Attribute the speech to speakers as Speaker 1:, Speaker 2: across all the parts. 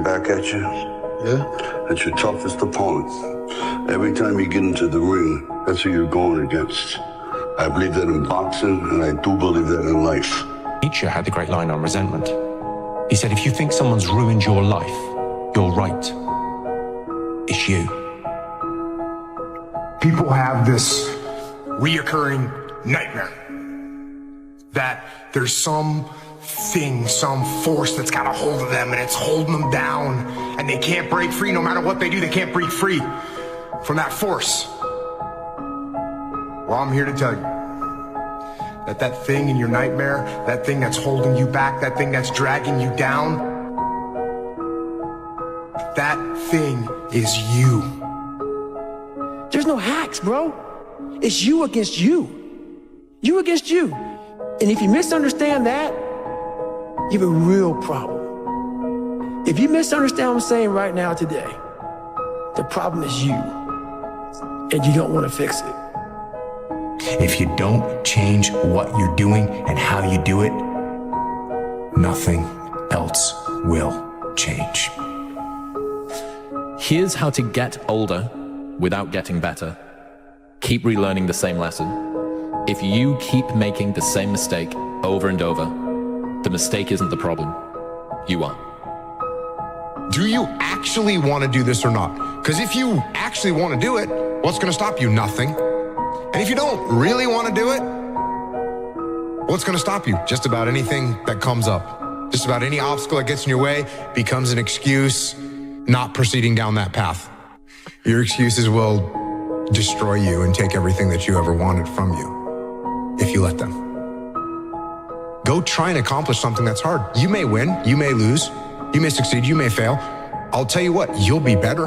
Speaker 1: staring back at you?
Speaker 2: Yeah?
Speaker 1: That's your toughest opponent. Every time you get into the ring, that's who you're going against. I believe that in boxing, and I do believe that in life.
Speaker 3: Nietzsche had the great line on resentment. He said, if you think someone's ruined your life, you're right. It's you.
Speaker 4: People have this reoccurring nightmare that there's some thing, some force that's got a hold of them and it's holding them down and they can't break free. No matter what they do, they can't break free from that force. Well, I'm here to tell you that that thing in your nightmare, that thing that's holding you back, that thing that's dragging you down, that thing is you.
Speaker 5: There's no hacks, bro. It's you against you. You against you. And if you misunderstand that, you have a real problem. If you misunderstand what I'm saying right now today, the problem is you. And you don't want to fix it.
Speaker 6: If you don't change what you're doing and how you do it, nothing else will change.
Speaker 7: Here's how to get older without getting better. Keep relearning the same lesson. If you keep making the same mistake over and over, the mistake isn't the problem. You are.
Speaker 4: Do you actually want to do this or not? Because if you actually want to do it, what's going to stop you? Nothing. And if you don't really want to do it, what's going to stop you? Just about anything that comes up. Just about any obstacle that gets in your way becomes an excuse not proceeding down that path. Your excuses will destroy you and take everything that you ever wanted from you if you let them. Go try and accomplish something that's hard. You may win, you may lose, you may succeed, you may fail. I'll tell you what, you'll be better.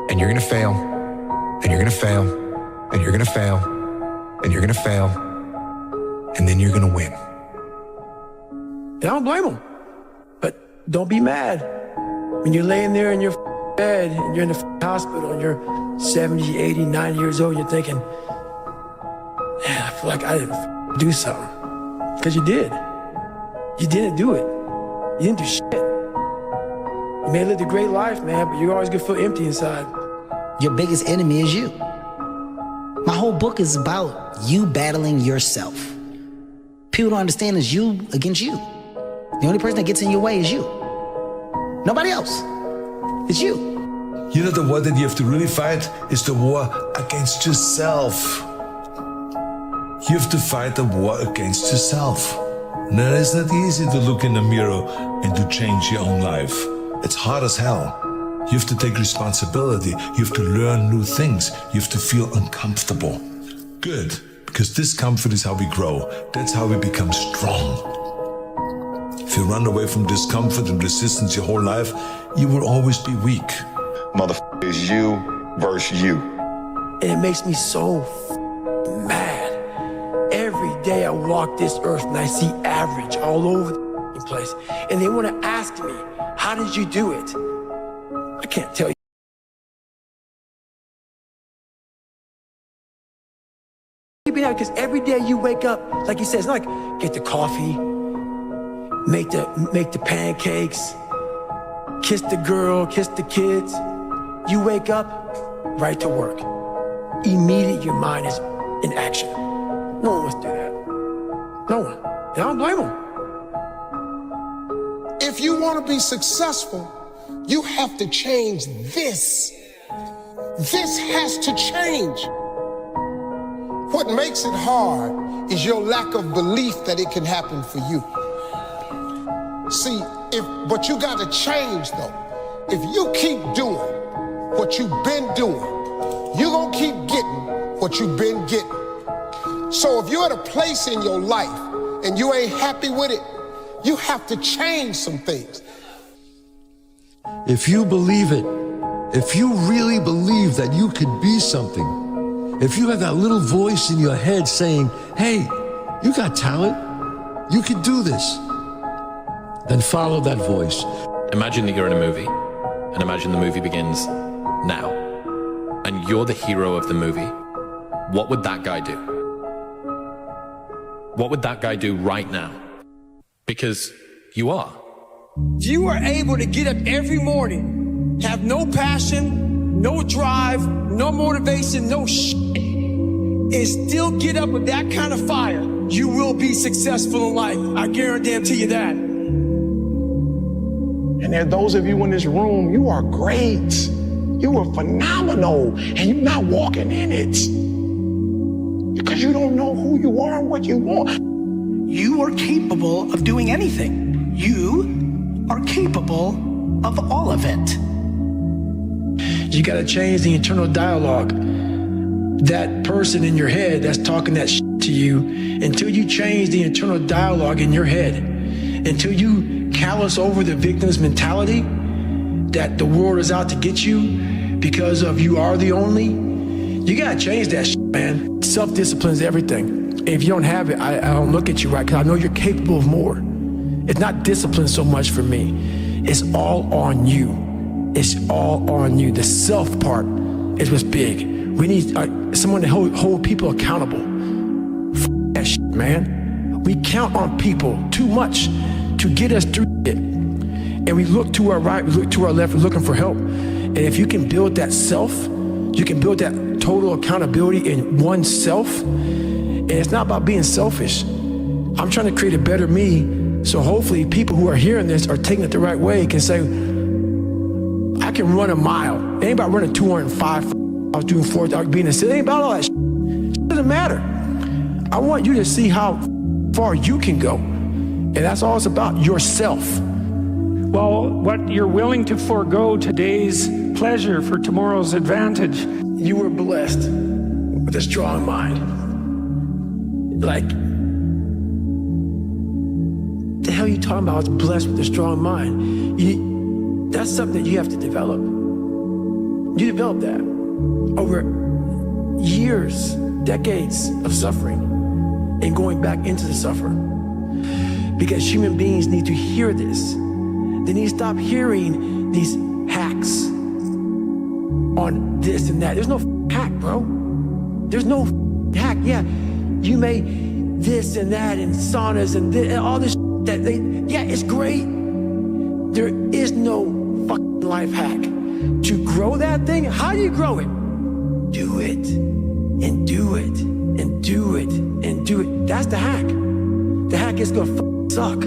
Speaker 4: And you're gonna fail, and you're gonna fail, and you're gonna fail, and you're gonna fail, and then you're gonna win.
Speaker 5: I don't blame them. But don't be mad. When you're laying there in your bed and you're in the hospital and you're 70, 80, 90 years old, you're thinking, man, I feel like I didn't do something. Because you did. You didn't do it. You didn't do shit. You may have lived a great life, man, but you're always gonna feel empty inside.
Speaker 8: Your biggest enemy is you. My whole book is about you battling yourself. People don't understand it's you against you. The only person that gets in your way is you. Nobody else. It's you.
Speaker 2: You know, the war that you have to really fight is the war against yourself. You have to fight the war against yourself. And it is not easy to look in the mirror and to change your own life. It's hard as hell. You have to take responsibility. You have to learn new things. You have to feel uncomfortable. Good, because discomfort is how we grow. That's how we become strong. If you run away from discomfort and resistance your whole life, you will always be weak.
Speaker 1: Motherfucker, is you versus you.
Speaker 5: And it makes me so mad. Every day I walk this earth and I see average all over the place. And they want to ask me, how did you do it? I can't tell you. Because every day you wake up, like he says, like get the coffee, make the pancakes, kiss the girl, kiss the kids. You wake up, right to work. Immediately your mind is in action. No one wants to do that. No one. And I don't blame them.
Speaker 9: If you want to be successful, you have to change this. This has to change. What makes it hard is your lack of belief that it can happen for you. See, but you got to change though. If you keep doing what you've been doing, you're gonna keep getting what you've been getting. So if you're at a place in your life and you ain't happy with it, you have to change some things.
Speaker 10: If you believe it, if you really believe that you could be something, if you have that little voice in your head saying, hey, you got talent, you could do this, then follow that voice.
Speaker 7: Imagine that you're in a movie, and imagine the movie begins now, and you're the hero of the movie. What would that guy do? What would that guy do right now? Because you are.
Speaker 5: If you are able to get up every morning, have no passion, no drive, no motivation, no shit, and still get up with that kind of fire, you will be successful in life. I guarantee you that.
Speaker 11: And there are those of you in this room, you are great. You are phenomenal, and you're not walking in it because you don't know who you are and what you want.
Speaker 12: You are capable of doing anything. You are capable of all of it.
Speaker 5: You got to change the internal dialogue. That person in your head that's talking that shit to you, until you change the internal dialogue in your head, until you callous over the victim's mentality that the world is out to get you because of you are the only, you got to change that shit, man. Self-discipline is everything. If you don't have it, I don't look at you right, because I know you're capable of more. It's not discipline so much for me. It's all on you. It's all on you. The self part is what's big. We need someone to hold people accountable. That shit, man. We count on people too much to get us through it. And we look to our right, we look to our left, we're looking for help. And if you can build that self, you can build that total accountability in oneself. And it's not about being selfish. I'm trying to create a better me, so hopefully people who are hearing this are taking it the right way, can say, I can run a mile. It ain't about running 205. I was doing 4,000, being in the city. It ain't about all that shit. It doesn't matter. I want you to see how far you can go. And that's all it's about, yourself.
Speaker 13: Well, what you're willing to forego today's pleasure for tomorrow's advantage.
Speaker 5: You were blessed with a strong mind. Like, the hell are you talking about? I was blessed with a strong mind. That's something that you have to develop. You develop that over years, decades of suffering, and going back into the suffering. Because human beings need to hear this. They need to stop hearing these hacks on this and that. There's no hack, bro. There's no hack. Yeah, you may this and that and saunas and all this that yeah, it's great. There is no fucking life hack. To grow that thing, how do you grow it? Do it and do it and do it and do it. That's the hack. The hack is gonna suck.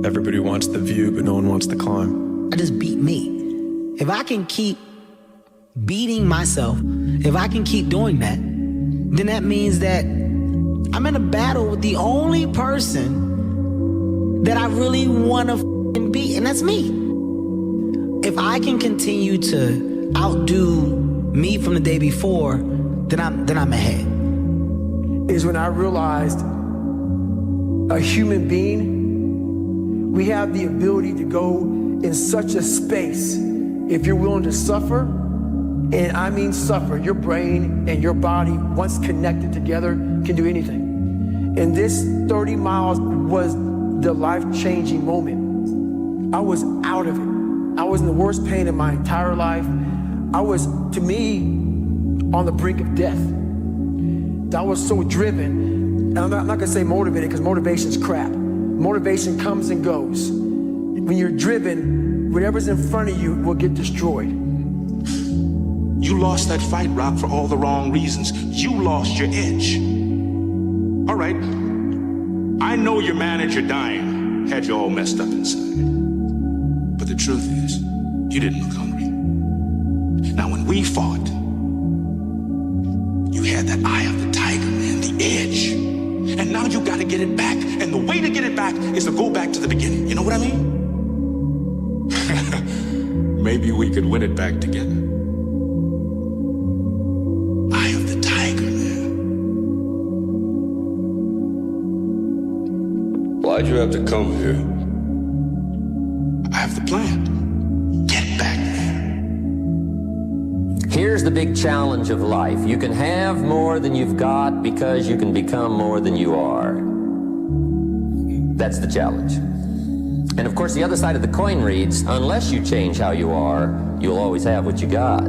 Speaker 14: Everybody wants the view, but no one wants the climb.
Speaker 8: I just beat me. If I can keep beating myself, if I can keep doing that, then that means that I'm in a battle with the only person that I really want to beat, and that's me. If I can continue to outdo me from the day before, then I'm ahead.
Speaker 5: Is when I realized a human being, we have the ability to go in such a space if you're willing to suffer, and I mean suffer. Your brain and your body, once connected together, can do anything. And this 30 miles was the life-changing moment. I was out of it. I was in the worst pain in my entire life. I was, to me, on the brink of death. I was so driven, and I'm not gonna say motivated, because motivation's crap. Motivation comes and goes. When you're driven, whatever's in front of you will get destroyed.
Speaker 15: You lost that fight, Rock, for all the wrong reasons. You lost your edge. All right, I know your manager dying had you all messed up inside. But the truth is, you didn't look hungry. Now, when we fought, you had that eye of the tiger, man, the edge. And now you gotta get it back. And the way to get it back is to go back to the beginning. You know what I mean? Maybe we could win it back together. Eye of the tiger, man.
Speaker 1: Why'd you have to come here?
Speaker 15: I have the plan. Get back there.
Speaker 16: Here's the big challenge of life. You can have more than you've got because you can become more than you are. That's the challenge. And of course, the other side of the coin reads, unless you change how you are, you'll always have what you got.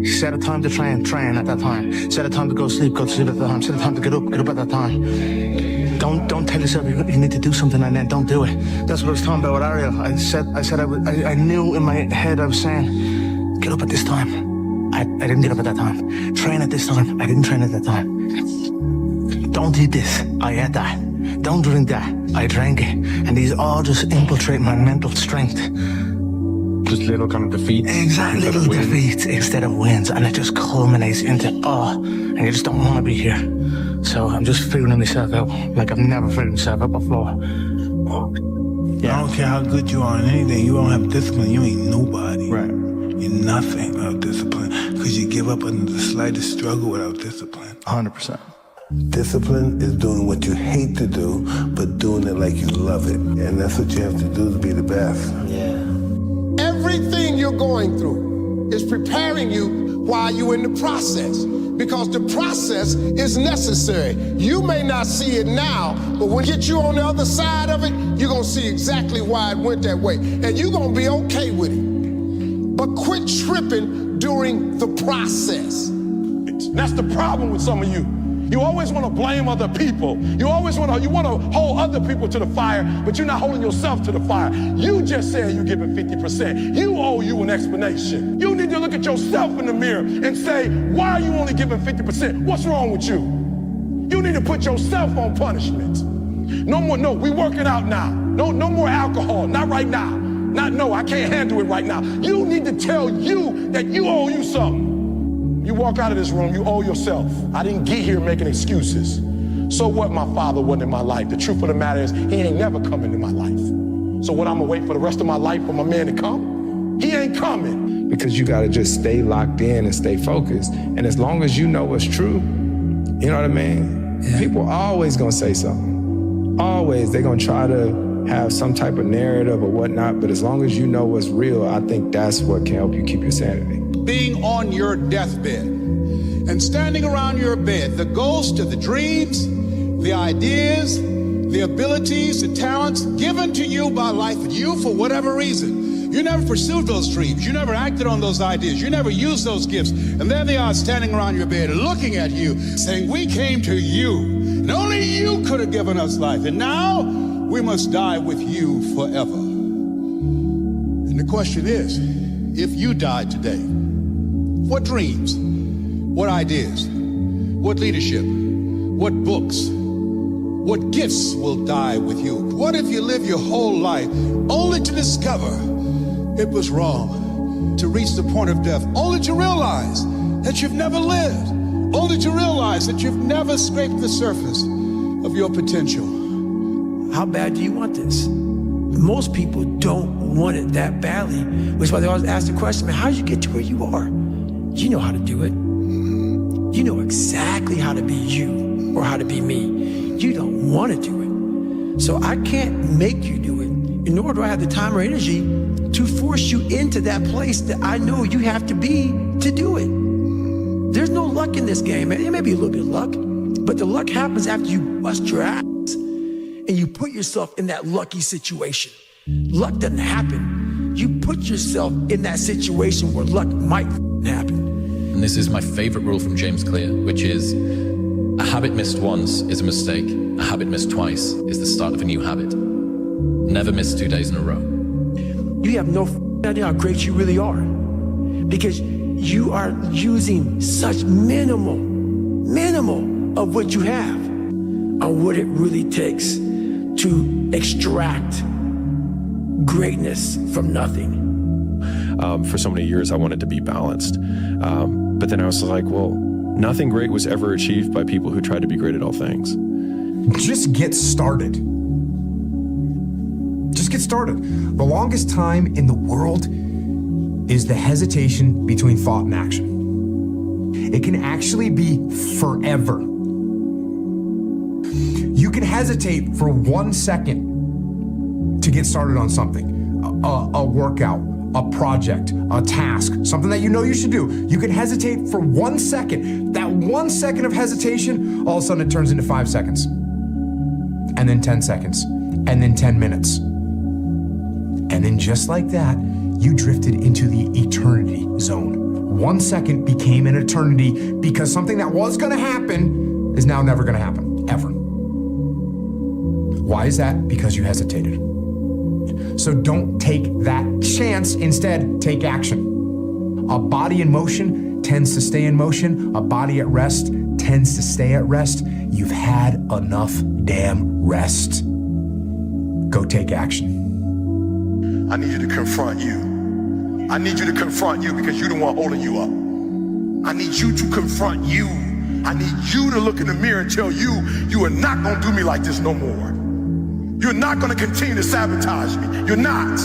Speaker 17: Set a time to train at that time. Set a time to go to sleep at that time. Set a time to get up at that time. Don't tell yourself you need to do something and then don't do it. That's what I was talking about with Ariel. I knew in my head I was saying, get up at this time. I didn't get up at that time. Train at this time. I didn't train at that time. Don't eat this. I ate that. Don't drink that. I drank it. And these all just infiltrate my mental strength.
Speaker 11: Just little kind of defeats.
Speaker 17: Exactly, little defeats instead of wins. And it just culminates into, and you just don't want to be here. So I'm just figuring myself out like I've never figured myself out before.
Speaker 18: Yeah. I don't care how good you are in anything. You don't have discipline. You ain't nobody.
Speaker 11: Right.
Speaker 18: You're nothing without discipline. Because you give up under the slightest struggle without discipline.
Speaker 11: 100%.
Speaker 19: Discipline is doing what you hate to do, but doing it like you love it. And that's what you have to do to be the best.
Speaker 8: Yeah.
Speaker 9: Everything you're going through is preparing you while you're in the process. Because the process is necessary. You may not see it now, but when you get you on the other side of it, you're gonna see exactly why it went that way. And you're gonna be okay with it. But quit tripping during the process.
Speaker 20: That's the problem with some of you. You always want to blame other people. You want to hold other people to the fire, but you're not holding yourself to the fire. You just said you're giving 50%. You owe you an explanation. You need to look at yourself in the mirror and say, why are you only giving 50%? What's wrong with you? You need to put yourself on punishment. No, we working out now. No more alcohol, not right now. I can't handle it right now. You need to tell you that you owe you something. You walk out of this room, you owe yourself. I didn't get here making excuses. So what, my father wasn't in my life? The truth of the matter is, he ain't never come into my life. So what, I'm gonna wait for the rest of my life for my man to come? He ain't coming.
Speaker 14: Because you gotta just stay locked in and stay focused. And as long as you know what's true, you know what I mean? Yeah. People are always gonna say something. Always, they're gonna try to have some type of narrative or whatnot, but as long as you know what's real, I think that's what can help you keep your sanity.
Speaker 21: Being on your deathbed and standing around your bed, the ghost of the dreams, the ideas, the abilities, the talents given to you by life, and you, for whatever reason, you never pursued those dreams, you never acted on those ideas, you never used those gifts, and there they are standing around your bed looking at you, saying, we came to you, and only you could have given us life, and now we must die with you forever. And the question is, if you died today, what dreams, what ideas, what leadership, what books, what gifts will die with you? What if you live your whole life only to discover it was wrong, to reach the point of death, only to realize that you've never lived, only to realize that you've never scraped the surface of your potential?
Speaker 5: How bad do you want this? Most people don't want it that badly, which is why they always ask the question, man, how did you get to where you are? You know how to do it. You know exactly how to be you or how to be me. You don't want to do it. So I can't make you do it, nor do I have the time or energy to force you into that place that I know you have to be to do it. There's no luck in this game, man. It may be a little bit of luck, but the luck happens after you bust your ass and you put yourself in that lucky situation. Luck doesn't happen. You put yourself in that situation where luck might happen.
Speaker 7: And this is my favorite rule from James Clear, which is a habit missed once is a mistake. A habit missed twice is the start of a new habit. Never miss 2 days in a row.
Speaker 5: You have no idea how great you really are because you are using such minimal of what you have on what it really takes to extract greatness from nothing.
Speaker 14: For so many years, I wanted to be balanced. But then I was like, well, nothing great was ever achieved by people who tried to be great at all things.
Speaker 6: Just get started. Just get started. The longest time in the world is the hesitation between thought and action. It can actually be forever. You can hesitate for 1 second to get started on something, a workout, a project, a task, something that you know you should do. You can hesitate for 1 second. That 1 second of hesitation, all of a sudden it turns into 5 seconds. And then 10 seconds. And then 10 minutes. And then just like that, you drifted into the eternity zone. 1 second became an eternity because something that was gonna happen is now never gonna happen, ever. Why is that? Because you hesitated. So don't take that chance. Instead, take action. A body in motion tends to stay in motion. A body at rest tends to stay at rest. You've had enough damn rest. Go take action.
Speaker 20: I need you to confront you. I need you to confront you because you're the one holding you up. I need you to confront you. I need you to look in the mirror and tell you, you are not gonna do me like this no more. You're not gonna continue to sabotage me. You're not.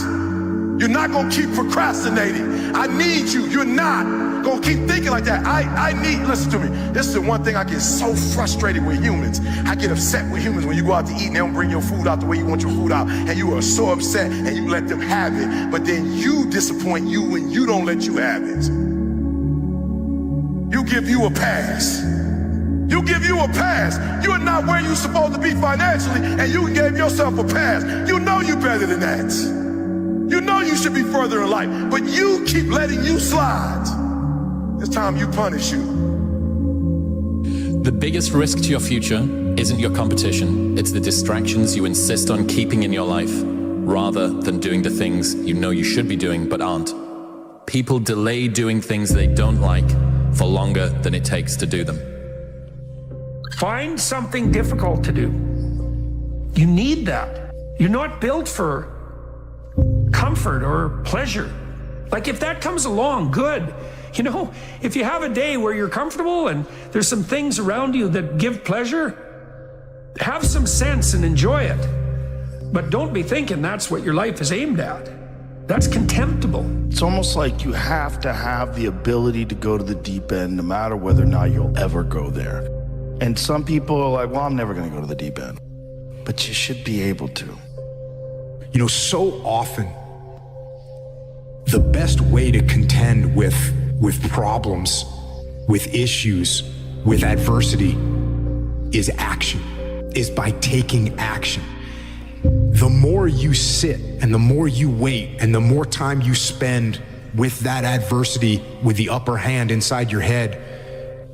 Speaker 20: You're not gonna keep procrastinating. I need you. You're not gonna keep thinking like that. I need, listen to me. This is the one thing I get so frustrated with humans. I get upset with humans when you go out to eat and they don't bring your food out the way you want your food out. And you are so upset and you let them have it. But then you disappoint you when you don't let you have it. You give you a pass. You give you a pass. You're not where you're supposed to be financially, and you gave yourself a pass. You know you're better than that. You know you should be further in life, but you keep letting you slide. It's time you punish you.
Speaker 7: The biggest risk to your future isn't your competition. It's the distractions you insist on keeping in your life, rather than doing the things you know you should be doing but aren't. People delay doing things they don't like for longer than it takes to do them.
Speaker 13: Find something difficult to do. You need that. You're not built for comfort or pleasure. Like if that comes along, good. You know, if you have a day where you're comfortable and there's some things around you that give pleasure, have some sense and enjoy it. But don't be thinking that's what your life is aimed at. That's contemptible.
Speaker 3: It's almost like you have to have the ability to go to the deep end no matter whether or not you'll ever go there. And some people are like, well, I'm never going to go to the deep end. But you should be able to.
Speaker 6: You know, so often, the best way to contend with problems, with issues, with adversity is action, is by taking action. The more you sit and the more you wait and the more time you spend with that adversity, with the upper hand inside your head,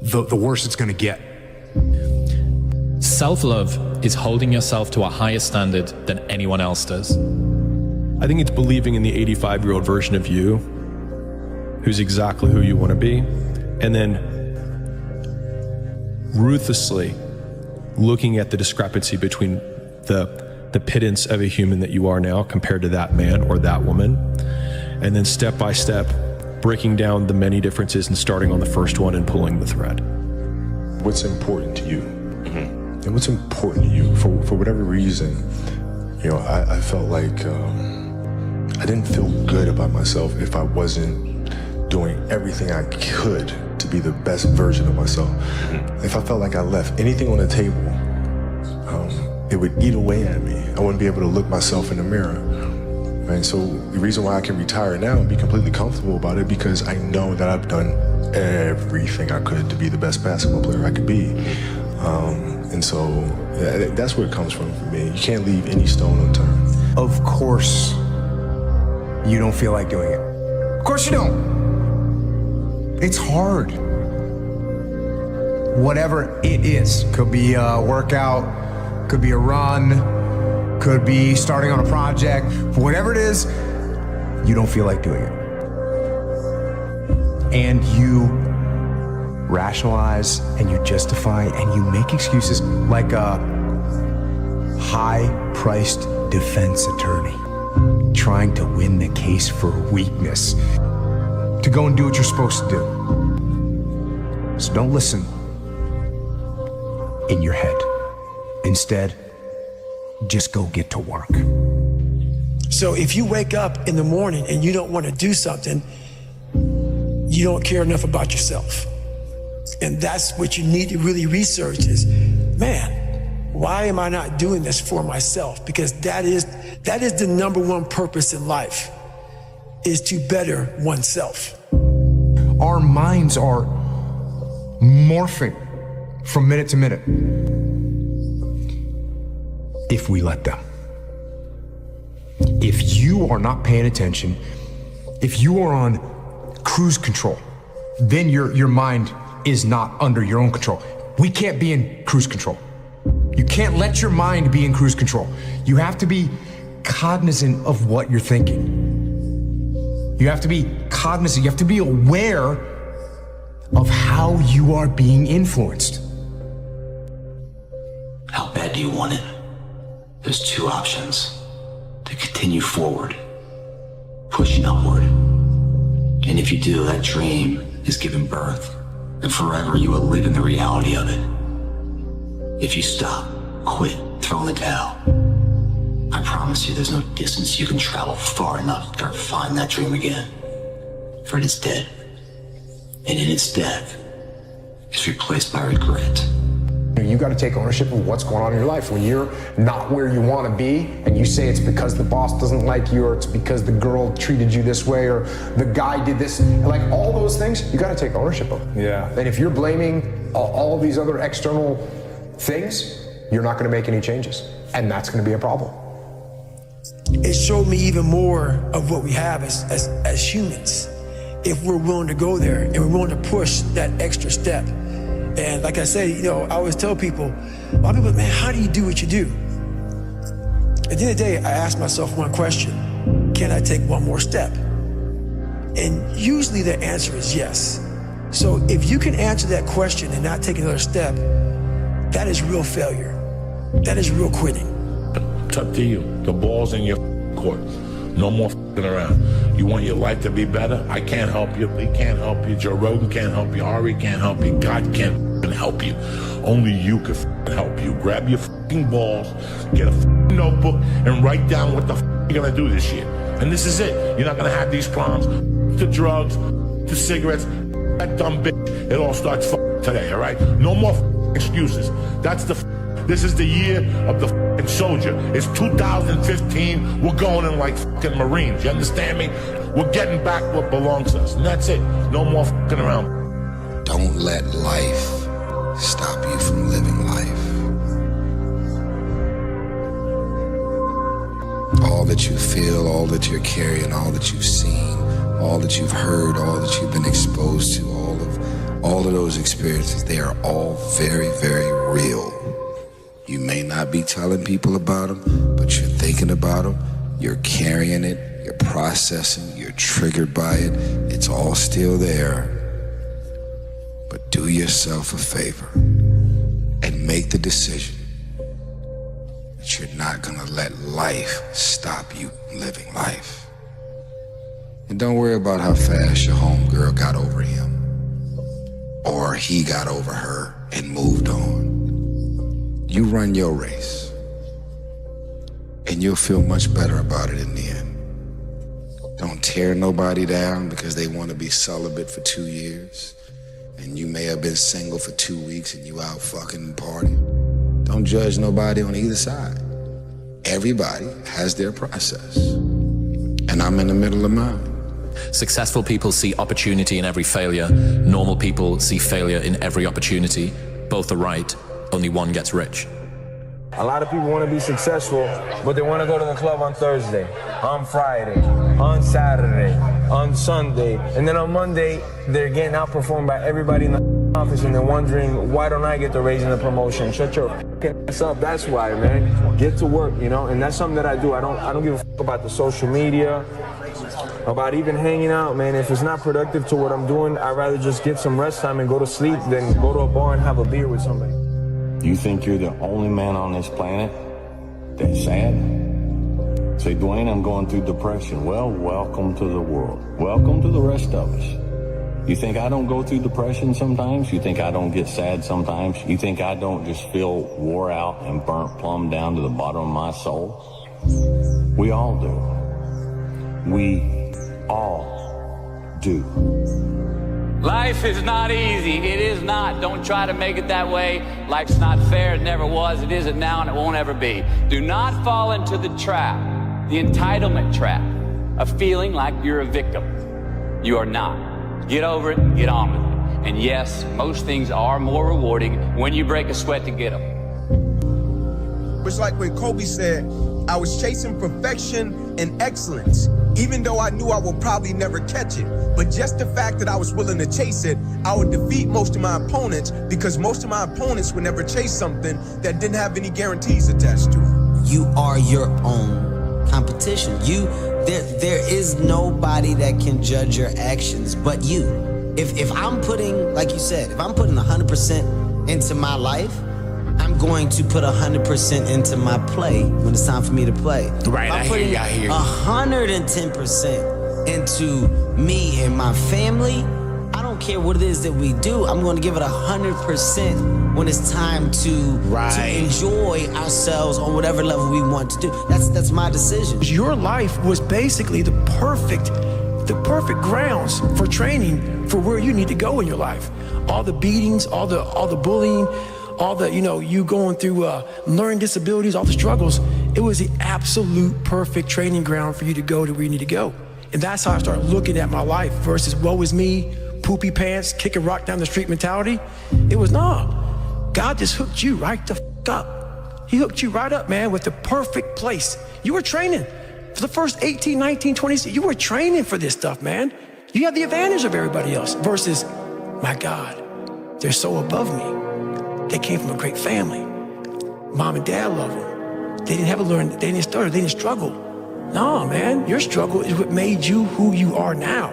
Speaker 6: the worse it's going to get.
Speaker 7: Self-love is holding yourself to a higher standard than anyone else does.
Speaker 22: I think it's believing in the 85-year-old version of you, who's exactly who you want to be, and then ruthlessly looking at the discrepancy between the pittance of a human that you are now compared to that man or that woman, and then step by step breaking down the many differences and starting on the first one and pulling the thread.
Speaker 23: What's important to you? And what's important to you for whatever reason, you know, I felt like I didn't feel good about myself if I wasn't doing everything I could to be the best version of myself. If I felt like I left anything on the table, it would eat away at me. I wouldn't be able to look myself in the mirror. And so the reason why I can retire now and be completely comfortable about it, because I know that I've done everything I could to be the best basketball player I could be. And so that's where it comes from for me. You can't leave any stone unturned.
Speaker 6: Of course, you don't feel like doing it. Of course you don't. It's hard. Whatever it is, could be a workout, could be a run, could be starting on a project. Whatever it is, you don't feel like doing it. And you rationalize and you justify and you make excuses like a high-priced defense attorney trying to win the case for weakness, to go and do what you're supposed to do. So don't listen in your head. Instead, just go get to work.
Speaker 5: So if you wake up in the morning and you don't want to do something, you don't care enough about yourself. And that's what you need to really research is, man, why am I not doing this for myself? Because that is the number one purpose in life, is to better oneself.
Speaker 6: Our minds are morphing from minute to minute if we let them. If you are not paying attention, if you are on cruise control, then your mind is not under your own control. We can't be in cruise control. You can't let your mind be in cruise control. You have to be cognizant of what you're thinking. You have to be cognizant, you have to be aware of how you are being influenced.
Speaker 2: How bad do you want it? There's two options. To continue forward, pushing upward. And if you do, that dream is given birth, and forever you will live in the reality of it. If you stop, quit, throw in the towel, I promise you there's no distance you can travel far enough to find that dream again. For it is dead. And in its death, it's replaced by regret.
Speaker 6: You got to take ownership of what's going on in your life. When you're not where you want to be and you say it's because the boss doesn't like you, or it's because the girl treated you this way, or the guy did this, like all those things, you got to take ownership of them.
Speaker 14: Yeah.
Speaker 6: And if you're blaming all these other external things, you're not going to make any changes. And that's going to be a problem.
Speaker 5: It showed me even more of what we have as humans, if we're willing to go there and we're willing to push that extra step. And like I say, I always tell people, a lot of people, man, how do you do what you do? At the end of the day, I ask myself one question: can I take one more step? And usually the answer is yes. So if you can answer that question and not take another step, that is real failure. That is real quitting.
Speaker 4: It's up to you. The ball's in your court. No more around. You want your life to be better? I can't help you. Lee can't help you. Joe Rogan can't help you. Ari can't help you. God can't help you. Only you can help you. Grab your balls, get a notebook, and write down what the you're gonna do this year. And this is it. You're not gonna have these problems. To drugs, to cigarettes, that dumb bitch. It all starts today, all right? No more excuses. This is the year of the soldier. It's 2015. We're going in like Marines. You understand me? We're getting back what belongs to us. And that's it. No more around.
Speaker 10: Don't let life stop you from living life. All that you feel, all that you're carrying, all that you've seen, all that you've heard, all that you've been exposed to, all of those experiences, they are all very, very real. You may not be telling people about them, but you're thinking about them, you're carrying it, you're processing, you're triggered by it. It's all still there. But do yourself a favor and make the decision that you're not gonna let life stop you from living life. And don't worry about how fast your homegirl got over him, or he got over her and moved on. You run your race, and you'll feel much better about it in the end. Don't tear nobody down because they want to be celibate for 2 years, and you may have been single for 2 weeks and you out fucking and partying. Don't judge nobody on either side. Everybody has their process, and I'm in the middle of mine.
Speaker 7: Successful people see opportunity in every failure. Normal people see failure in every opportunity. Both are right. Only one gets rich.
Speaker 14: A lot of people want to be successful, but they want to go to the club on Thursday, on Friday, on Saturday, on Sunday, and then on Monday, they're getting outperformed by everybody in the office, and they're wondering, why don't I get the raise and the promotion? Shut your ass up. That's why, man. Get to work, and that's something that I do. I don't give a fuck about the social media, about even hanging out, man. If it's not productive to what I'm doing, I'd rather just get some rest time and go to sleep than go to a bar and have a beer with somebody.
Speaker 24: You think you're the only man on this planet that's sad? Say, Dwayne, I'm going through depression. Well, welcome to the world. Welcome to the rest of us. You think I don't go through depression sometimes? You think I don't get sad sometimes? You think I don't just feel wore out and burnt plumb down to the bottom of my soul? We all do. We all do.
Speaker 25: Life is not easy. It is not. Don't try to make it that way. Life's not fair. It never was. It isn't now, and it won't ever be. Do not fall into the trap, the entitlement trap, of feeling like you're a victim. You are not. Get over it and get on with it. And yes, most things are more rewarding when you break a sweat to get them.
Speaker 26: It's like when Kobe said,
Speaker 1: I was chasing perfection and excellence, even though I knew I would probably never catch it. But just the fact that I was willing to chase it, I would defeat most of my opponents, because most of my opponents would never chase something that didn't have any guarantees attached to it.
Speaker 8: You are your own competition. There is nobody that can judge your actions but you. If I'm putting, like you said, if I'm putting 100% into my life, I'm going to put 100% into my play when it's time for me to play.
Speaker 18: Right, I hear you.
Speaker 8: 110% into me and my family. I don't care what it is that we do. I'm going to give it 100% when it's time to enjoy ourselves on whatever level we want to do. That's my decision.
Speaker 5: Your life was basically the perfect grounds for training for where you need to go in your life. All the beatings, all the bullying, all the, you going through learning disabilities, all the struggles. It was the absolute perfect training ground for you to go to where you need to go. And that's how I started looking at my life versus woe is me, poopy pants, kick a rock down the street mentality. It was, God just hooked you right the up. He hooked you right up, man, with the perfect place. You were training. For the first 18, 19, 20, you were training for this stuff, man. You had the advantage of everybody else versus, my God, they're so above me. They came from a great family. Mom and dad love them. They didn't have to learn, they didn't stutter, they didn't struggle. No, man, your struggle is what made you who you are now.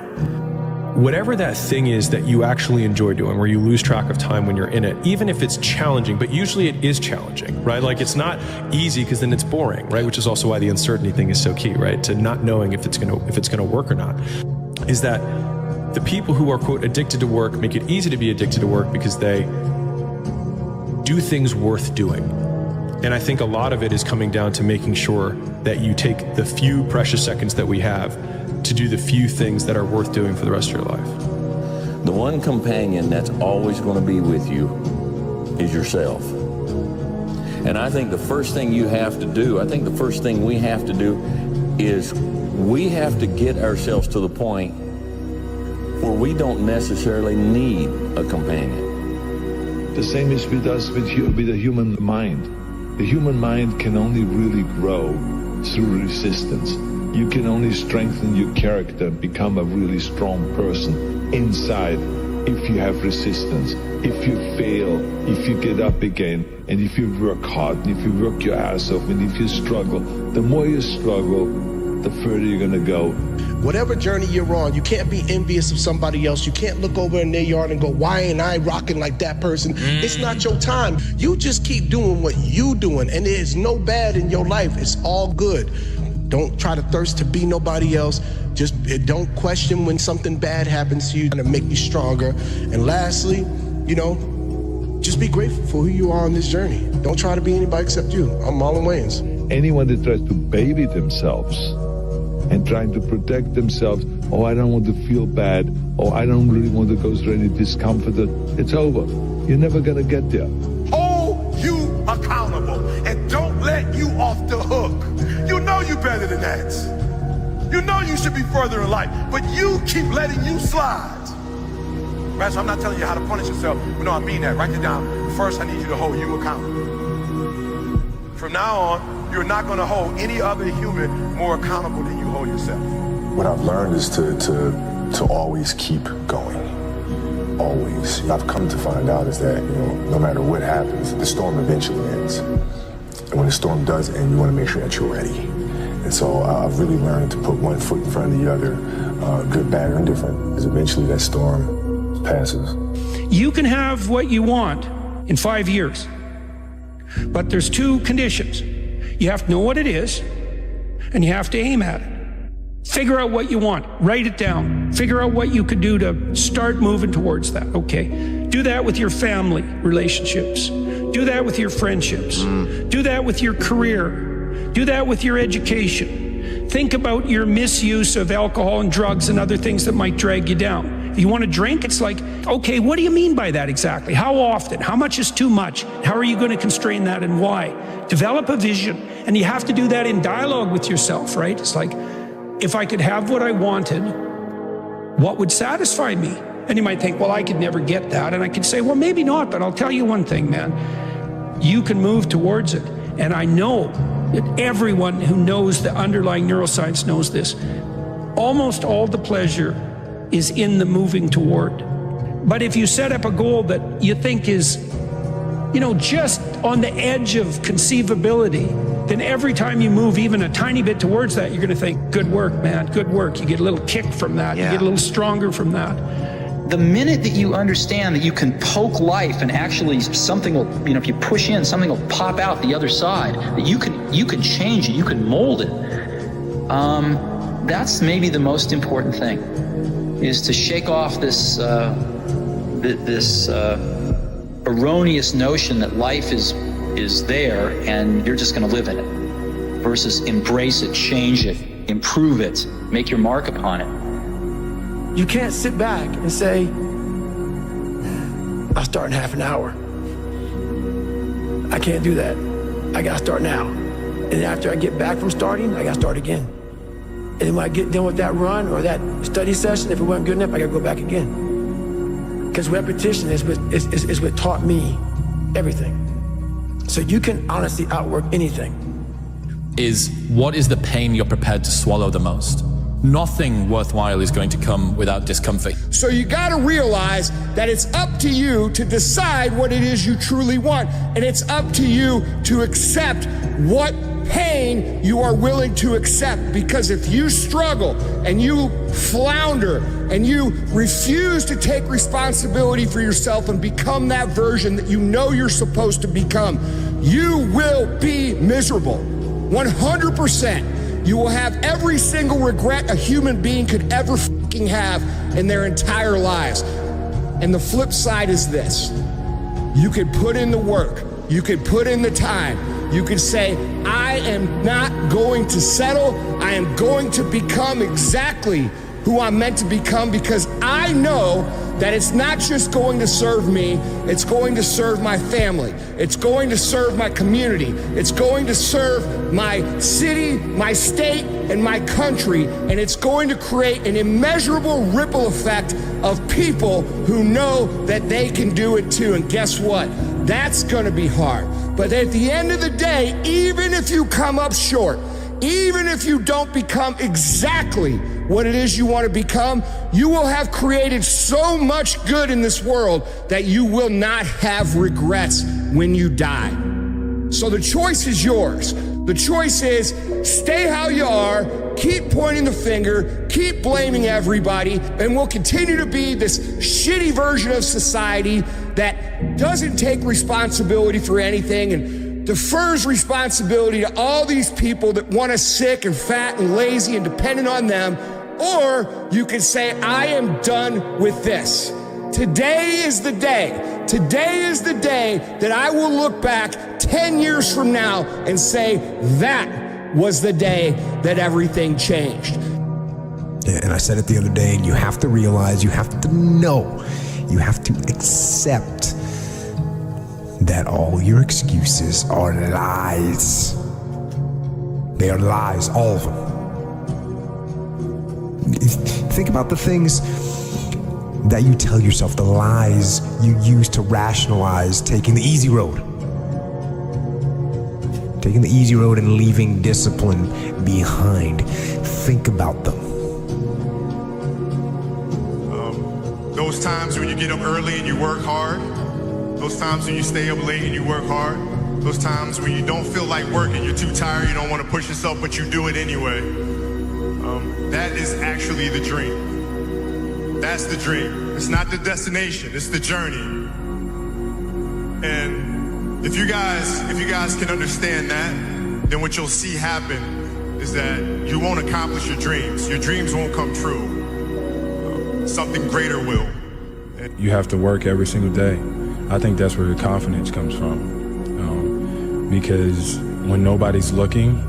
Speaker 22: Whatever that thing is that you actually enjoy doing, where you lose track of time when you're in it, even if it's challenging, but usually it is challenging, right? Like it's not easy because then it's boring, right? Which is also why the uncertainty thing is so key, right? To not knowing if it's gonna work or not. Is that the people who are, quote, addicted to work make it easy to be addicted to work because they do things worth doing. And I think a lot of it is coming down to making sure that you take the few precious seconds that we have to do the few things that are worth doing for the rest of your life.
Speaker 24: The one companion that's always going to be with you is yourself. And I think the first thing you have to do, I think the first thing we have to do is we have to get ourselves to the point where we don't necessarily need a companion.
Speaker 12: The same is with us, with the human mind. The human mind can only really grow through resistance. You can only strengthen your character, become a really strong person inside if you have resistance, if you fail, if you get up again, and if you work hard, and if you work your ass off, and if you struggle. The more you struggle, the further you're gonna go.
Speaker 9: Whatever journey you're on, you can't be envious of somebody else. You can't look over in their yard and go, why ain't I rocking like that person? It's not your time. You just keep doing what you doing, and there's no bad in your life. It's all good. Don't try to thirst to be nobody else. Just don't question when something bad happens to you to make you stronger. And lastly, just be grateful for who you are on this journey. Don't try to be anybody except you. I'm Marlon Wayans.
Speaker 12: Anyone that tries to baby themselves and trying to protect themselves, oh, I don't want to feel bad, oh, I don't really want to go through any discomfort, it's over. You're never gonna get there.
Speaker 20: Hold you accountable and don't let you off the hook. You know you better than that. You know you should be further in life, but you keep letting you slide. Right, so I'm not telling you how to punish yourself. But no, I mean that. Write it down. First, I need you to hold you accountable. From now on, you're not going to hold any other human more accountable than you hold yourself.
Speaker 23: What I've learned is to always keep going. Always. I've come to find out is that, no matter what happens, the storm eventually ends. And when the storm does end, you want to make sure that you're ready. And so I've really learned to put one foot in front of the other, good, bad, or indifferent, because eventually that storm passes.
Speaker 13: You can have what you want in 5 years, but there's two conditions. You have to know what it is, and you have to aim at it. Figure out what you want. Write it down. Figure out what you could do to start moving towards that. Okay. Do that with your family relationships. Do that with your friendships. Do that with your career. Do that with your education. Think about your misuse of alcohol and drugs and other things that might drag you down. If you want to drink, it's like, okay, what do you mean by that exactly? How often? How much is too much? How are you going to constrain that and why? Develop a vision. And you have to do that in dialogue with yourself, right? It's like, if I could have what I wanted, what would satisfy me? And you might think, well, I could never get that. And I could say, well, maybe not, but I'll tell you one thing, man. You can move towards it. And I know Everyone who knows the underlying neuroscience knows this. Almost all the pleasure is in the moving toward. But if you set up a goal that you think is, just on the edge of conceivability, then every time you move even a tiny bit towards that, you're going to think, good work, man, good work. You get a little kick from that. You get a little stronger from that.
Speaker 11: The minute that you understand that you can poke life and actually something will, if you push in, something will pop out the other side, that you can change it, you can mold it. That's maybe the most important thing, is to shake off this erroneous notion that life is there and you're just going to live in it, versus embrace it, change it, improve it, make your mark upon it.
Speaker 5: You can't sit back and say, I'll start in half an hour. I can't do that. I got to start now. And after I get back from starting, I got to start again. And then when I get done with that run or that study session, if it wasn't good enough, I got to go back again. Because repetition is what taught me everything. So you can honestly outwork anything.
Speaker 7: What is the pain you're prepared to swallow the most? Nothing worthwhile is going to come without discomfort.
Speaker 21: So you got to realize that it's up to you to decide what it is you truly want. And it's up to you to accept what pain you are willing to accept. Because if you struggle and you flounder and you refuse to take responsibility for yourself and become that version that you know you're supposed to become, you will be miserable. 100%. You will have every single regret a human being could ever fucking have in their entire lives. And the flip side is this. You could put in the work. You could put in the time. You could say, I am not going to settle. I am going to become exactly who I'm meant to become, because I know that it's not just going to serve me, it's going to serve my family. It's going to serve my community. It's going to serve my city, my state, and my country. And it's going to create an immeasurable ripple effect of people who know that they can do it too. And guess what? That's going to be hard. But at the end of the day, even if you come up short, even if you don't become exactly what it is you want to become, you will have created so much good in this world that you will not have regrets when you die. So the choice is yours. The choice is stay how you are, keep pointing the finger, keep blaming everybody, and we'll continue to be this shitty version of society that doesn't take responsibility for anything and defers responsibility to all these people that want us sick and fat and lazy and dependent on them. Or you can say, I am done with this. Today is the day. Today is the day that I will look back 10 years from now and say, that was the day that everything changed.
Speaker 6: Yeah, and I said it the other day, and you have to realize, you have to know, you have to accept that all your excuses are lies. They are lies, all of them. Think about the things that you tell yourself, the lies you use to rationalize taking the easy road. Taking the easy road and leaving discipline behind. Think about them.
Speaker 15: Those times when you get up early and you work hard. Those times when you stay up late and you work hard. Those times when you don't feel like working, you're too tired, you don't want to push yourself, but you do it anyway. That is actually the dream. That's the dream. It's not the destination, it's the journey. And if you guys can understand that, then what you'll see happen is that you won't accomplish your dreams. Your dreams won't come true. Something greater will.
Speaker 22: You have to work every single day. I think that's where your confidence comes from. Because when nobody's looking,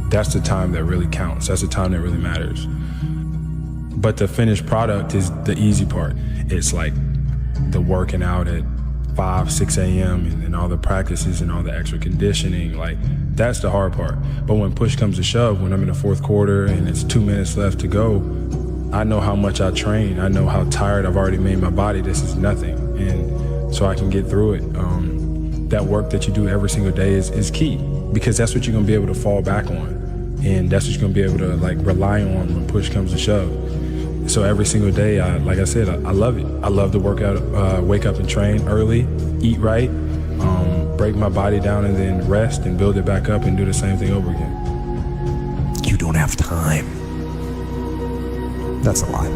Speaker 22: that's the time that really counts. That's the time that really matters. But the finished product is the easy part. It's like the working out at 5, 6 a.m. and all the practices and all the extra conditioning. Like, that's the hard part. But when push comes to shove, when I'm in the fourth quarter and it's 2 minutes left to go, I know how much I train. I know how tired I've already made my body. This is nothing. And so I can get through it. That work that you do every single day is key. because that's what you're gonna be able to fall back on, and that's what you're gonna be able to like rely on when push comes to shove. So every single day, like I said, I love it. I love to work out, wake up and train early, eat right, break my body down, and then rest and build it back up and do the same thing over again.
Speaker 6: You don't have time. That's a lie.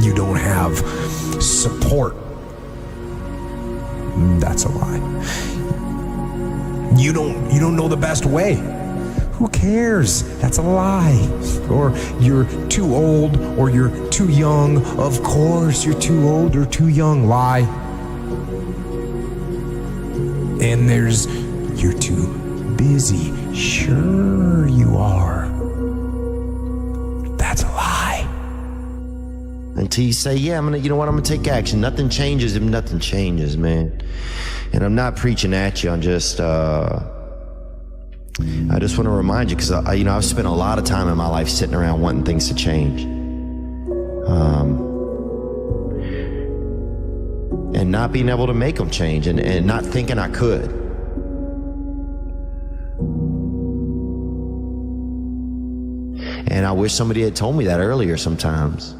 Speaker 6: You don't have support. That's a lie. You don't know the best way. Who cares? That's a lie. Or you're too old, or you're too young. Of course you're too old or too young. Lie. And there's you're too busy. Sure you are. That's a lie.
Speaker 2: Until you say, yeah, I'm gonna take action. Nothing changes if nothing changes, man. And I'm not preaching at you. I'm just, I just want to remind you, because I've spent a lot of time in my life sitting around wanting things to change, and not being able to make them change, and not thinking I could. And I wish somebody had told me that earlier sometimes.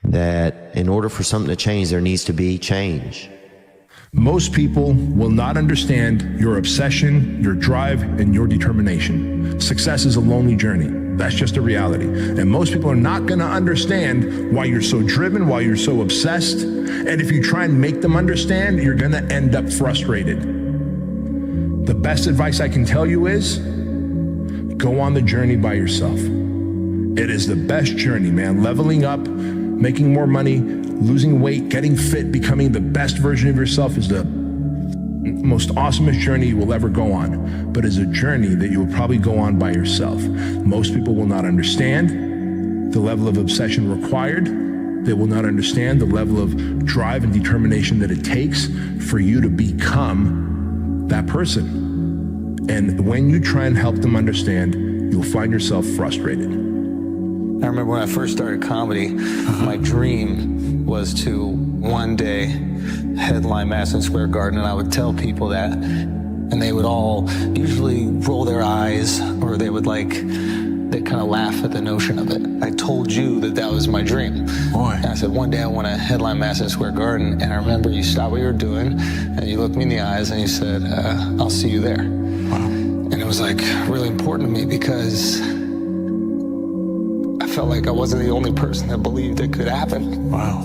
Speaker 2: That in order for something to change, there needs to be change.
Speaker 3: Most people will not understand your obsession, your drive, and your determination. Success is a lonely journey. That's just a reality. And most people are not going to understand why you're so driven, why you're so obsessed. And if you try and make them understand, you're going to end up frustrated. The best advice I can tell you is go on the journey by yourself. It is the best journey, man. Leveling up, making more money, losing weight, getting fit, becoming the best version of yourself is the most awesomest journey you will ever go on. But it's a journey that you will probably go on by yourself. Most people will not understand the level of obsession required. They will not understand the level of drive and determination that it takes for you to become that person. And when you try and help them understand, you'll find yourself frustrated.
Speaker 16: I remember when I first started comedy, my dream was to one day headline Madison Square Garden, and I would tell people that, and they would all usually roll their eyes, or they would they'd kind of laugh at the notion of it. I told you that was my dream. Boy. And I said, one day I want to headline Madison Square Garden, and I remember you stopped what you were doing, and you looked me in the eyes, and you said, I'll see you there. Wow. And it was really important to me, because I felt like I wasn't the only person that believed it could happen. Wow.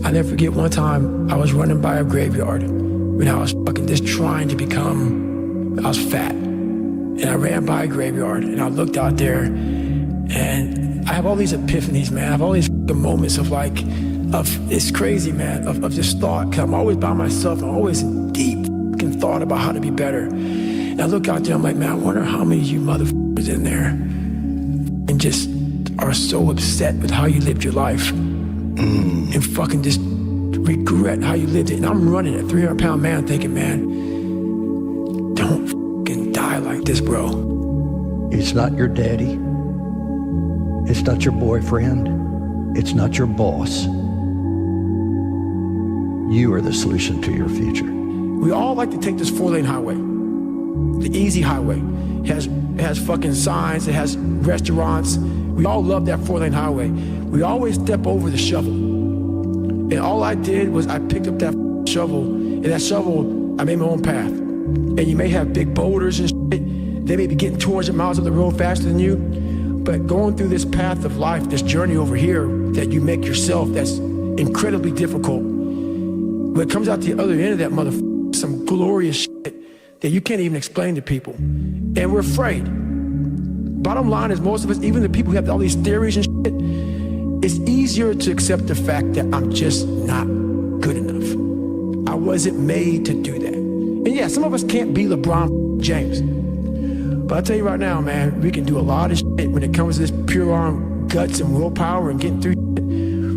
Speaker 5: I never forget one time I was running by a graveyard when I was fucking just trying to become, I was fat. And I ran by a graveyard and I looked out there and I have all these epiphanies, man. I have all these moments of it's crazy, man, of just thought. Cause I'm always by myself. I'm always in deep fucking thought about how to be better. And I look out there, I'm like, man, I wonder how many of you motherfuckers in there and just are so upset with how you lived your life and fucking just regret how you lived it. And I'm running a 300-pound man thinking, man, don't fucking die like this, bro.
Speaker 17: It's not your daddy. It's not your boyfriend. It's not your boss. You are the solution to your future.
Speaker 5: We all like to take this 4-lane highway, the easy highway. It has fucking signs, it has restaurants. We all love that 4-lane highway. We always step over the shovel. And all I did was I picked up that shovel, and that shovel, I made my own path. And you may have big boulders and shit. They may be getting 200 miles up the road faster than you. But going through this path of life, this journey over here that you make yourself, that's incredibly difficult. When it comes out the other end of that motherfucker, some glorious shit that you can't even explain to people. And we're afraid. Bottom line is, most of us, even the people who have all these theories and shit, it's easier to accept the fact that I'm just not good enough. I wasn't made to do that. And yeah, some of us can't be LeBron James. But I'll tell you right now, man, we can do a lot of shit when it comes to this pure arm guts and willpower and getting through shit.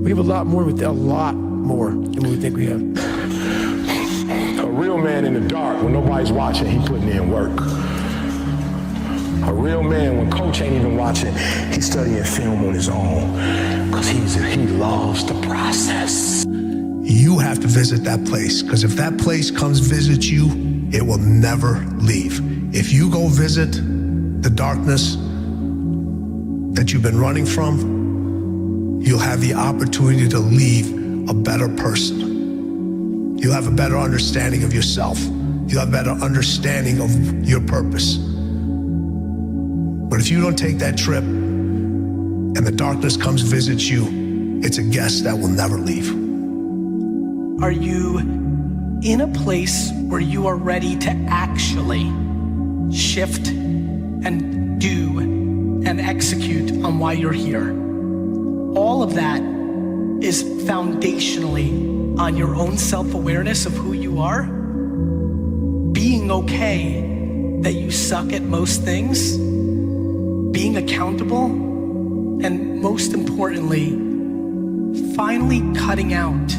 Speaker 5: We have a lot more than we think we have.
Speaker 23: A real man in the dark, when nobody's watching, he putting in work. A real man, when coach ain't even watching, he's studying film on his own. Because he loves the process.
Speaker 4: You have to visit that place, because if that place comes visit you, it will never leave. If you go visit the darkness that you've been running from, you'll have the opportunity to leave a better person. You'll have a better understanding of yourself. You'll have a better understanding of your purpose. But if you don't take that trip and the darkness comes visit you, it's a guest that will never leave.
Speaker 10: Are you in a place where you are ready to actually shift and do and execute on why you're here? All of that is foundationally on your own self-awareness of who you are, being okay that you suck at most things, being accountable, and most importantly, finally cutting out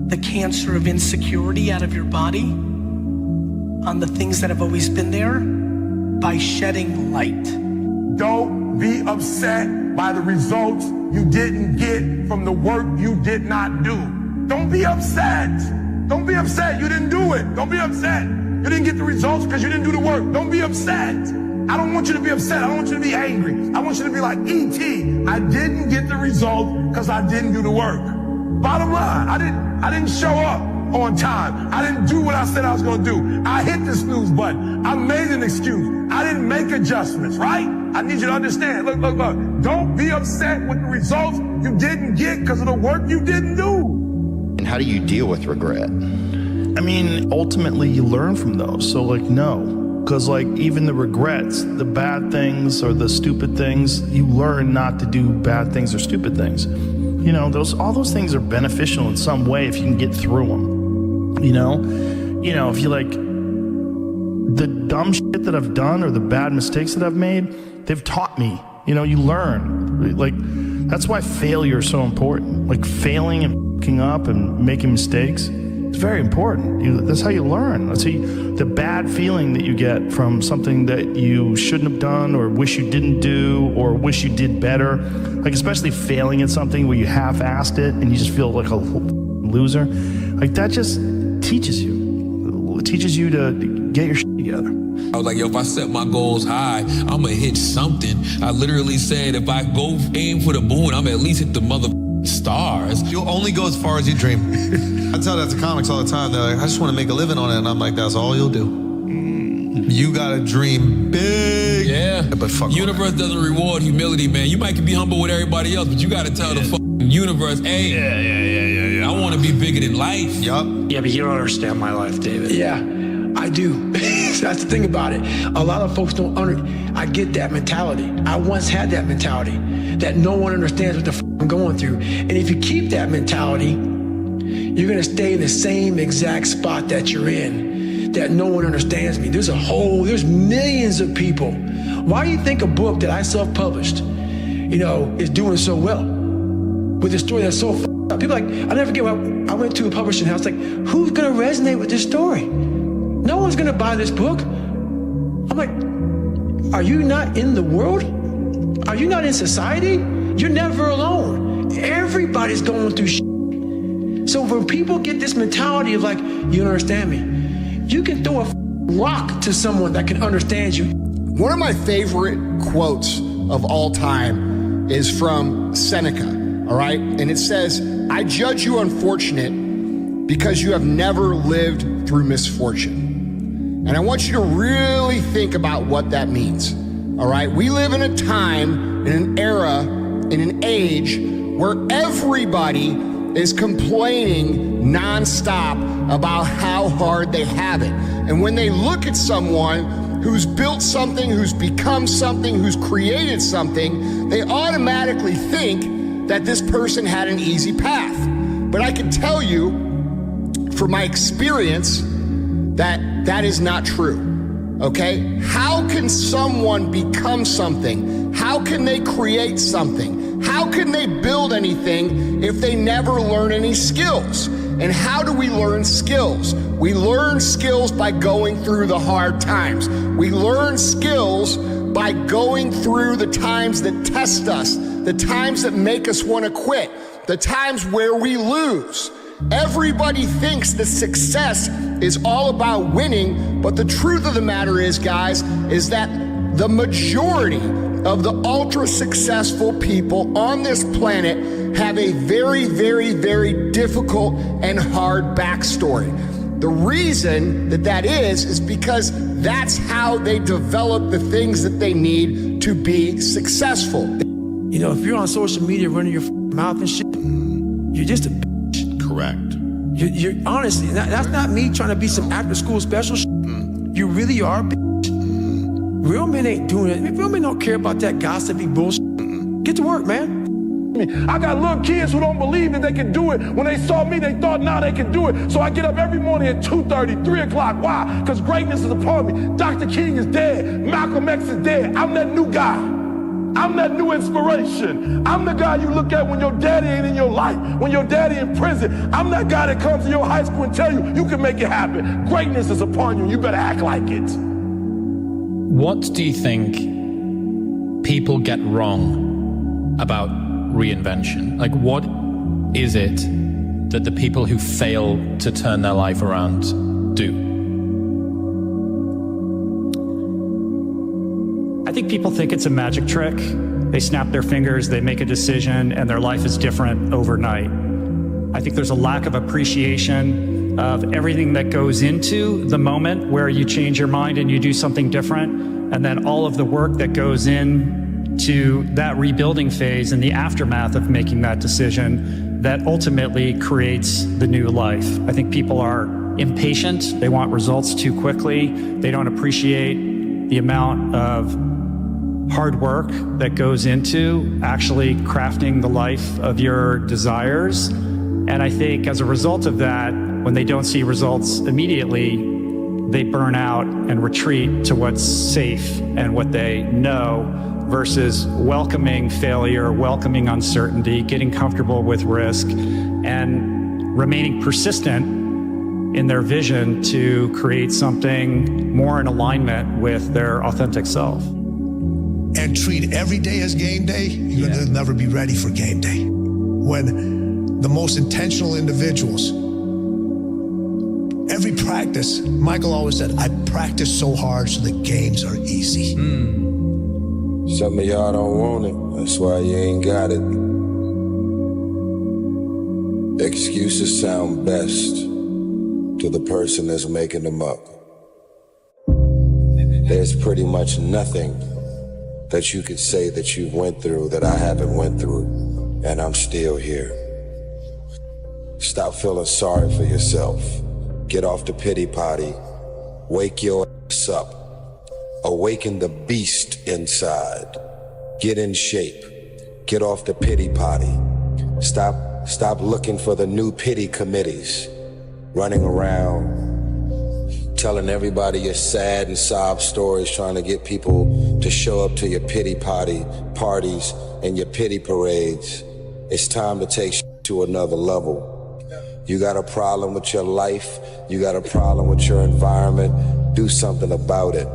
Speaker 10: the cancer of insecurity out of your body on the things that have always been there by shedding light.
Speaker 20: Don't be upset by the results you didn't get from the work you did not do. Don't be upset. Don't be upset you didn't do it. Don't be upset you didn't get the results because you didn't do the work. Don't be upset. I don't want you to be upset. I don't want you to be angry. I want you to be like E.T. I didn't get the results because I didn't do the work. Bottom line, I didn't show up on time. I didn't do what I said I was going to do. I hit the snooze button. I made an excuse. I didn't make adjustments, right? I need you to understand. Look. Don't be upset with the results you didn't get because of the work you didn't do.
Speaker 2: And how do you deal with regret?
Speaker 14: I mean, ultimately you learn from those. So no. Because even the regrets, the bad things or the stupid things, you learn not to do bad things or stupid things. All those things are beneficial in some way if you can get through them. If you the dumb shit that I've done or the bad mistakes that I've made, they've taught me. You learn. That's why failure is so important. Failing and fucking up and making mistakes. It's very important. That's how you learn. That's the bad feeling that you get from something that you shouldn't have done or wish you didn't do or wish you did better. Especially failing at something where you half-assed it and you just feel like a loser. That just teaches you. It teaches you to get your shit together.
Speaker 19: I was like, if I set my goals high, I'm going to hit something. I literally said, if I go aim for the moon, I'm at least hit the mother stars.
Speaker 25: You'll only go as far as you dream. I tell that to comics all the time. They're like, I just want to make a living on it. And I'm like, that's all you'll do. You got to dream big.
Speaker 19: Yeah.
Speaker 25: But fuck
Speaker 19: universe doesn't reward humility, man. You might be humble with everybody else, but you got to tell the fucking universe, hey, I want to be bigger than life.
Speaker 25: Yup.
Speaker 5: Yeah, but you don't understand my life, David. Yeah, I do. That's the thing about it. A lot of folks don't I get that mentality. I once had that mentality that no one understands what the I'm going through. And if you keep that mentality, you're going to stay in the same exact spot that you're in, that no one understands me. There's millions of people. Why do you think a book that I self-published, is doing so well with a story that's so up? People I'll never forget when I went to a publishing house, who's going to resonate with this story? No one's going to buy this book. I'm like, are you not in the world? Are you not in society? You're never alone. Everybody's going through shit. So when people get this mentality of you don't understand me, you can throw a rock to someone that can understand you.
Speaker 26: One of my favorite quotes of all time is from Seneca, all right? And it says, I judge you unfortunate because you have never lived through misfortune. And I want you to really think about what that means, all right? We live in a time, in an era, in an age where everybody is complaining nonstop about how hard they have it. And when they look at someone who's built something, who's become something, who's created something, they automatically think that this person had an easy path. But I can tell you from my experience that is not true. Okay? How can someone become something? How can they create something? How can they build anything if they never learn any skills? And how do we learn skills? We learn skills by going through the hard times. We learn skills by going through the times that test us, the times that make us want to quit, the times where we lose. Everybody thinks that success is all about winning, but the truth of the matter is, guys, is that the majority of the ultra successful people on this planet have a very, very, very difficult and hard backstory. The reason that is because that's how they develop the things that they need to be successful.
Speaker 5: You know, if you're on social media running your mouth and shit, you're just a bitch.
Speaker 1: Correct.
Speaker 5: You're honestly, that's not me trying to be some after school special shit. You really are a bitch. Real men ain't doing it. Real men don't care about that gossipy bullshit. Get to work, man.
Speaker 20: I got little kids who don't believe that they can do it. When they saw me, they thought now they can do it. So I get up every morning at 2:30, 3 o'clock. Why? Because greatness is upon me. Dr. King is dead. Malcolm X is dead. I'm that new guy. I'm that new inspiration. I'm the guy you look at when your daddy ain't in your life, when your daddy in prison. I'm that guy that comes to your high school and tell you, you can make it happen. Greatness is upon you. You better act like it.
Speaker 7: What do you think people get wrong about reinvention? Like, what is it that the people who fail to turn their life around do?
Speaker 8: I think people think it's a magic trick. They snap their fingers, they make a decision, and their life is different overnight. I think there's a lack of appreciation of everything that goes into the moment where you change your mind and you do something different, and then all of the work that goes into that rebuilding phase and the aftermath of making that decision that ultimately creates the new life. I think people are impatient. They want results too quickly. They don't appreciate the amount of hard work that goes into actually crafting the life of your desires. And I think as a result of that, when they don't see results immediately, they burn out and retreat to what's safe and what they know versus welcoming failure, welcoming uncertainty, getting comfortable with risk, and remaining persistent in their vision to create something more in alignment with their authentic self.
Speaker 4: And treat every day as game day, you're gonna never be ready for game day. When the most intentional individuals, every practice, Michael always said, I practice so hard so the games are easy.
Speaker 9: Some of y'all don't want it, that's why you ain't got it. Excuses sound best to the person that's making them up. There's pretty much nothing that you could say that you went through that I haven't went through, and I'm still here. Stop feeling sorry for yourself. Get off the pity potty. Wake your ass up. Awaken the beast inside. Get in shape. Get off the pity potty. Stop looking for the new pity committees. Running around telling everybody your sad and sob stories, trying to get people to show up to your pity parties and your pity parades. It's time to take shit to another level. You got a problem with your life, you got a problem with your environment, do something about it.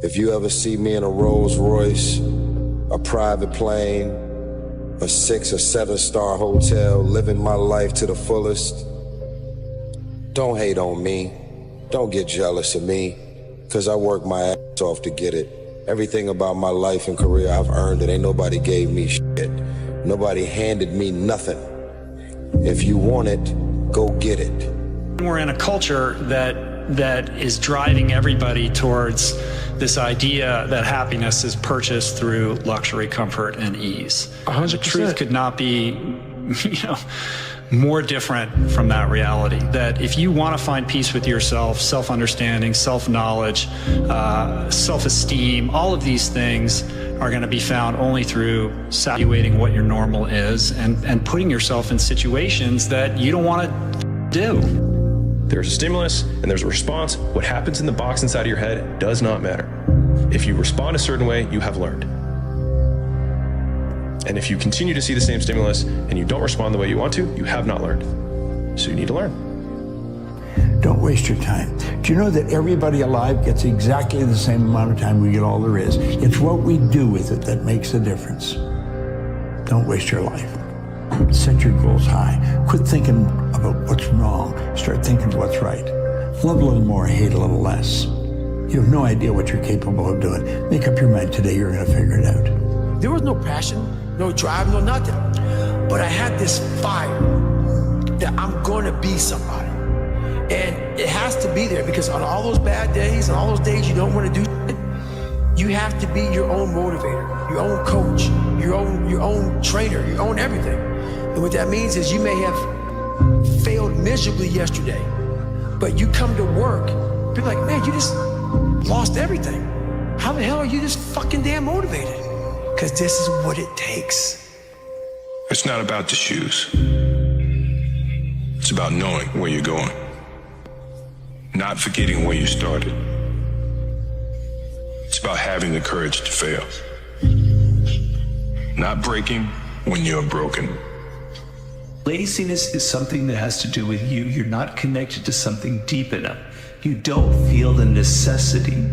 Speaker 9: If you ever see me in a Rolls Royce, a private plane, a 6 or 7 star hotel, living my life to the fullest, don't hate on me. Don't get jealous of me, because I work my ass off to get it. Everything about my life and career, I've earned it. Ain't nobody gave me shit. Nobody handed me nothing. If you want it, go get it.
Speaker 8: We're in a culture that is driving everybody towards this idea that happiness is purchased through luxury, comfort, and ease.
Speaker 5: 100%.
Speaker 8: The truth could not be, more different from that reality. That if you want to find peace with yourself, self-understanding, self-knowledge, self-esteem, all of these things are going to be found only through evaluating what your normal is and putting yourself in situations that you don't want to do.
Speaker 22: There's a stimulus and there's a response. What happens in the box inside of your head does not matter. If you respond a certain way, you have learned. And if you continue to see the same stimulus and you don't respond the way you want to, you have not learned. So you need to learn.
Speaker 1: Don't waste your time. Do you know that everybody alive gets exactly the same amount of time we get all there is? It's what we do with it that makes the difference. Don't waste your life. Set your goals high. Quit thinking about what's wrong. Start thinking what's right. Love a little more, hate a little less. You have no idea what you're capable of doing. Make up your mind today, you're going to figure it out.
Speaker 5: There was no passion, no drive, no nothing. But I had this fire that I'm going to be somebody. And it has to be there because on all those bad days and all those days you don't want to do it, you have to be your own motivator, your own coach, your own trainer, your own everything. And what that means is you may have failed miserably yesterday, but you come to work, be like, man, you just lost everything. How the hell are you just fucking damn motivated? Because this is what it takes.
Speaker 23: It's not about the shoes. It's about knowing where you're going. Not forgetting where you started. It's about having the courage to fail. Not breaking when you're broken.
Speaker 11: Laziness is something that has to do with you. You're not connected to something deep enough. You don't feel the necessity.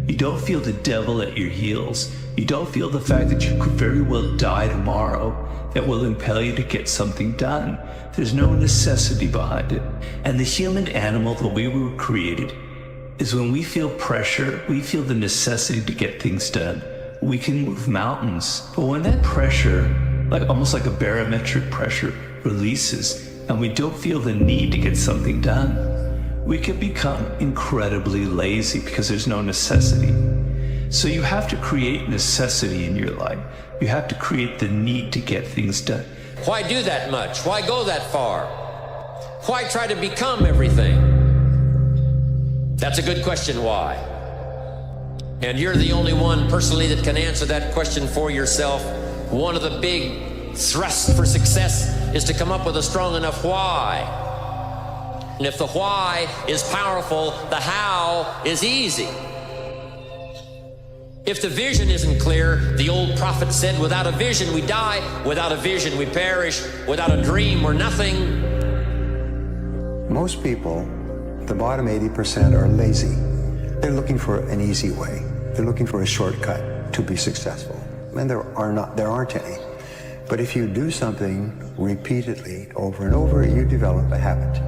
Speaker 11: You don't feel the devil at your heels. You don't feel the fact that you could very well die tomorrow that will impel you to get something done. There's no necessity behind it. And the human animal, the way we were created, is when we feel pressure, we feel the necessity to get things done. We can move mountains. But when that pressure, almost like a barometric pressure, releases, and we don't feel the need to get something done, we can become incredibly lazy because there's no necessity. So you have to create necessity in your life. You have to create the need to get things done.
Speaker 12: Why do that much? Why go that far? Why try to become everything? That's a good question, why? And you're the only one personally that can answer that question for yourself. One of the big thrusts for success is to come up with a strong enough why. And if the why is powerful, the how is easy. If the vision isn't clear, the old prophet said, without a vision we die, without a vision we perish, without a dream we're nothing.
Speaker 13: Most people, the bottom 80%, are lazy. They're looking for an easy way. They're looking for a shortcut to be successful. And there aren't any. But if you do something repeatedly over and over, you develop a habit.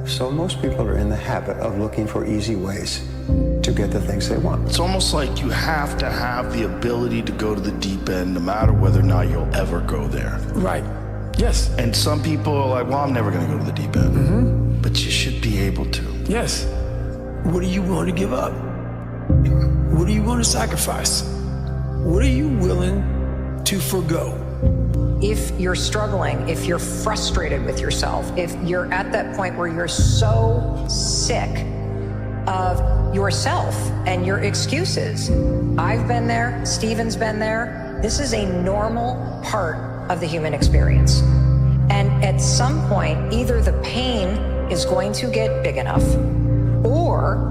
Speaker 13: So most people are in the habit of looking for easy ways to get the things they want.
Speaker 14: It's almost like you have to have the ability to go to the deep end no matter whether or not you'll ever go there.
Speaker 5: Right. Yes.
Speaker 14: And some people are like, well, I'm never going to go to the deep end. Mm-hmm. But you should be able to.
Speaker 5: Yes. What are you willing to give up? What are you willing to sacrifice? What are you willing to forgo?
Speaker 18: If you're struggling, if you're frustrated with yourself, if you're at that point where you're so sick of yourself and your excuses, I've been there, Stephen's been there. This is a normal part of the human experience. And at some point, either the pain is going to get big enough, or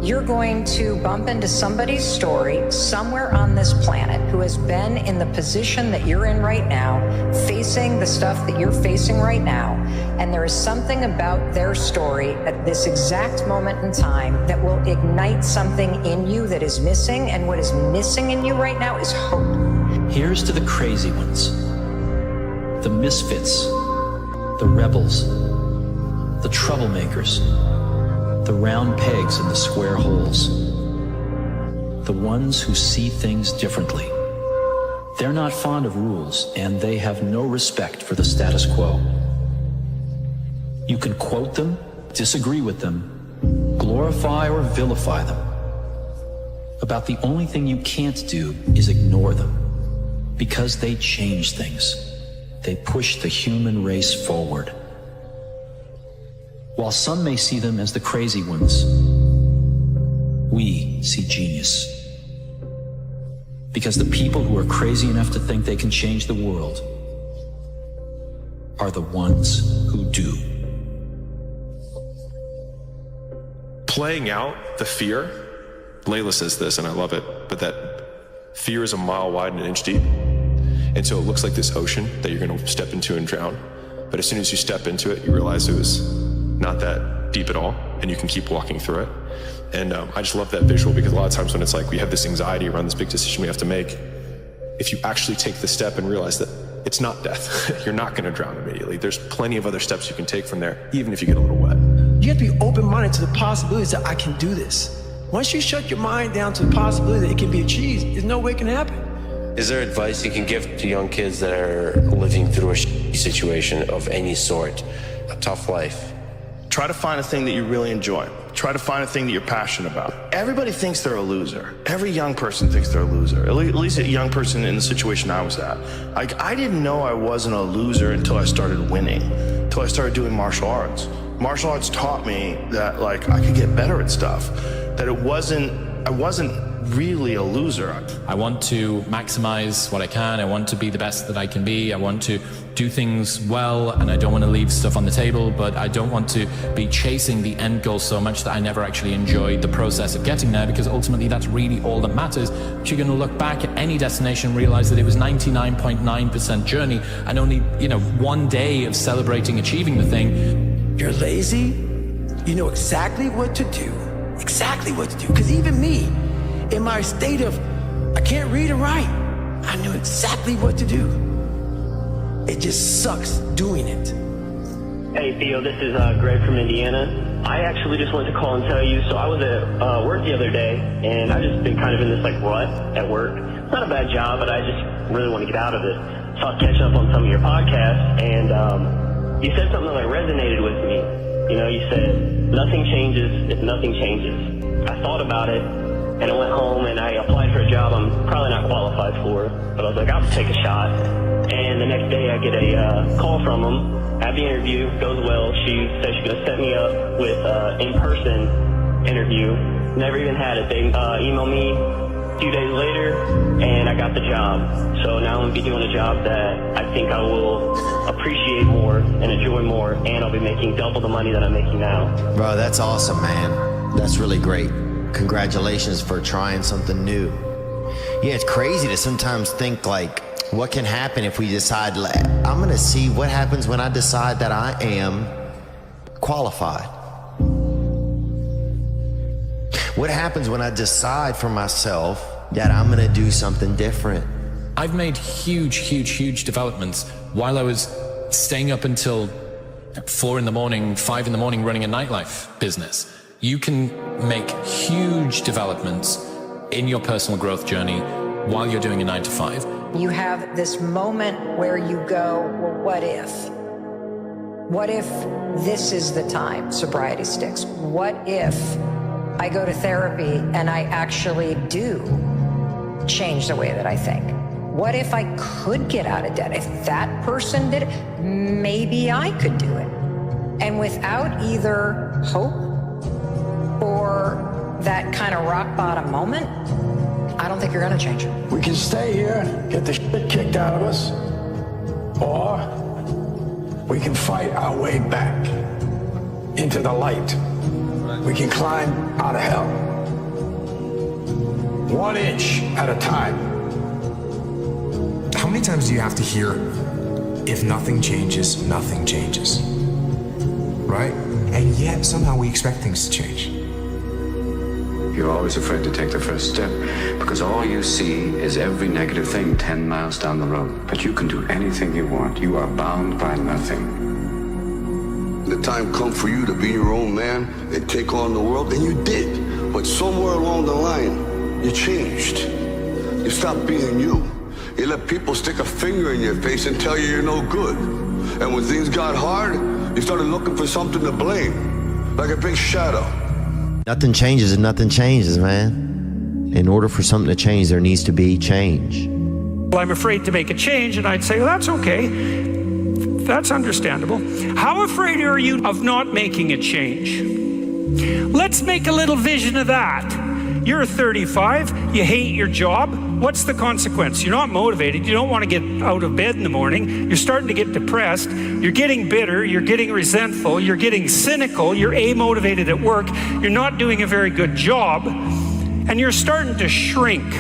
Speaker 18: you're going to bump into somebody's story somewhere on this planet who has been in the position that you're in right now, facing the stuff that you're facing right now. And there is something about their story at this exact moment in time that will ignite something in you that is missing. And what is missing in you right now is hope.
Speaker 21: Here's to the crazy ones, the misfits, the rebels, the troublemakers, the round pegs in the square holes, the ones who see things differently. They're not fond of rules, and they have no respect for the status quo. You can quote them, disagree with them, glorify or vilify them. About the only thing you can't do is ignore them, because they change things. They push the human race forward. While some may see them as the crazy ones, we see genius. Because the people who are crazy enough to think they can change the world are the ones who do.
Speaker 22: Playing out the fear, Layla says this, and I love it, but that fear is a mile wide and an inch deep. And so it looks like this ocean that you're going to step into and drown. But as soon as you step into it, you realize it was not that deep at all, and you can keep walking through it. And I just love that visual, because a lot of times when it's like we have this anxiety around this big decision we have to make, if you actually take the step and realize that it's not death. You're not going to drown immediately. There's plenty of other steps you can take from there, even if you get a little wet.
Speaker 5: You have to be open-minded to the possibilities that I can do this. Once you shut your mind down to the possibility that it can be achieved, there's no way it can happen.
Speaker 3: Is there advice you can give to young kids that are living through a situation of any sort, a tough life?
Speaker 14: Try to find a thing that you really enjoy. Try to find a thing that you're passionate about. Everybody thinks they're a loser. Every young person thinks they're a loser. At least a young person in the situation I was at. Like, I didn't know I wasn't a loser until I started winning, until I started doing martial arts. Martial arts taught me that, like, I could get better at stuff, that I wasn't really a loser.
Speaker 7: I want to maximize what I can. I want to be the best that I can be. I want to do things well, and I don't want to leave stuff on the table, but I don't want to be chasing the end goal so much that I never actually enjoy the process of getting there, because ultimately that's really all that matters. But you're going to look back at any destination and realize that it was 99.9% journey and only, one day of celebrating achieving the thing.
Speaker 5: You're lazy, you know exactly what to do. Exactly what to do. Because even me, in my state of, I can't read and write, I knew exactly what to do. It just sucks doing it.
Speaker 6: Hey Theo, this is Greg from Indiana. I actually just wanted to call and tell you, so I was at work the other day, and I've just been kind of in this rut at work. It's not a bad job, but I just really want to get out of it. So I was catching up on some of your podcasts, and you said something that resonated with me. You said, nothing changes if nothing changes. I thought about it, and I went home and I applied for a job I'm probably not qualified for, but I was like, I'll take a shot. And the next day I get a call from them. At the interview, goes well. She said she's going to set me up with an in-person interview. Never even had it. They emailed me a few days later, and I got the job. So now I'm going to be doing a job that I think I will appreciate more and enjoy more, and I'll be making double the money that I'm making now.
Speaker 2: Bro, that's awesome, man. That's really great. Congratulations for trying something new. Yeah, it's crazy to sometimes think what can happen if we decide, I'm gonna see what happens when I decide that I am qualified. What happens when I decide for myself that I'm gonna do something different?
Speaker 7: I've made huge developments while I was staying up until 4 in the morning, 5 in the morning running a nightlife business. You can make huge developments in your personal growth journey while you're doing a 9 to 5.
Speaker 18: You have this moment where you go, well, what if? What if this is the time sobriety sticks? What if I go to therapy and I actually do change the way that I think? What if I could get out of debt? If that person did it, maybe I could do it. And without either hope or that kind of rock bottom moment, I don't think you're going to change it.
Speaker 5: We can stay here, get the shit kicked out of us, or we can fight our way back into the light. We can climb out of hell. 1 inch at a time.
Speaker 15: How many times do you have to hear, if nothing changes, nothing changes? Right? And yet somehow we expect things to change.
Speaker 16: You're always afraid to take the first step because all you see is every negative thing 10 miles down the road. But you can do anything you want. You are bound by nothing.
Speaker 17: The time come for you to be your own man and take on the world, and you did. But somewhere along the line, you changed. You stopped being you. You let people stick a finger in your face and tell you you're no good. And when things got hard, you started looking for something to blame, like a big shadow.
Speaker 2: Nothing changes if nothing changes, man. In order for something to change, there needs to be change.
Speaker 24: Well, I'm afraid to make a change, and I'd say, well, that's okay. That's understandable. How afraid are you of not making a change? Let's make a little vision of that. You're 35, you hate your job. What's the consequence? You're not motivated. You don't want to get out of bed in the morning. You're starting to get depressed. You're getting bitter. You're getting resentful. You're getting cynical. You're amotivated at work. You're not doing a very good job. And you're starting to shrink.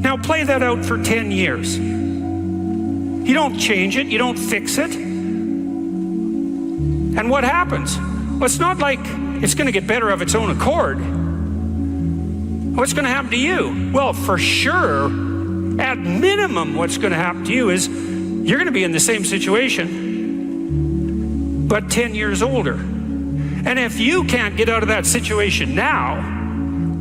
Speaker 24: Now play that out for 10 years. You don't change it. You don't fix it. And what happens? Well, it's not like it's going to get better of its own accord. What's going to happen to you? Well, for sure, At minimum, what's going to happen to you is you're going to be in the same situation, but 10 years older. And if you can't get out of that situation now,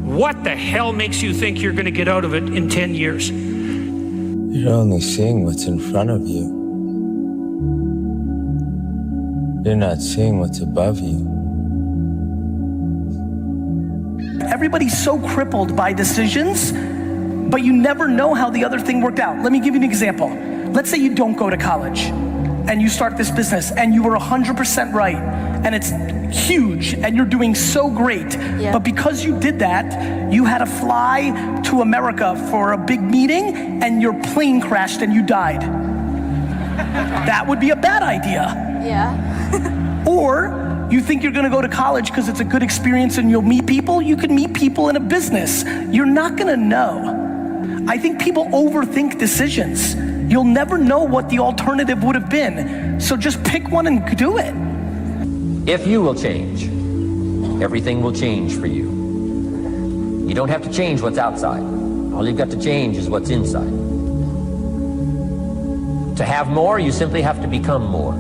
Speaker 24: what the hell makes you think you're going to get out of it in 10 years?
Speaker 4: You're only seeing what's in front of you. You're not seeing what's above you.
Speaker 10: Everybody's so crippled by decisions, but you never know how the other thing worked out. Let me give you an example. Let's say you don't go to college and you start this business and you were 100% right and it's huge and you're doing so great. Yeah. But because you did that, you had to fly to America for a big meeting and your plane crashed and you died. That would be a bad idea.
Speaker 19: Yeah.
Speaker 10: Or you think you're gonna go to college because it's a good experience and you'll meet people. You can meet people in a business. You're not gonna know. I think people overthink decisions. You'll never know what the alternative would have been. So just pick one and do it.
Speaker 12: If you will change, everything will change for you. You don't have to change what's outside. All you've got to change is what's inside. To have more, you simply have to become more.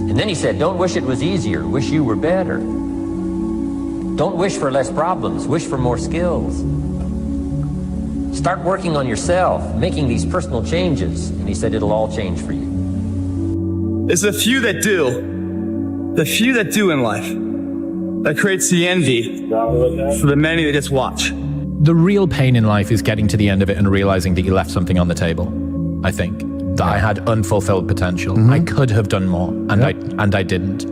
Speaker 12: And then he said, don't wish it was easier, wish you were better. Don't wish for less problems, wish for more skills. Start working on yourself, making these personal changes, and he said it'll all change for you.
Speaker 20: It's the few that do in life, that creates the envy for the many that just watch.
Speaker 7: The real pain in life is getting to the end of it and realizing that you left something on the table, I think. That I had unfulfilled potential. I could have done more, and I didn't.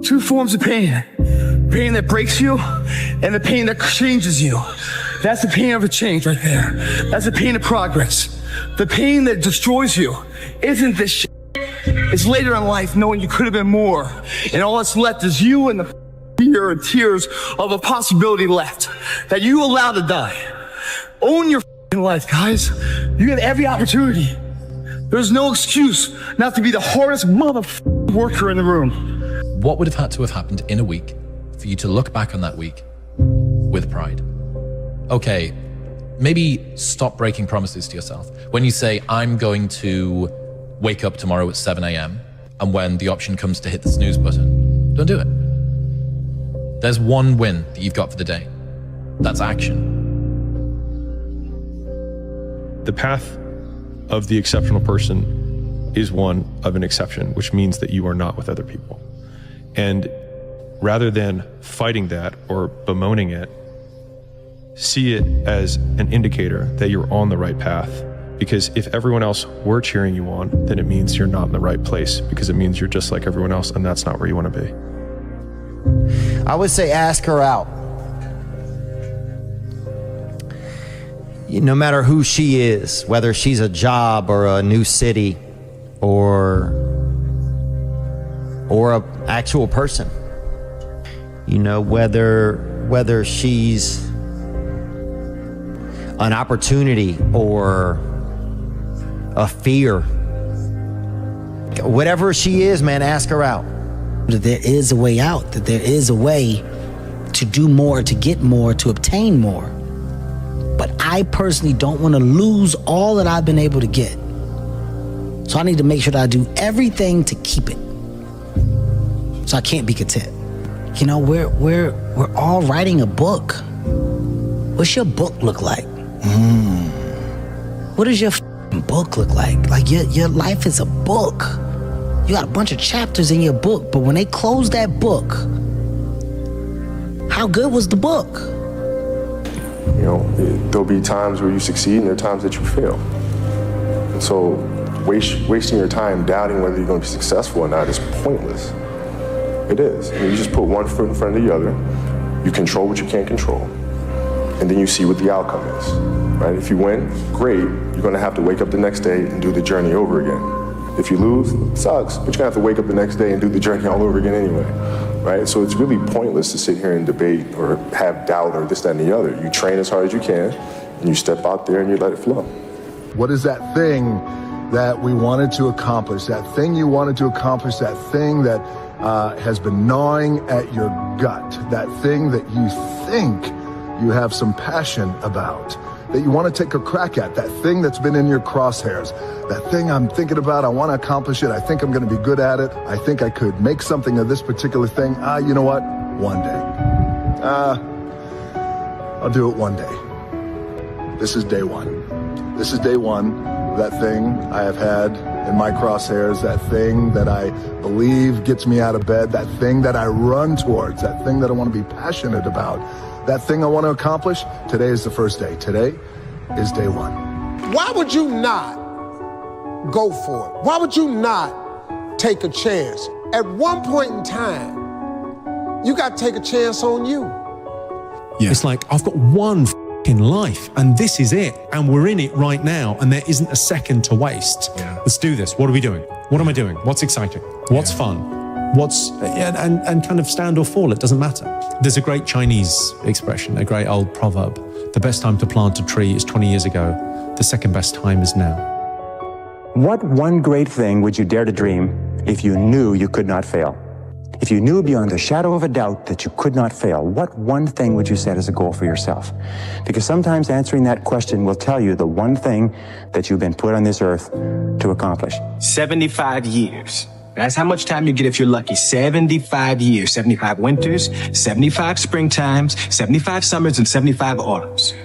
Speaker 20: Two forms of pain. Pain that breaks you, and the pain that changes you. That's the pain of a change right there. That's the pain of progress. The pain that destroys you isn't this shit. It's later in life knowing you could have been more, and all that's left is you and the fear and tears of a possibility left that you allowed to die. Own your life, guys. You get every opportunity. There's no excuse not to be the hardest worker in the room.
Speaker 7: What would have had to have happened in a week for you to look back on that week with pride? Okay, maybe stop breaking promises to yourself. When you say, I'm going to wake up tomorrow at 7 a.m., and when the option comes to hit the snooze button, don't do it. There's one win that you've got for the day. That's action.
Speaker 22: The path of the exceptional person is one of an exception, which means that you are not with other people. And rather than fighting that or bemoaning it, see it as an indicator that you're on the right path. Because if everyone else were cheering you on, then it means you're not in the right place, because it means you're just like everyone else, and that's not where you want to be.
Speaker 2: I would say ask her out. No matter who she is, whether she's a job or a new city or an actual person, whether she's an opportunity or a fear, whatever she is, man, ask her out.
Speaker 25: That there is a way out, that there is a way to do more, to get more, to obtain more. But I personally don't want to lose all that I've been able to get. So I need to make sure that I do everything to keep it. So I can't be content. We're all writing a book. What's your book look like? What does your book look like? Like your life is a book. You got a bunch of chapters in your book, but when they close that book, how good was the book?
Speaker 23: There'll be times where you succeed and there are times that you fail. And so wasting your time doubting whether you're going to be successful or not is pointless. It is. You just put one foot in front of the other. You control what you can't control. And then you see what the outcome is. Right? If you win, great. You're going to have to wake up the next day and do the journey over again. If you lose, it sucks, but you're gonna have to wake up the next day and do the journey all over again anyway, right? So it's really pointless to sit here and debate or have doubt or this, that, and the other. You train as hard as you can, and you step out there and you let it flow.
Speaker 26: What is that thing that we wanted to accomplish? That thing you wanted to accomplish, that thing that has been gnawing at your gut, that thing that you think you have some passion about, that you want to take a crack at, that thing that's been in your crosshairs, that thing I'm thinking about, I want to accomplish it, I think I'm going to be good at it, I think I could make something of this particular thing. You know what? One day. I'll do it one day. This is day one. This is day one. That thing I have had in my crosshairs, that thing that I believe gets me out of bed, that thing that I run towards, that thing that I want to be passionate about, that thing I want to accomplish. Today is the first day. Today is day one.
Speaker 1: Why would you not go for it? Why would you not take a chance? At one point in time, you got to take a chance on you.
Speaker 8: Yeah. It's like, I've got one in life and this is it, and we're in it right now, and there isn't a second to waste. Let's do this. What are we doing? What am I doing? What's exciting? What's fun? What's and kind of stand or fall, it doesn't matter. There's a great Chinese expression, a great old proverb: the best time to plant a tree is 20 years ago, the second best time is now.
Speaker 9: What one great thing would you dare to dream if you knew you could not fail? If you knew beyond a shadow of a doubt that you could not fail, what one thing would you set as a goal for yourself? Because sometimes answering that question will tell you the one thing that you've been put on this earth to accomplish.
Speaker 11: 75 years. That's how much time you get if you're lucky. 75 years, 75 winters, 75 springtimes, 75 summers, and 75 autumns.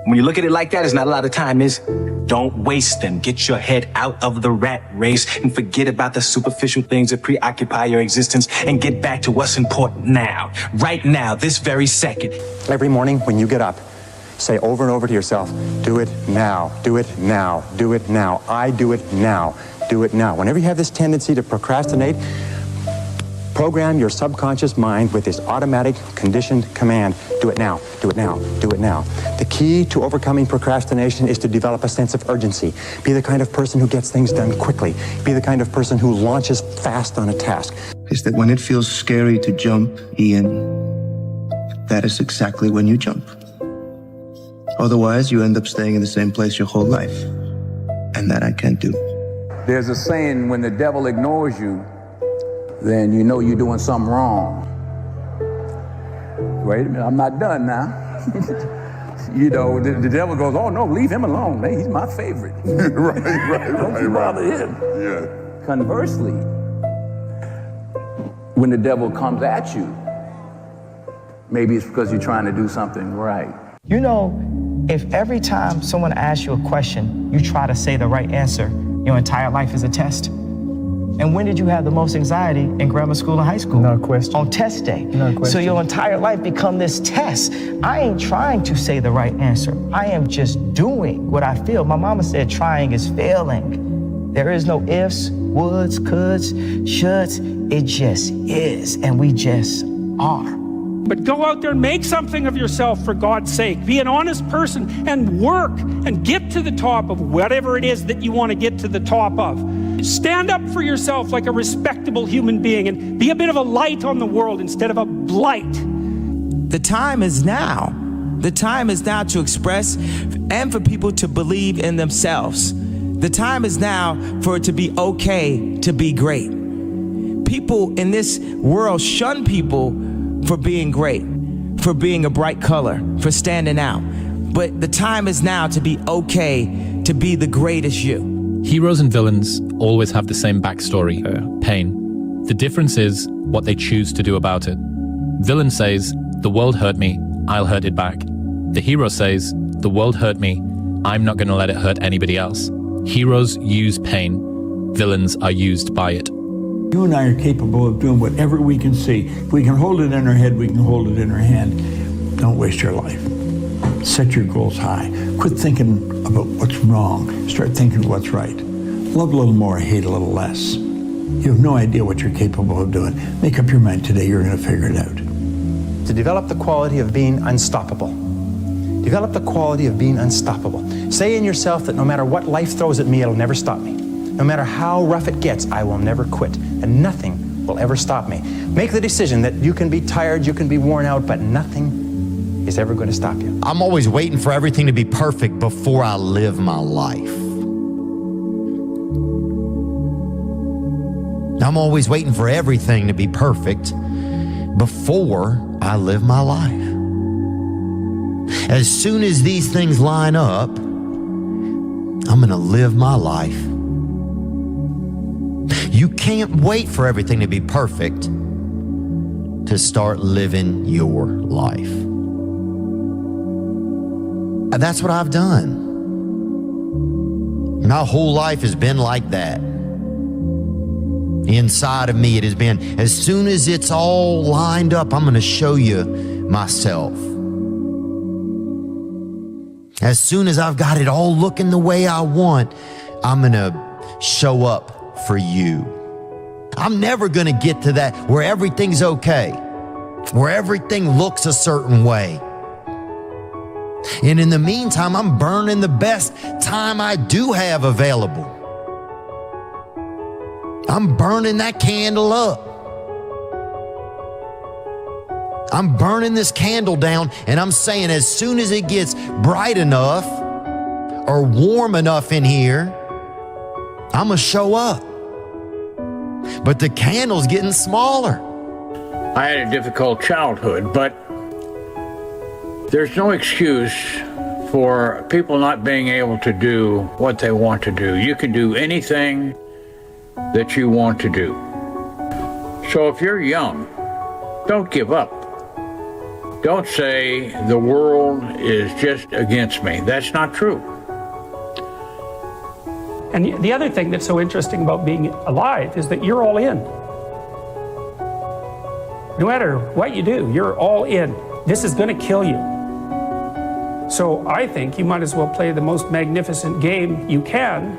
Speaker 11: When you look at it like that, there's not a lot of time, is? Don't waste them. Get your head out of the rat race and forget about the superficial things that preoccupy your existence and get back to what's important now. Right now, this very second.
Speaker 9: Every morning when you get up, say over and over to yourself, do it now, do it now, do it now. I do it now, do it now. Whenever you have this tendency to procrastinate, program your subconscious mind with this automatic conditioned command: do it now, do it now, do it now. The key to overcoming procrastination is to develop a sense of urgency. Be the kind of person who gets things done quickly. Be the kind of person who launches fast on a task.
Speaker 13: Is that when it feels scary to jump, Ian, that is exactly when you jump. Otherwise, you end up staying in the same place your whole life. And that I can't do.
Speaker 19: There's a saying, when the devil ignores you, then you know you're doing something wrong. Wait a minute, I'm not done now. You know, the devil goes, oh no, leave him alone. Hey, he's my favorite. Don't you bother him. Yeah. Conversely, when the devil comes at you, maybe it's because you're trying to do something right.
Speaker 27: You know, if every time someone asks you a question, you try to say the right answer, your entire life is a test. And when did you have the most anxiety? In grammar school and high school? No question. On test day. No question. So your entire life become this test. I ain't trying to say the right answer. I am just doing what I feel. My mama said trying is failing. There is no ifs, woulds, coulds, shoulds. It just is, and we just are.
Speaker 24: But go out there and make something of yourself, for God's sake. Be an honest person and work and get to the top of whatever it is that you want to get to the top of. Stand up for yourself like a respectable human being and be a bit of a light on the world instead of a blight.
Speaker 27: The time is now. The time is now to express and for people to believe in themselves. The time is now for it to be okay to be great. People in this world shun people for being great, for being a bright color, for standing out. But the time is now to be okay to be the greatest you.
Speaker 7: Heroes and villains always have the same backstory, pain. The difference is what they choose to do about it. Villain says, the world hurt me, I'll hurt it back. The hero says, the world hurt me, I'm not going to let it hurt anybody else. Heroes use pain, villains are used by it.
Speaker 28: You and I are capable of doing whatever we can see. If we can hold it in our head, we can hold it in our hand. Don't waste your life. Set your goals high. Quit thinking about what's wrong. Start thinking what's right. Love a little more, hate a little less. You have no idea what you're capable of doing. Make up your mind today, you're going to figure it out.
Speaker 9: To develop the quality of being unstoppable. Develop the quality of being unstoppable. Say in yourself that no matter what life throws at me, it'll never stop me. No matter how rough it gets, I will never quit, and nothing will ever stop me. Make the decision that you can be tired, you can be worn out, but nothing is ever going to stop you.
Speaker 2: I'm always waiting for everything to be perfect before I live my life. I'm always waiting for everything to be perfect before I live my life. As soon as these things line up, I'm going to live my life. You can't wait for everything to be perfect to start living your life. And that's what I've done. My whole life has been like that. Inside of me, it has been, as soon as it's all lined up, I'm going to show you myself. As soon as I've got it all looking the way I want, I'm going to show up for you. I'm never going to get to that where everything's okay, where everything looks a certain way. And in the meantime, I'm burning the best time I do have available. I'm burning that candle up. I'm burning this candle down, and I'm saying as soon as it gets bright enough or warm enough in here, I'm going to show up. But the candle's getting smaller.
Speaker 3: I had a difficult childhood, but there's no excuse for people not being able to do what they want to do. You can do anything that you want to do. So if you're young, don't give up. Don't say the world is just against me. That's not true.
Speaker 24: And the other thing that's so interesting about being alive is that you're all in. No matter what you do, you're all in. This is going to kill you. So I think you might as well play the most magnificent game you can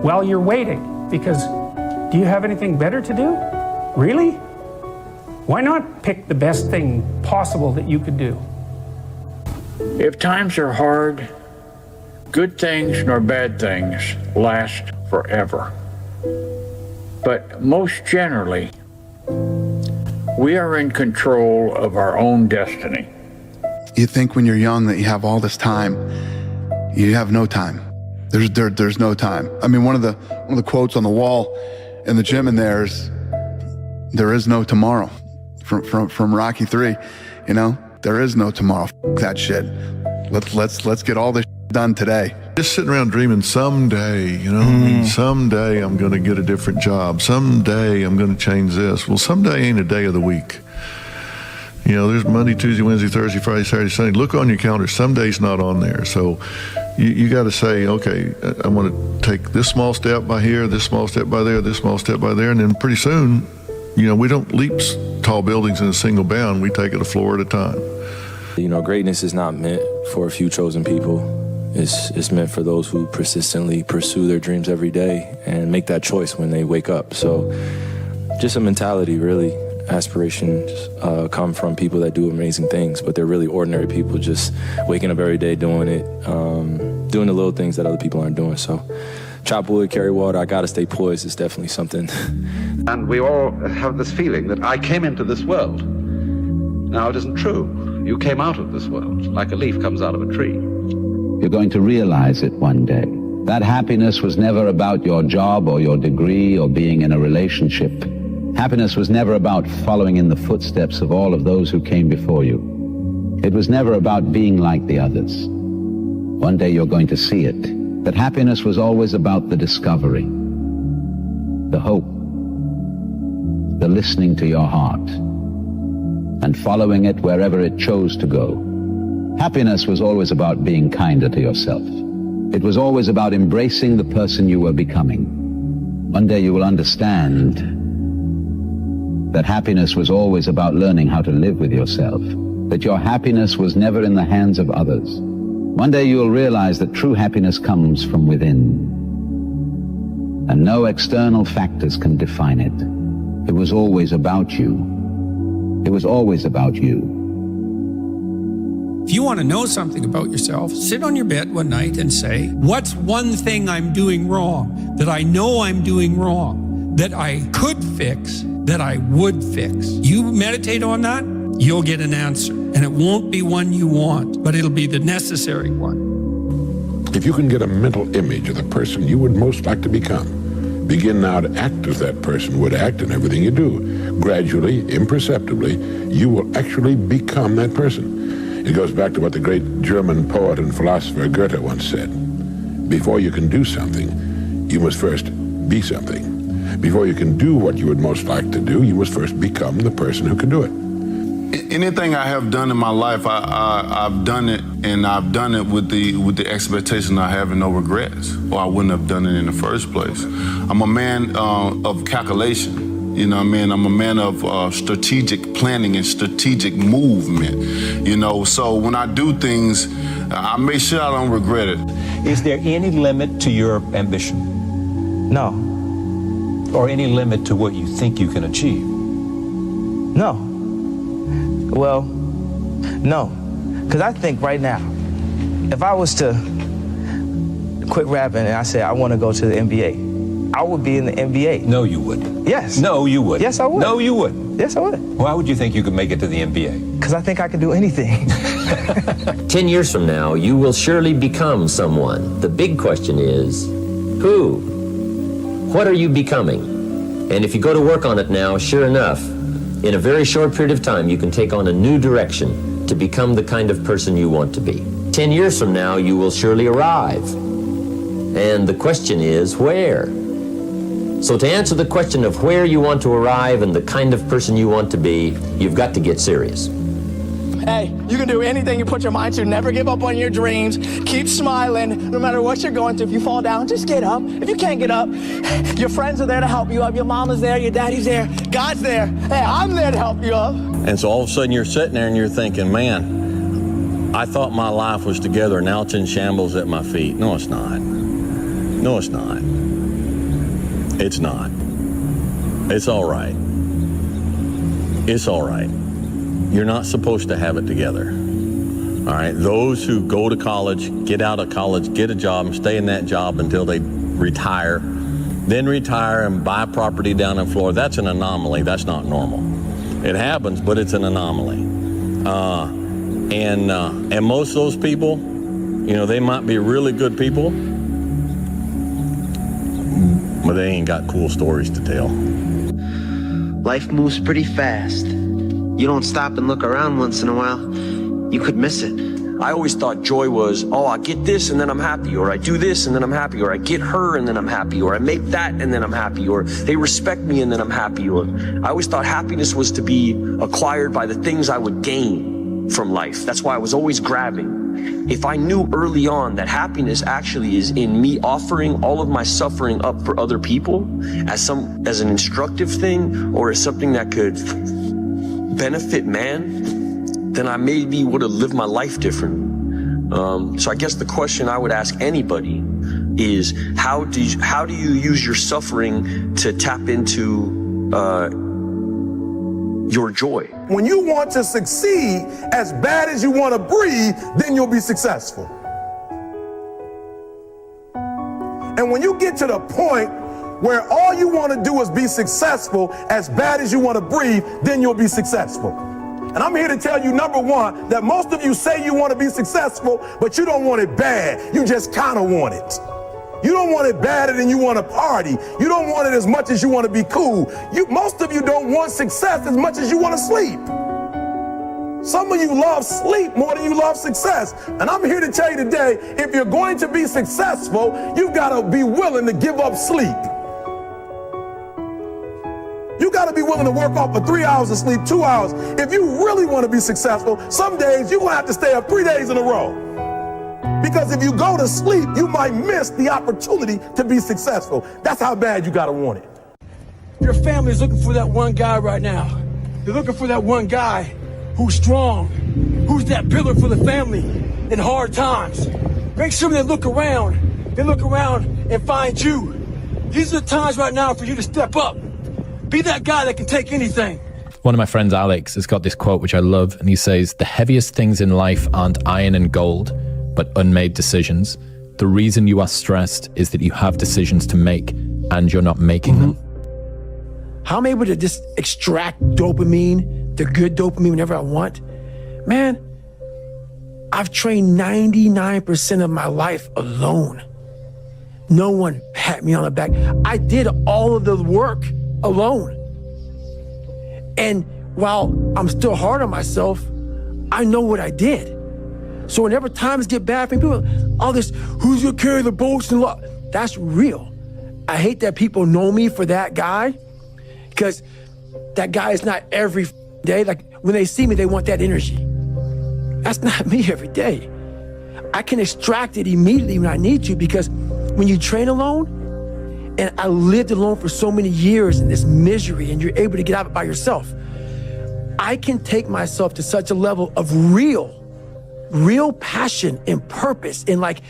Speaker 24: while you're waiting. Because do you have anything better to do? Really? Why not pick the best thing possible that you could do?
Speaker 3: If times are hard, good things nor bad things last forever. But most generally, we are in control of our own destiny.
Speaker 26: You think when you're young that you have all this time. You have no time. There's no time. I mean, one of the quotes on the wall in the gym in there is, "There is no tomorrow," from Rocky 3. You know, there is no tomorrow. F that shit. Let's get all this done today.
Speaker 5: Just sitting around dreaming someday, you know, I mean, someday I'm going to get a different job. Someday I'm going to change this. Well, someday ain't a day of the week. You know, there's Monday, Tuesday, Wednesday, Thursday, Friday, Saturday, Sunday. Look on your calendar. Some days not on there. So you got to say, okay, I want to take this small step by here, this small step by there, this small step by there. And then pretty soon, you know, we don't leap tall buildings in a single bound. We take it a floor at a time.
Speaker 4: You know, greatness is not meant for a few chosen people. It's meant for those who persistently pursue their dreams every day and make that choice when they wake up. So just a mentality, really. Aspirations come from people that do amazing things, but they're really ordinary people just waking up every day doing it, doing the little things that other people aren't doing. So chop wood, carry water, I gotta stay poised is definitely something.
Speaker 6: And we all have this feeling that I came into this world. Now, it isn't true. You came out of this world like a leaf comes out of a tree.
Speaker 14: You're going to realize it one day. That happiness was never about your job or your degree or being in a relationship. Happiness was never about following in the footsteps of all of those who came before you. It was never about being like the others. One day you're going to see it. That happiness was always about the discovery, the hope, the listening to your heart, and following it wherever it chose to go. Happiness was always about being kinder to yourself. It was always about embracing the person you were becoming. One day you will understand that happiness was always about learning how to live with yourself, that your happiness was never in the hands of others. One day you'll realize that true happiness comes from within, and no external factors can define it. It was always about you. It was always about you.
Speaker 24: If you want to know something about yourself, sit on your bed one night and say, what's one thing I'm doing wrong, that I know I'm doing wrong, that I could fix, that I would fix? You meditate on that, you'll get an answer. And it won't be one you want, but it'll be the necessary one.
Speaker 15: If you can get a mental image of the person you would most like to become, begin now to act as that person would act in everything you do. Gradually, imperceptibly, you will actually become that person. It goes back to what the great German poet and philosopher Goethe once said. Before you can do something, you must first be something. Before you can do what you would most like to do, you must first become the person who can do it.
Speaker 10: Anything I have done in my life, I've done it, and I've done it with the expectation I have no regrets, or I wouldn't have done it in the first place. I'm a man of calculation, you know what I mean? I'm a man of strategic planning and strategic movement, you know? So when I do things, I make sure I don't regret it.
Speaker 12: Is there any limit to your ambition?
Speaker 27: No.
Speaker 12: Or any limit to what you think you can achieve?
Speaker 27: No. Well, no. Because I think right now, if I was to quit rapping and I said I want to go to the NBA, I would be in the NBA.
Speaker 12: No, you wouldn't.
Speaker 27: Yes.
Speaker 12: No, you wouldn't.
Speaker 27: Yes, I would.
Speaker 12: No, you wouldn't.
Speaker 27: Yes, I would.
Speaker 12: Why would you think you could make it to the NBA?
Speaker 27: Because I think I can do anything.
Speaker 16: 10 years from now, you will surely become someone. The big question is, who? What are you becoming? And if you go to work on it now, sure enough, in a very short period of time, you can take on a new direction to become the kind of person you want to be. 10 years from now, you will surely arrive. And the question is, where? So to answer the question of where you want to arrive and the kind of person you want to be, you've got to get serious.
Speaker 27: Hey, you can do anything you put your mind to. Never give up on your dreams. Keep smiling no matter what you're going through. If you fall down, just get up. If you can't get up, your friends are there to help you up. Your mama's there, your daddy's there, God's there. Hey, I'm there to help you up.
Speaker 17: And so all of a sudden you're sitting there and you're thinking, man, I thought my life was together. Now it's in shambles at my feet. No, it's not. No, it's not. It's not. It's all right. It's all right. You're not supposed to have it together. All right? Those who go to college, get out of college, get a job, and stay in that job until they retire, then retire and buy property down in Florida, that's an anomaly. That's not normal. It happens, but it's an anomaly. And most of those people, you know, they might be really good people, but they ain't got cool stories to tell.
Speaker 18: Life moves pretty fast. You don't stop and look around once in a while, you could miss it.
Speaker 20: I always thought joy was, oh, I get this and then I'm happy, or I do this and then I'm happy, or I get her and then I'm happy, or I make that and then I'm happy, or they respect me and then I'm happy. Or I always thought happiness was to be acquired by the things I would gain from life. That's why I was always grabbing. If I knew early on that happiness actually is in me offering all of my suffering up for other people as an instructive thing, or as something that could benefit man, then I maybe would have lived my life different. So I guess the question I would ask anybody is, how do you use your suffering to tap into your joy?
Speaker 21: When you want to succeed as bad as you want to breathe, then you'll be successful. And when you get to the point where all you want to do is be successful as bad as you want to breathe, then you'll be successful. And I'm here to tell you, number one, that most of you say you want to be successful, but you don't want it bad. You just kind of want it. You don't want it badder than you want to party. You don't want it as much as you want to be cool. Most of you don't want success as much as you want to sleep. Some of you love sleep more than you love success. And I'm here to tell you today, if you're going to be successful, you've got to be willing to give up sleep. You got to be willing to work off for 3 hours of sleep, 2 hours. If you really want to be successful, some days you're going to have to stay up 3 days in a row. Because if you go to sleep, you might miss the opportunity to be successful. That's how bad you got to want it.
Speaker 28: Your family's looking for that one guy right now. They're looking for that one guy who's strong, who's that pillar for the family in hard times. Make sure they look around and find you. These are the times right now for you to step up. Be that guy that can take anything.
Speaker 7: One of my friends, Alex, has got this quote which I love, and he says, "The heaviest things in life aren't iron and gold, but unmade decisions. The reason you are stressed is that you have decisions to make and you're not making them."
Speaker 28: How I'm able to just extract dopamine, the good dopamine, whenever I want. Man, I've trained 99% of my life alone. No one pat me on the back. I did all of the work alone. And while I'm still hard on myself,
Speaker 1: I know what I did. So whenever times get bad for people, all this, who's gonna carry the boats and law? That's real. I hate that people know me for that guy, because that guy is not every day. Like when they see me, they want that energy. That's not me every day. I can extract it immediately when I need to, because when you train alone, and I lived alone for so many years in this misery, and you're able to get out of it by yourself, I can take myself to such a level of real passion and purpose. And like,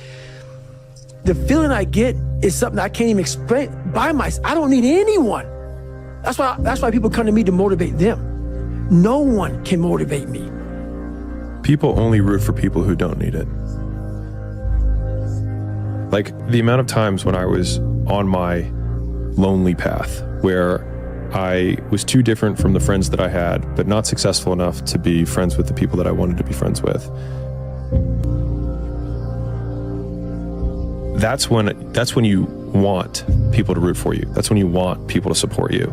Speaker 1: the feeling I get is something I can't even explain by myself. I don't need anyone. That's why people come to me to motivate them. No one can motivate me.
Speaker 8: People only root for people who don't need it. Like the amount of times when I was on my lonely path where I was too different from the friends that I had, but not successful enough to be friends with the people that I wanted to be friends with. That's when you want people to root for you. That's when you want people to support you.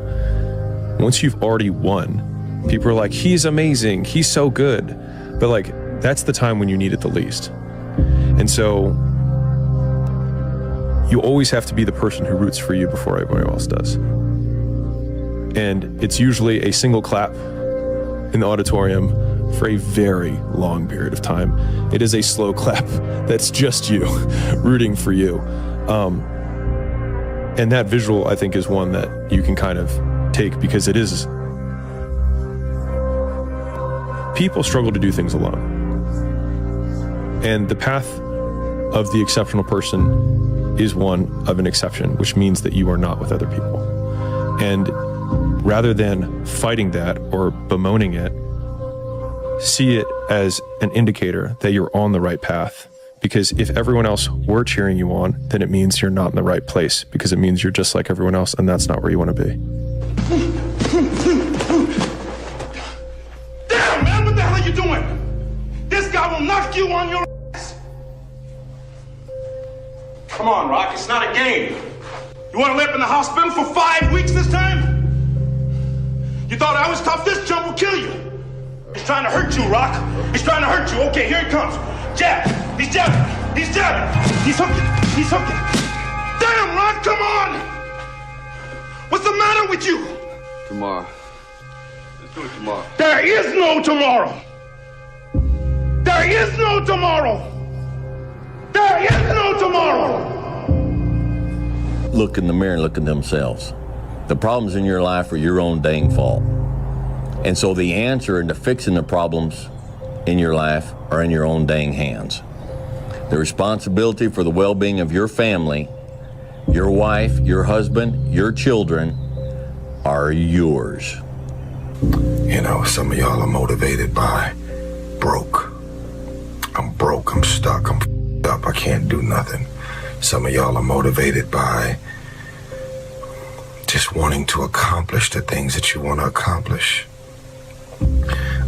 Speaker 8: Once you've already won, people are like, he's amazing, he's so good. But like, that's the time when you need it the least. And so you always have to be the person who roots for you before everybody else does. And it's usually a single clap in the auditorium for a very long period of time. It is a slow clap that's just you rooting for you. And that visual, I think, is one that you can kind of take, because it is, people struggle to do things alone. And the path of the exceptional person is one of an exception, which means that you are not with other people. And rather than fighting that or bemoaning it, see it as an indicator that you're on the right path. Because if everyone else were cheering you on, then it means you're not in the right place, because it means you're just like everyone else, and that's not where you want to be.
Speaker 21: Damn, man, what the hell are you doing? This guy will knock you on your ass. Come on, Rock, it's not a game. You want to live in the hospital for 5 weeks this time? You thought I was tough? This jump will kill you. He's trying to hurt you, Rock. He's trying to hurt you. Okay, here he comes. Jab. He's jabbing. He's jabbing. He's hooking. He's hooking. Damn, Rock, come on. What's the matter with you?
Speaker 11: Tomorrow. Let's do it tomorrow.
Speaker 21: There is no tomorrow. There is no tomorrow. There is no tomorrow.
Speaker 17: Look in the mirror and look at themselves. The problems in your life are your own dang fault. And so the answer into fixing the problems in your life are in your own dang hands. The responsibility for the well-being of your family, your wife, your husband, your children are yours.
Speaker 13: You know, some of y'all are motivated by broke. I'm broke, I'm stuck, I'm f***ed up, I can't do nothing. Some of y'all are motivated by just wanting to accomplish the things that you want to accomplish.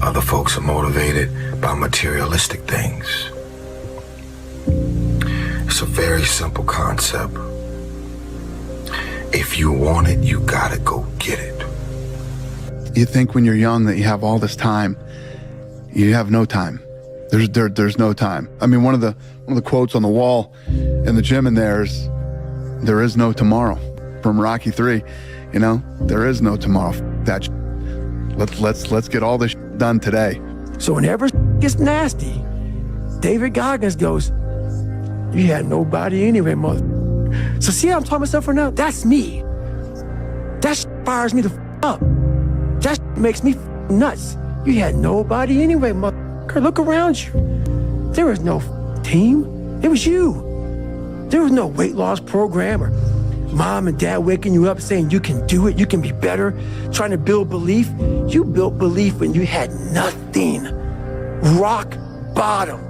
Speaker 13: Other folks are motivated by materialistic things. It's a very simple concept. If you want it, you gotta go get it.
Speaker 19: You think when you're young that you have all this time. You have no time. There's no time. I mean, one of the quotes on the wall in the gym in there is no tomorrow, from Rocky 3. You know, there is no tomorrow. That let's get all this done today.
Speaker 1: So whenever gets nasty, David Goggins goes, "You had nobody anyway, mother." So see how I'm talking myself right now? That's me. That fires me the up. That makes me nuts. You had nobody anyway, mother. Look around you. There was no team. It was you. There was no weight loss program or mom and dad waking you up saying you can do it, you can be better, trying to build belief. You built belief when you had nothing. Rock bottom.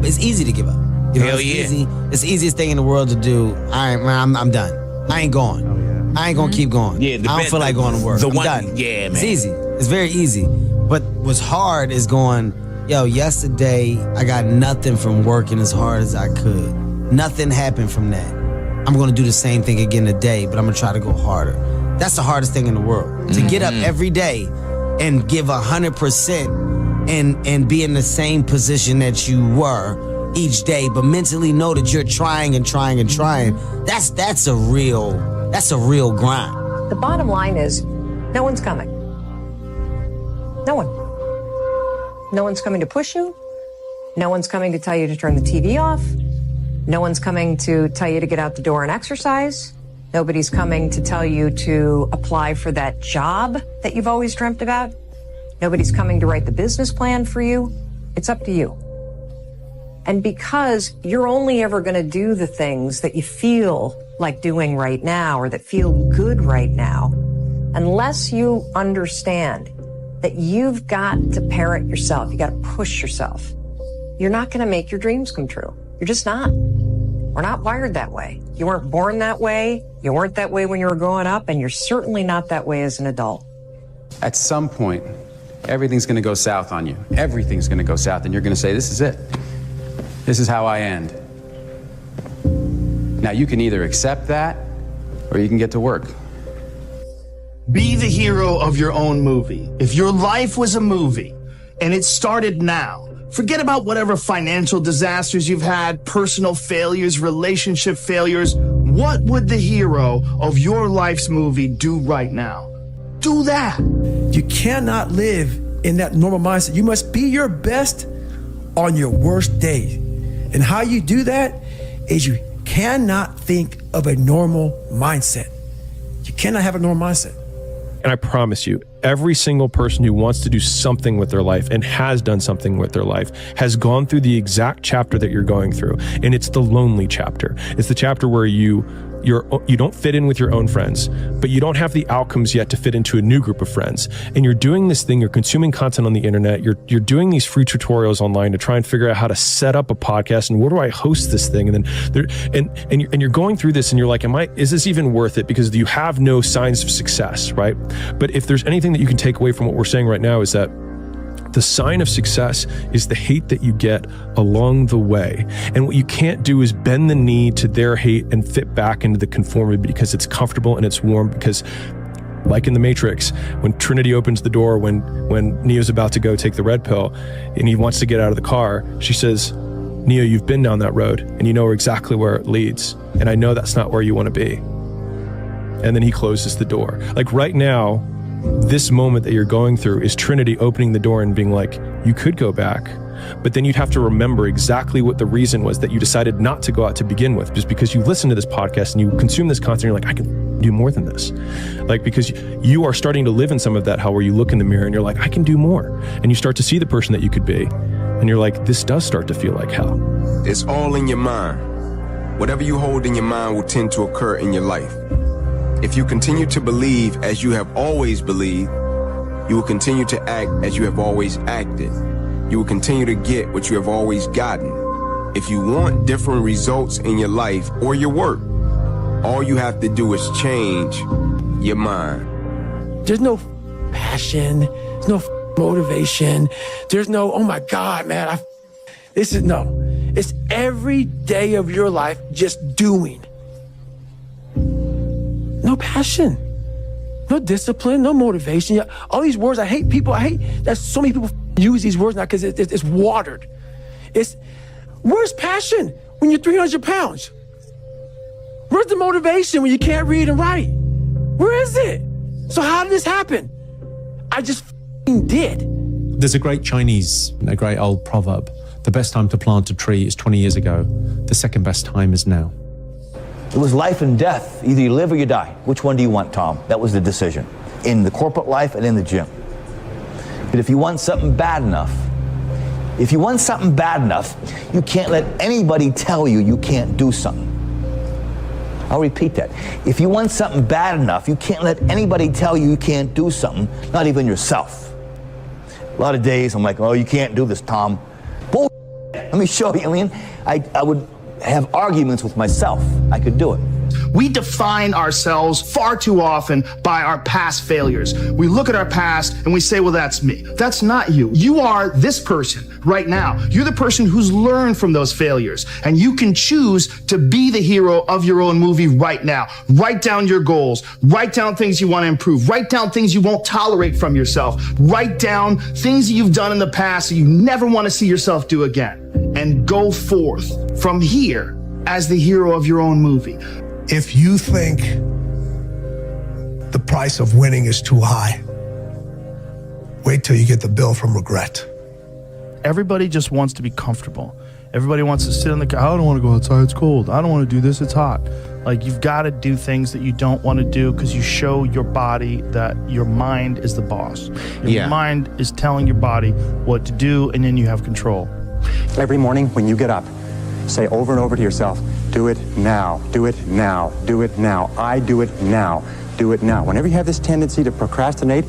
Speaker 22: It's easy to give up. You know, it's the easiest thing in the world to do. I'm done. I ain't going. I ain't gonna keep going. I don't feel like going to work. I'm done.
Speaker 23: Yeah, man.
Speaker 22: It's easy. It's very easy. But what's hard is going, yesterday I got nothing from working as hard as I could. Nothing happened from that. I'm gonna do the same thing again today, but I'm gonna try to go harder. That's the hardest thing in the world. To get up every day and give 100% and be in the same position that you were each day, but mentally know that you're trying and trying and trying. That's a real grind.
Speaker 2: The bottom line is, no one's coming. No one. No one's coming to push you. No one's coming to tell you to turn the TV off. No one's coming to tell you to get out the door and exercise. Nobody's coming to tell you to apply for that job that you've always dreamt about. Nobody's coming to write the business plan for you. It's up to you. And because you're only ever going to do the things that you feel like doing right now or that feel good right now, unless you understand that you've got to parent yourself, you got to push yourself, you're not going to make your dreams come true. You're just not. We're not wired that way. You weren't born that way. You weren't that way when you were growing up, and you're certainly not that way as an adult.
Speaker 3: At some point, everything's going to go south on you. Everything's going to go south, and you're going to say, this is it. This is how I end. Now, you can either accept that, or you can get to work.
Speaker 4: Be the hero of your own movie. If your life was a movie, and it started now, forget about whatever financial disasters you've had, personal failures, relationship failures. What would the hero of your life's movie do right now? Do that.
Speaker 1: You cannot live in that normal mindset. You must be your best on your worst day. And how you do that is you cannot think of a normal mindset. You cannot have a normal mindset.
Speaker 8: And I promise you, every single person who wants to do something with their life and has done something with their life has gone through the exact chapter that you're going through. And it's the lonely chapter. It's the chapter where you don't fit in with your own friends, but you don't have the outcomes yet to fit into a new group of friends. And you're doing this thing, you're consuming content on the internet, you're doing these free tutorials online to try and figure out how to set up a podcast and where do I host this thing? And then you're going through this and you're like, is this even worth it? Because you have no signs of success, right? But if there's anything that you can take away from what we're saying right now, is that the sign of success is the hate that you get along the way. And what you can't do is bend the knee to their hate and fit back into the conformity because it's comfortable and it's warm. Because like in the Matrix, when Trinity opens the door, when Neo's about to go take the red pill and he wants to get out of the car, she says, Neo, you've been down that road and you know exactly where it leads. And I know that's not where you want to be. And then he closes the door. Like right now, this moment that you're going through is Trinity opening the door and being like, you could go back, but then you'd have to remember exactly what the reason was that you decided not to go out to begin with, just because you listen to this podcast and you consume this content, you're like, I can do more than this. Like, because you are starting to live in some of that hell where you look in the mirror and you're like, I can do more. And you start to see the person that you could be. And you're like, this does start to feel like hell.
Speaker 5: It's all in your mind. Whatever you hold in your mind will tend to occur in your life. If you continue to believe as you have always believed, you will continue to act as you have always acted. You will continue to get what you have always gotten. If you want different results in your life or your work, all you have to do is change your mind.
Speaker 1: There's no passion. There's no motivation. There's no, oh my God, man. It's every day of your life just doing. No passion, no discipline, no motivation. All these words, I hate people. I hate that so many people use these words now because it's watered. Where's passion when you're 300 pounds? Where's the motivation when you can't read and write? Where is it? So how did this happen? I just did.
Speaker 9: There's a great old proverb. The best time to plant a tree is 20 years ago. The second best time is now.
Speaker 23: It was life and death. Either you live or you die. Which one do you want, Tom? That was the decision. In the corporate life and in the gym. But if you want something bad enough, you can't let anybody tell you you can't do something. I'll repeat that. If you want something bad enough, you can't let anybody tell you you can't do something, not even yourself. A lot of days I'm like, oh, you can't do this, Tom. Bull. Let me show you. I would have arguments with myself. I could do it.
Speaker 4: We define ourselves far too often by our past failures. We look at our past and we say, well, that's me. That's not you. You are this person right now. You're the person who's learned from those failures, and you can choose to be the hero of your own movie right now. Write down your goals. Write down things you want to improve. Write down things you won't tolerate from yourself. Write down things that you've done in the past that you never want to see yourself do again. And go forth from here as the hero of your own movie.
Speaker 6: If you think the price of winning is too high, wait till you get the bill from regret.
Speaker 10: Everybody just wants to be comfortable. Everybody wants to sit on the couch. I don't want to go outside, it's cold. I don't want to do this, it's hot. Like, you've got to do things that you don't want to do because you show your body that your mind is the boss. Your mind is telling your body what to do, and then you have control.
Speaker 12: Every morning when you get up, say over and over to yourself, do it now, do it now, do it now. I do it now, do it now. Whenever you have this tendency to procrastinate,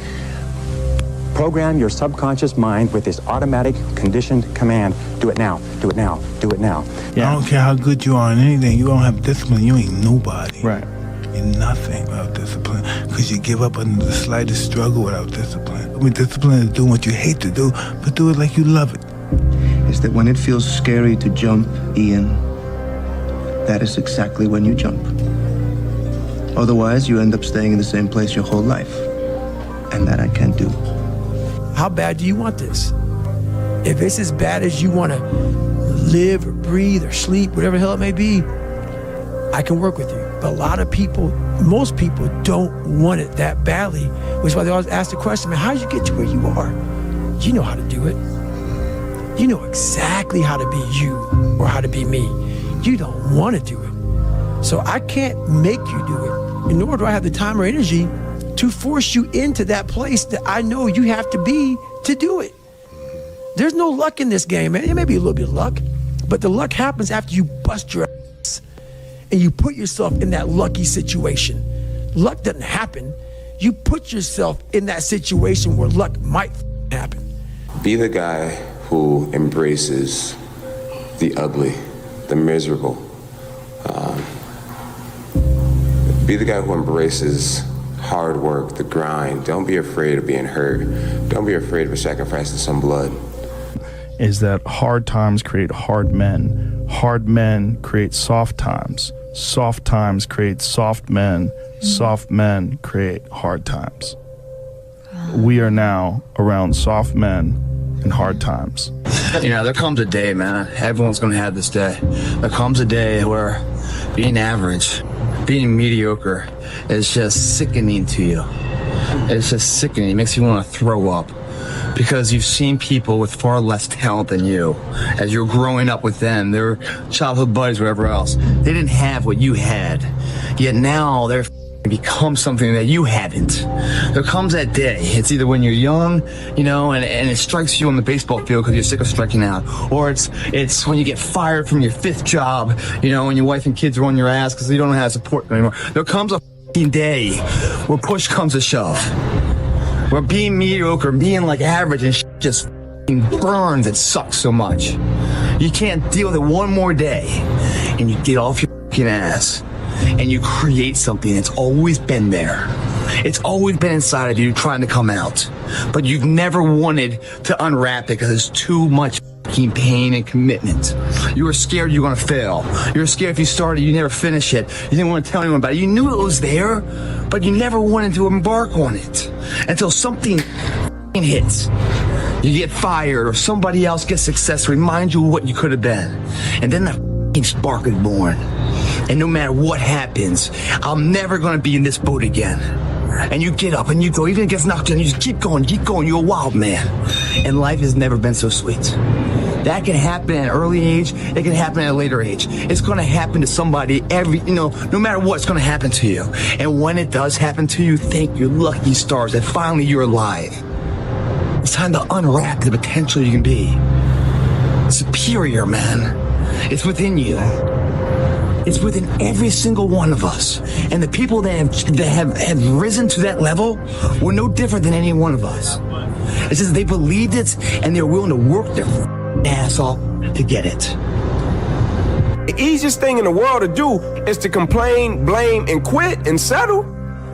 Speaker 12: program your subconscious mind with this automatic conditioned command, do it now, do it now, do it now.
Speaker 28: I don't care how good you are in anything, you don't have discipline, you ain't nobody. Right. You're nothing without discipline, because you give up under the slightest struggle without discipline. I mean, discipline is doing what you hate to do, but do it like you love it.
Speaker 14: Is that when it feels scary to jump, Ian, that is exactly when you jump. Otherwise, you end up staying in the same place your whole life. And that I can't do.
Speaker 1: How bad do you want this? If it's as bad as you want to live or breathe or sleep, whatever the hell it may be, I can work with you. But a lot of people, most people don't want it that badly, which is why they always ask the question, man, how did you get to where you are? You know how to do it. You know exactly how to be you or how to be me. You don't want to do it. So I can't make you do it. And nor do I have the time or energy to force you into that place that I know you have to be to do it. There's no luck in this game, man. It may be a little bit of luck, but the luck happens after you bust your ass and you put yourself in that lucky situation. Luck doesn't happen. You put yourself in that situation where luck might happen.
Speaker 5: Be the guy who embraces the ugly, the miserable. Be the guy who embraces hard work, the grind. Don't be afraid of being hurt. Don't be afraid of sacrificing some blood.
Speaker 10: Is that hard times create hard men. Hard men create soft times. Soft times create soft men. Soft men create hard times. We are now around soft men in hard times.
Speaker 15: You know, there comes a day, man. Everyone's going to have this day. There comes a day where being average, being mediocre is just sickening to you. It's just sickening. It makes you want to throw up. Because you've seen people with far less talent than you. As you're growing up with them, their childhood buddies, whatever else, they didn't have what you had. Yet now they're become something that you haven't. There comes that day. It's either when you're young, you know, and it strikes you on the baseball field because you're sick of striking out, or it's when you get fired from your 5th job, you know, and your wife and kids are on your ass because you don't know how to support them anymore. There comes a day where push comes to shove, where being mediocre, being like average and just burns and sucks so much. You can't deal with it one more day, and you get off your ass and you create something that's always been there. It's always been inside of you trying to come out, but you've never wanted to unwrap it because it's too much pain and commitment. You were scared you were going to fail. You were scared if you started, you never finish it. You didn't want to tell anyone about it. You knew it was there, but you never wanted to embark on it until something hits. You get fired or somebody else gets success, reminds you of what you could have been. And then the spark is born. And no matter what happens, I'm never going to be in this boat again. And you get up and you go, even if it gets knocked down, you just keep going, you're a wild man. And life has never been so sweet. That can happen at an early age, it can happen at a later age. It's going to happen to somebody no matter what, it's going to happen to you. And when it does happen to you, thank your lucky stars that finally you're alive. It's time to unwrap the potential you can be. Superior, man. It's within you. It's within every single one of us. And the people that have risen to that level were no different than any one of us. It's just they believed it and they're willing to work their ass off to get it.
Speaker 5: The easiest thing in the world to do is to complain, blame, and quit and settle.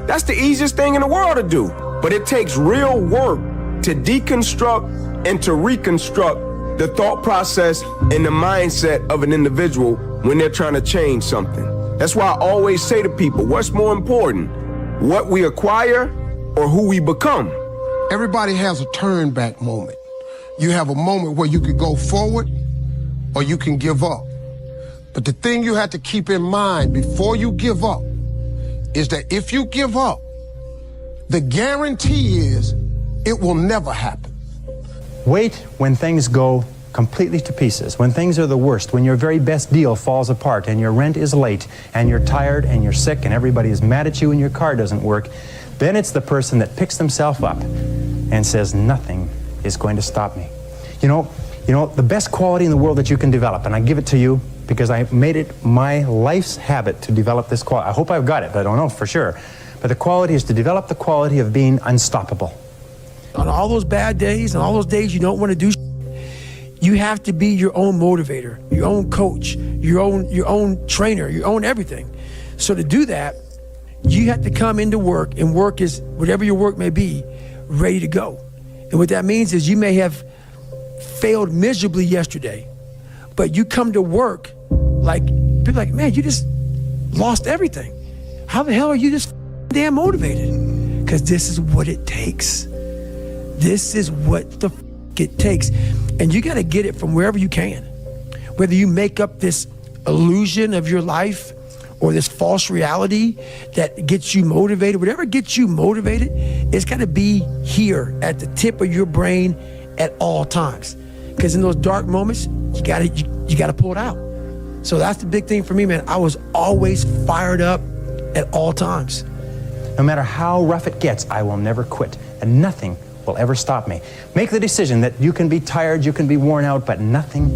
Speaker 5: That's the easiest thing in the world to do. But it takes real work to deconstruct and to reconstruct the thought process and the mindset of an individual when they're trying to change something. That's why I always say to people, what's more important, what we acquire or who we become?
Speaker 7: Everybody has a turn back moment. You have a moment where you can go forward or you can give up. But the thing you have to keep in mind before you give up is that if you give up, the guarantee is it will never happen.
Speaker 12: Wait when things go completely to pieces, when things are the worst, when your very best deal falls apart and your rent is late and you're tired and you're sick and everybody is mad at you and your car doesn't work, then it's the person that picks themselves up and says, nothing is going to stop me. You know, the best quality in the world that you can develop, and I give it to you because I made it my life's habit to develop this quality. I hope I've got it, but I don't know for sure. But the quality is to develop the quality of being unstoppable.
Speaker 1: On all those bad days and all those days you don't want to do, you have to be your own motivator, your own coach, your own trainer, your own everything. So to do that, you have to come into work, and work is, whatever your work may be, ready to go. And what that means is you may have failed miserably yesterday, but you come to work like, people are like, man, you just lost everything. How the hell are you this damn motivated? Because this is what it takes. This is what the it takes. And you got to get it from wherever you can. Whether you make up this illusion of your life or this false reality that gets you motivated, whatever gets you motivated, it's got to be here at the tip of your brain at all times. Because in those dark moments, you got to pull it out. So that's the big thing for me, man. I was always fired up at all times.
Speaker 12: No matter how rough it gets, I will never quit, and nothing will ever stop me. Make the decision that you can be tired, you can be worn out, but nothing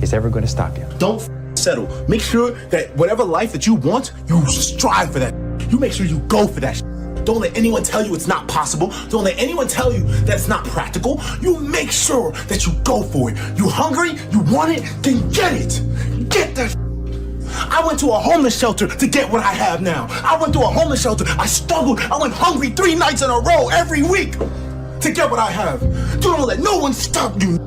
Speaker 12: is ever going to stop you.
Speaker 4: Don't settle. Make sure that whatever life that you want, you strive for that. You make sure you go for that. Don't let anyone tell you it's not possible. Don't let anyone tell you that it's not practical. You make sure that you go for it. You hungry? You want it? Then get it. Get that. I went to a homeless shelter to get what I have now. I went to a homeless shelter. I struggled. I went hungry 3 nights in a row every week to get what I have. You don't let no one stop you.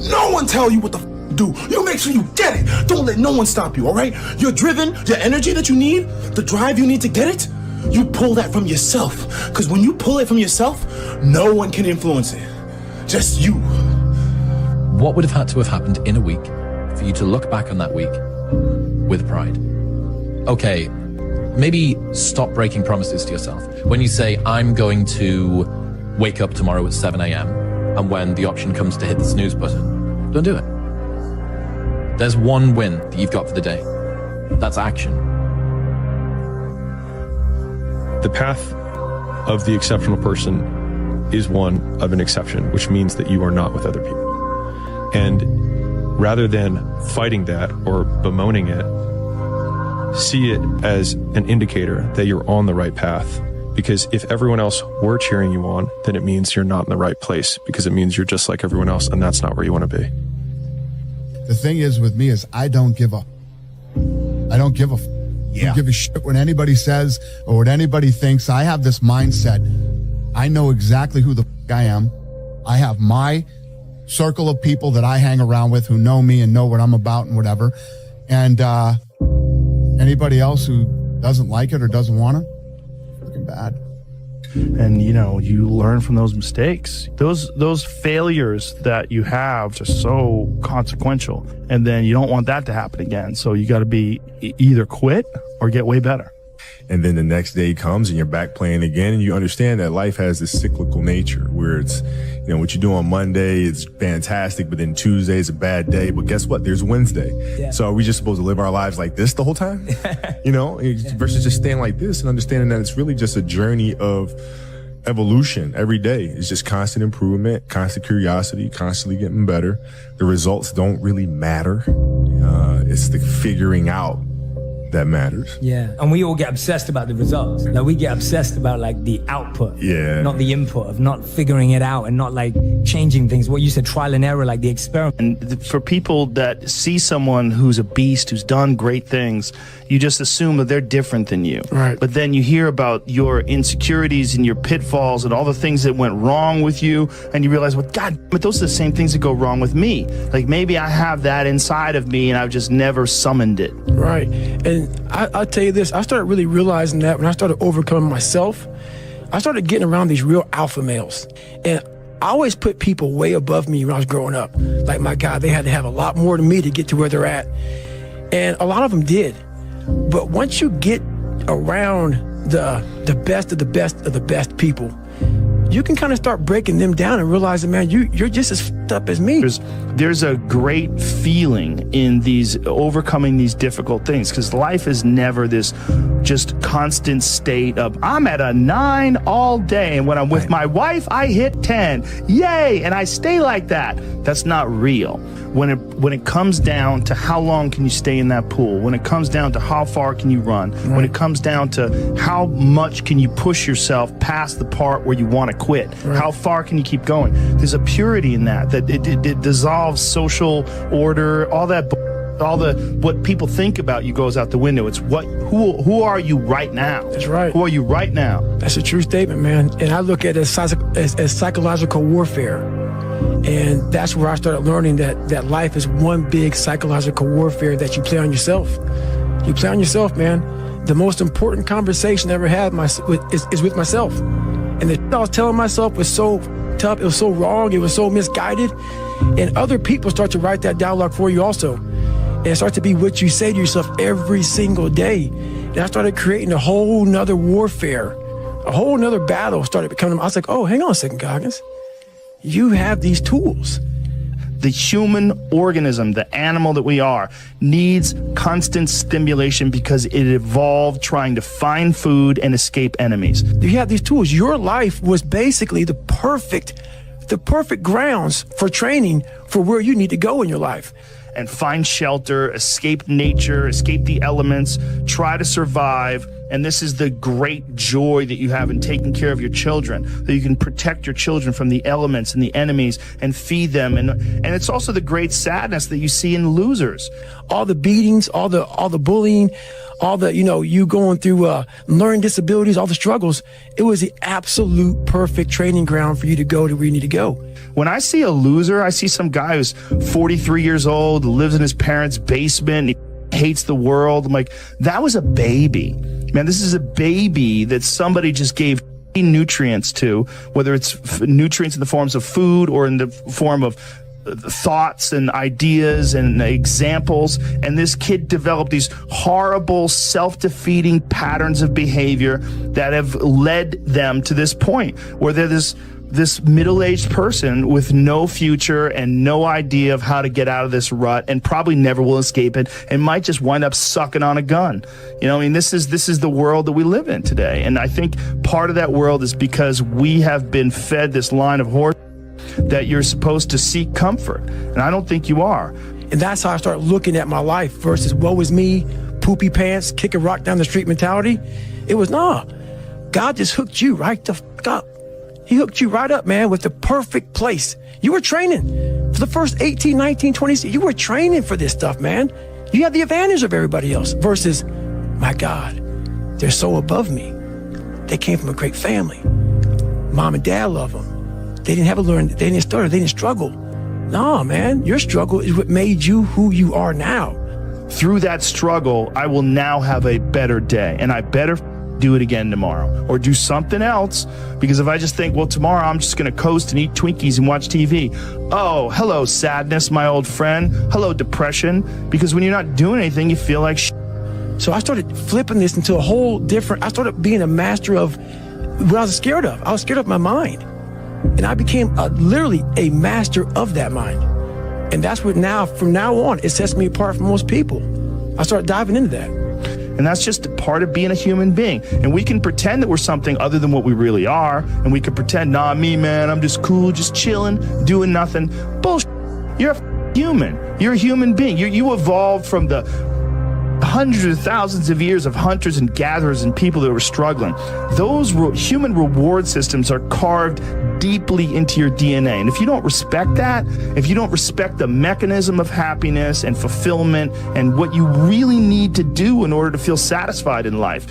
Speaker 4: No one tell you what the do. You make sure you get it. Don't let no one stop you, all right? You're driven, your energy that you need, the drive you need to get it, you pull that from yourself. Because when you pull it from yourself, no one can influence it. Just you.
Speaker 16: What would have had to have happened in a week for you to look back on that week with pride? Okay, maybe stop breaking promises to yourself. When you say, I'm going to wake up tomorrow at 7 a.m. and when the option comes to hit the snooze button, don't do it. There's one win that you've got for the day. That's action.
Speaker 8: The path of the exceptional person is one of an exception, which means that you are not with other people. And rather than fighting that or bemoaning it, see it as an indicator that you're on the right path. Because if everyone else were cheering you on, then it means you're not in the right place, because it means you're just like everyone else, and that's not where you want to be.
Speaker 18: The thing is with me is I don't give up. I don't give a I don't give a shit what anybody says or what anybody thinks. I have this mindset. I know exactly who the I am. I have my circle of people that I hang around with who know me and know what I'm about and whatever. And anybody else who doesn't like it or doesn't want it, fucking bad.
Speaker 10: And you learn from those mistakes. Those failures that you have are so consequential, and then you don't want that to happen again. So you got to be either quit or get way better.
Speaker 20: And then the next day comes and you're back playing again, and you understand that life has this cyclical nature where it's, what you do on Monday is fantastic, but then Tuesday is a bad day. But guess what? There's Wednesday. Yeah. So are we just supposed to live our lives like this the whole time? Versus just staying like this and understanding that it's really just a journey of evolution every day. It's just constant improvement, constant curiosity, constantly getting better. The results don't really matter. It's the figuring out that matters.
Speaker 11: Yeah, and we all get obsessed about the results. Like we get obsessed about like the output, not the input, of not figuring it out and not like changing things. What you said, trial and error, like the experiment.
Speaker 10: And for people that see someone who's a beast, who's done great things, you just assume that they're different than you.
Speaker 1: Right.
Speaker 10: But then you hear about your insecurities and your pitfalls and all the things that went wrong with you, and you realize, well, God, but those are the same things that go wrong with me. Like maybe I have that inside of me and I've just never summoned it.
Speaker 1: Right. And I'll tell you this, I started really realizing that when I started overcoming myself, I started getting around these real alpha males. And I always put people way above me when I was growing up. Like, my God, they had to have a lot more than me to get to where they're at. And a lot of them did. But once you get around the best of the best of the best people, you can kind of start breaking them down and realizing, man, you're just as f***ed up as me.
Speaker 10: There's a great feeling in these overcoming these difficult things, because life is never this just constant state of I'm at a 9 all day, and when I'm with my wife I hit 10, yay, and I stay like that. That's not real. When it comes down to how long can you stay in that pool, when it comes down to how far can you run, when it comes down to how much can you push yourself past the part where you want to quit, how far can you keep going, there's a purity in that it dissolves social order, all the what people think about you goes out the window. It's who are you right now?
Speaker 1: That's right.
Speaker 10: Who are you right now?
Speaker 1: That's a true statement, man. And I look at it as psychological warfare. And that's where I started learning that life is one big psychological warfare that you play on yourself. You play on yourself, man. The most important conversation I ever had is with myself. And the I was telling myself was so tough, it was so wrong, it was so misguided. And other people start to write that dialogue for you also. And it starts to be what you say to yourself every single day. And I started creating a whole nother warfare, a whole nother battle started becoming. I was like, oh, hang on a second, Goggins. You have these tools.
Speaker 10: The human organism, the animal that we are, needs constant stimulation because it evolved trying to find food and escape enemies.
Speaker 1: You have these tools. Your life was basically the perfect grounds for training for where you need to go in your life.
Speaker 10: And find shelter, escape nature, escape the elements, try to survive. And this is the great joy that you have in taking care of your children, that you can protect your children from the elements and the enemies and feed them. And it's also the great sadness that you see in losers.
Speaker 1: All the beatings, all the bullying, all the, you going through learning disabilities, all the struggles. It was the absolute perfect training ground for you to go to where you need to go.
Speaker 10: When I see a loser, I see some guy who's 43 years old, lives in his parents' basement, he hates the world. I'm like, that was a baby. Man, this is a baby that somebody just gave nutrients to, whether it's nutrients in the forms of food or in the form of thoughts and ideas and examples. And this kid developed these horrible, self-defeating patterns of behavior that have led them to this point where they're this middle-aged person with no future and no idea of how to get out of this rut, and probably never will escape it, and might just wind up sucking on a gun. This is the world that we live in today. And I think part of that world is because we have been fed this line of horse that you're supposed to seek comfort. And I don't think you are.
Speaker 1: And that's how I started looking at my life versus woe is me, poopy pants, kick a rock down the street mentality. It was, God just hooked you right the fuck up. He hooked you right up, man, with the perfect place. You were training for the first 18, 19, 20 years. You were training for this stuff, man. You had the advantage of everybody else versus, my God, they're so above me. They came from a great family. Mom and dad love them. They didn't have to learn, they didn't stutter, they didn't struggle. No, man, your struggle is what made you who you are now.
Speaker 10: Through that struggle, I will now have a better day, and I better do it again tomorrow or do something else, because if I just think, well, tomorrow I'm just going to coast and eat Twinkies and watch TV. Oh, hello, sadness, my old friend. Hello, depression. Because when you're not doing anything, you feel like shit.
Speaker 1: So I started flipping this into a whole different, I started being a master of what I was scared of. I was scared of my mind. And I became literally a master of that mind. And that's what from now on, it sets me apart from most people. I started diving into that.
Speaker 10: And that's just a part of being a human being. And we can pretend that we're something other than what we really are. And we can pretend, me, man, I'm just cool, just chilling, doing nothing. Bullshit. You're a human. You're a human being. You evolved from the hundreds of thousands of years of hunters and gatherers and people that were struggling. Those human reward systems are carved deeply into your DNA. And if you don't respect that, if you don't respect the mechanism of happiness and fulfillment and what you really need to do in order to feel satisfied in life,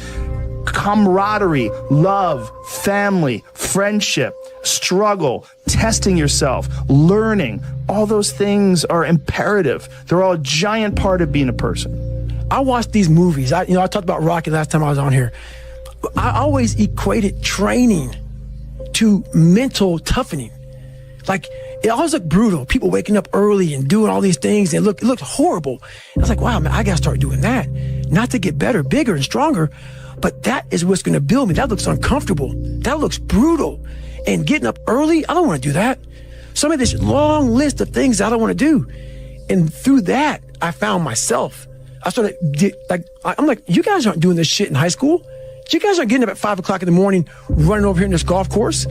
Speaker 10: camaraderie, love, family, friendship, struggle, testing yourself, learning, all those things are imperative. They're all a giant part of being a person.
Speaker 1: I watch these movies. I talked about Rocky last time I was on here. I always equated training to mental toughening. Like, it always looked brutal. People waking up early and doing all these things, and it looked horrible. I was like, wow, man, I gotta start doing that. Not to get better, bigger, and stronger, but that is what's gonna build me. That looks uncomfortable. That looks brutal. And getting up early, I don't wanna do that. So I made this long list of things I don't wanna do. And through that, I found myself. I started, I'm like, you guys aren't doing this shit in high school. You guys aren't getting up at 5 o'clock in the morning, running over here in this golf course.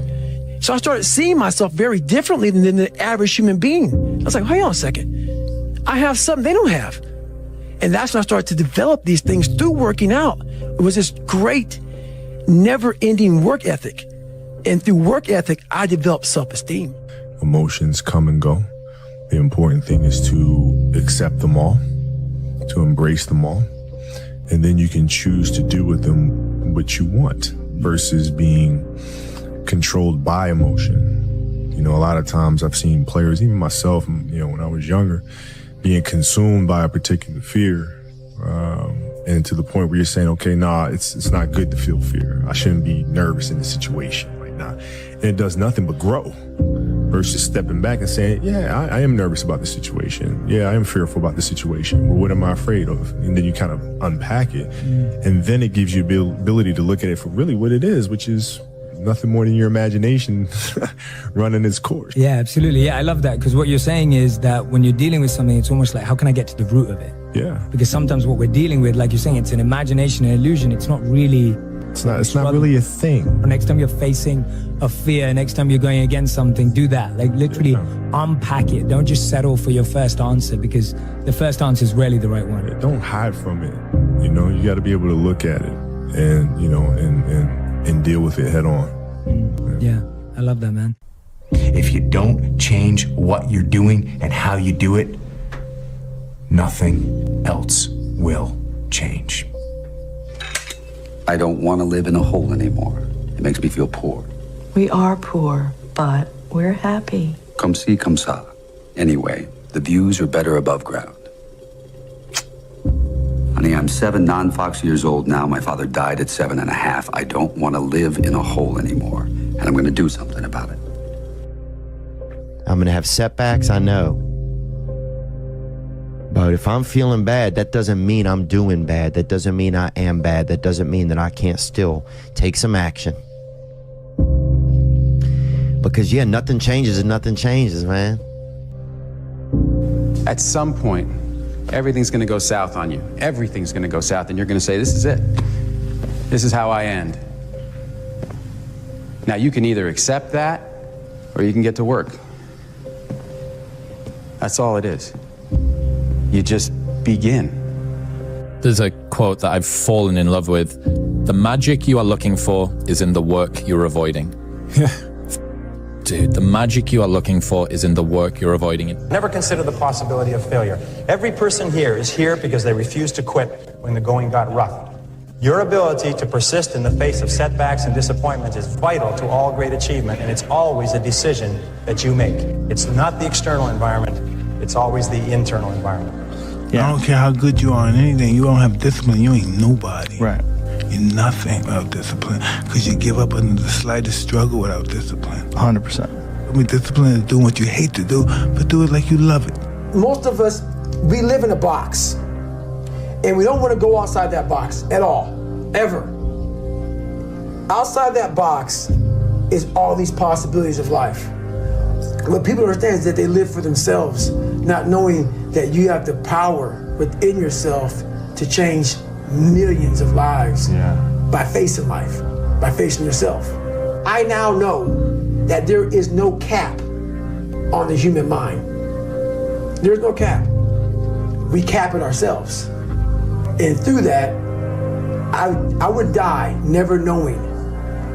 Speaker 1: So I started seeing myself very differently than the average human being. I was like, hang on a second. I have something they don't have. And that's when I started to develop these things through working out. It was this great, never-ending work ethic. And through work ethic, I developed self-esteem.
Speaker 20: Emotions come and go. The important thing is to accept them all, to embrace them all. And then you can choose to do with them what you want versus being controlled by emotion. You know, a lot of times I've seen players, even myself, you know, when I was younger, being consumed by a particular fear. And to the point where you're saying, okay, nah, it's not good to feel fear. I shouldn't be nervous in this situation right now. And it does nothing but grow versus stepping back and saying, yeah, I am nervous about the situation. Yeah, I am fearful about the situation. Well, what am I afraid of? And then you kind of unpack it. And then it gives you the ability to look at it for really what it is, which is nothing more than your imagination running its course.
Speaker 11: Yeah, absolutely. Yeah, I love that, because what you're saying is that when you're dealing with something, it's almost like, how can I get to the root of it?
Speaker 20: Yeah.
Speaker 11: Because sometimes what we're dealing with, like you're saying, it's an imagination, an illusion. It's not really...
Speaker 20: It's not really a thing.
Speaker 11: Next time you're facing a fear, next time you're going against something, do that. Like literally unpack it. Don't just settle for your first answer, because the first answer is rarely the right one.
Speaker 20: Yeah, don't hide from it. You know, you got to be able to look at it and, you know, and deal with it head on.
Speaker 11: Yeah, I love that, man.
Speaker 13: If you don't change what you're doing and how you do it, nothing else will change.
Speaker 17: I don't want to live in a hole anymore. It makes me feel poor.
Speaker 19: We are poor, but we're happy.
Speaker 17: Come see, come sa. Anyway, the views are better above ground. Honey, I'm 7 non-Fox years old now. My father died at 7.5. I don't want to live in a hole anymore, and I'm going to do something about it.
Speaker 21: I'm going to have setbacks, I know. But if I'm feeling bad, that doesn't mean I'm doing bad. That doesn't mean I am bad. That doesn't mean that I can't still take some action. Because, yeah, nothing changes and nothing changes, man.
Speaker 3: At some point, everything's going to go south on you. Everything's going to go south, and you're going to say, this is it. This is how I end. Now, you can either accept that, or you can get to work. That's all it is. You just begin.
Speaker 16: There's a quote that I've fallen in love with. The magic you are looking for is in the work you're avoiding. Dude, the magic you are looking for is in the work you're avoiding.
Speaker 24: Never consider the possibility of failure. Every person here is here because they refused to quit when the going got rough. Your ability to persist in the face of setbacks and disappointments is vital to all great achievement, and it's always a decision that you make. It's not the external environment, it's always the internal environment.
Speaker 28: Yeah. I don't care how good you are in anything, you don't have discipline, you ain't nobody. Right. You're nothing without discipline, because you give up under the slightest struggle without discipline. 100%. I mean, discipline is doing what you hate to do, but do it like you love it.
Speaker 1: Most of us, we live in a box, and we don't want to go outside that box at all, ever. Outside that box is all these possibilities of life. What people understand is that they live for themselves, not knowing that you have the power within yourself to change millions of lives by facing life, by facing yourself. I now know that there is no cap on the human mind. There's no cap. We cap it ourselves. And through that, I would die never knowing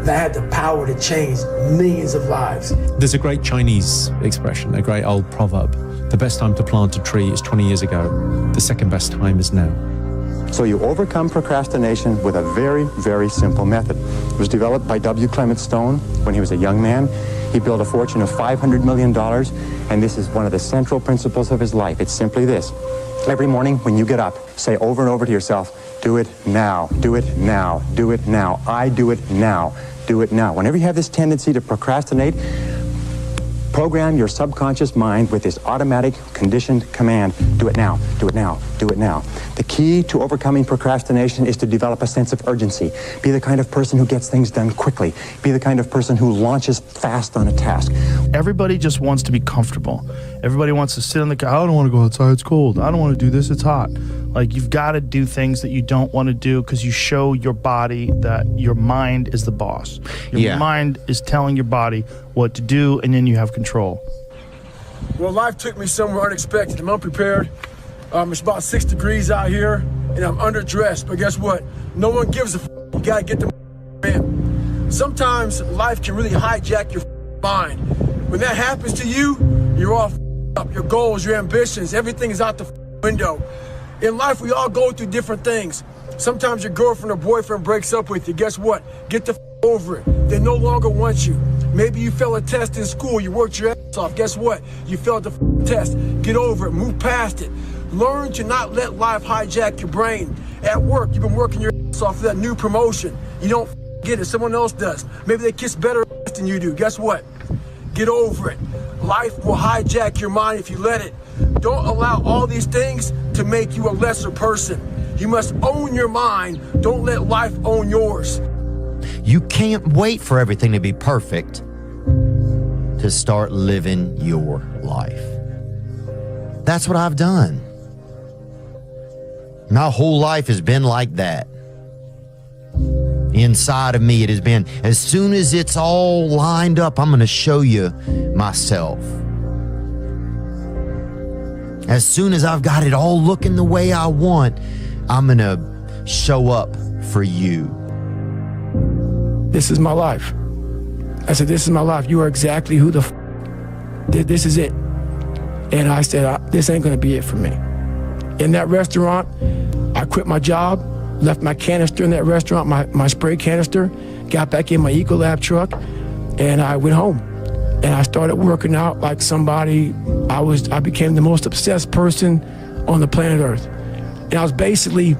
Speaker 1: that I had the power to change millions of lives.
Speaker 2: There's a great Chinese expression, a great old proverb. The best time to plant a tree is 20 years ago. The second best time is now.
Speaker 12: So you overcome procrastination with a very, very simple method. It was developed by W. Clement Stone when he was a young man. He built a fortune of $500 million, and this is one of the central principles of his life. It's simply this. Every morning when you get up, say over and over to yourself, do it now, do it now, do it now. I do it now, do it now. Whenever you have this tendency to procrastinate, program your subconscious mind with this automatic conditioned command, do it now, do it now, do it now. The key to overcoming procrastination is to develop a sense of urgency. Be the kind of person who gets things done quickly. Be the kind of person who launches fast on a task.
Speaker 10: Everybody just wants to be comfortable. Everybody wants to sit on the couch. I don't want to go outside, it's cold. I don't want to do this, it's hot. Like, you've got to do things that you don't want to do because you show your body that your mind is the boss. Your mind is telling your body what to do, and then you have control.
Speaker 1: Well, life took me somewhere unexpected. I'm unprepared. It's about 6 degrees out here, and I'm underdressed. But guess what? No one gives a f***. You gotta get the in. Sometimes life can really hijack your mind. When that happens to you, you're all up. Your goals, your ambitions, everything is out the window. In life, we all go through different things. Sometimes your girlfriend or boyfriend breaks up with you. Guess what? Get the over it. They no longer want you. Maybe you failed a test in school. You worked your ass off. Guess what? You failed the test. Get over it. Move past it. Learn to not let life hijack your brain. At work, you've been working your ass off for that new promotion. You don't get it. Someone else does. Maybe they kiss better ass than you do. Guess what? Get over it. Life will hijack your mind if you let it. Don't allow all these things to make you a lesser person. You must own your mind. Don't let life own yours.
Speaker 21: You can't wait for everything to be perfect to start living your life. That's what I've done. My whole life has been like that. Inside of me, it has been, as soon as it's all lined up, I'm going to show you myself. As soon as I've got it all looking the way I want, I'm going to show up for you.
Speaker 1: This is my life. I said, this is my life. You are exactly who the this is it. And I said, this ain't gonna be it for me. In that restaurant, I quit my job, left my canister in that restaurant, my spray canister, got back in my Ecolab truck, and I went home. And I started working out like somebody, I became the most obsessed person on the planet Earth. And I was basically,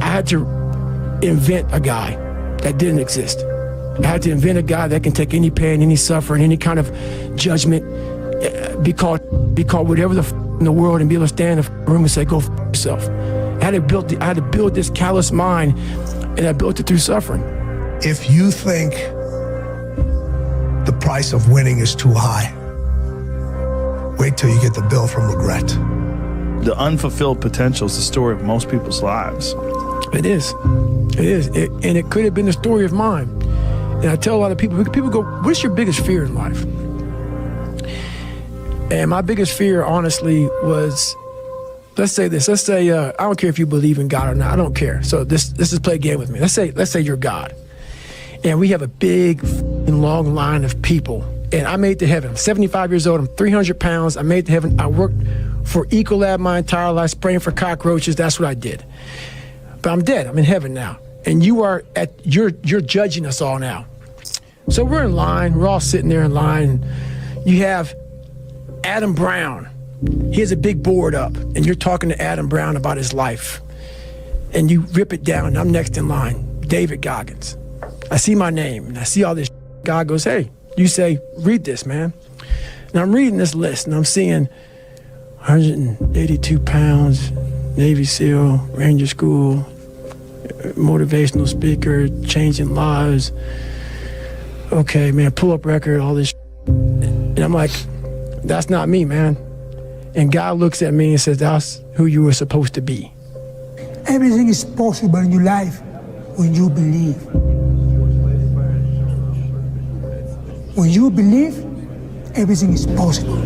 Speaker 1: I had to invent a guy that didn't exist. I had to invent a guy that can take any pain, any suffering, any kind of judgment, be called whatever the in the world, and be able to stand in the room and say, go yourself. I had to build this callous mind, and I built it through suffering.
Speaker 6: If you think the price of winning is too high, wait till you get the bill from regret.
Speaker 10: The unfulfilled potential is the story of most people's lives.
Speaker 1: It is. It is. And it could have been the story of mine. And I tell a lot of people go, what's your biggest fear in life? And my biggest fear, honestly, was, let's say this. Let's say, I don't care if you believe in God or not. I don't care. So let's just play a game with me. Let's say you're God. And we have a big long line of people. And I made it to heaven. I'm 75 years old. I'm 300 pounds. I made it to heaven. I worked for Ecolab my entire life, spraying for cockroaches. That's what I did. But I'm dead. I'm in heaven now. And you're judging us all now. So we're in line. We're all sitting there in line. You have Adam Brown. He has a big board up, and you're talking to Adam Brown about his life. And you rip it down, and I'm next in line, David Goggins. I see my name, and I see all this. God goes, hey, you say, read this, man. And I'm reading this list, and I'm seeing 182 pounds, Navy SEAL, Ranger School, motivational speaker, changing lives. Okay, man, pull-up record, all this. And I'm like, that's not me, man. And God looks at me and says, that's who you were supposed to be.
Speaker 9: Everything is possible in your life when you believe. When you believe, everything is possible.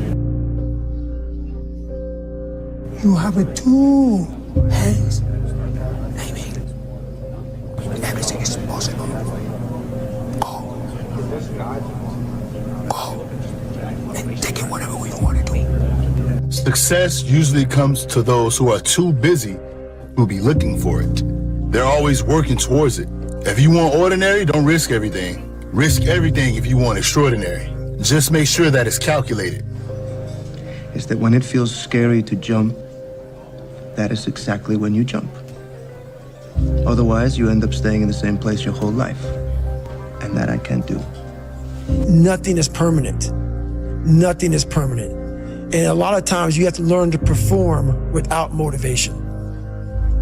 Speaker 9: You have two hands.
Speaker 5: Success usually comes to those who are too busy who be looking for it. They're always working towards it. If you want ordinary, don't risk everything. Risk everything if you want extraordinary. Just make sure that it's calculated.
Speaker 14: Is that when it feels scary to jump, that is exactly when you jump. Otherwise, you end up staying in the same place your whole life. And that I can't do.
Speaker 1: Nothing is permanent. Nothing is permanent. And a lot of times you have to learn to perform without motivation.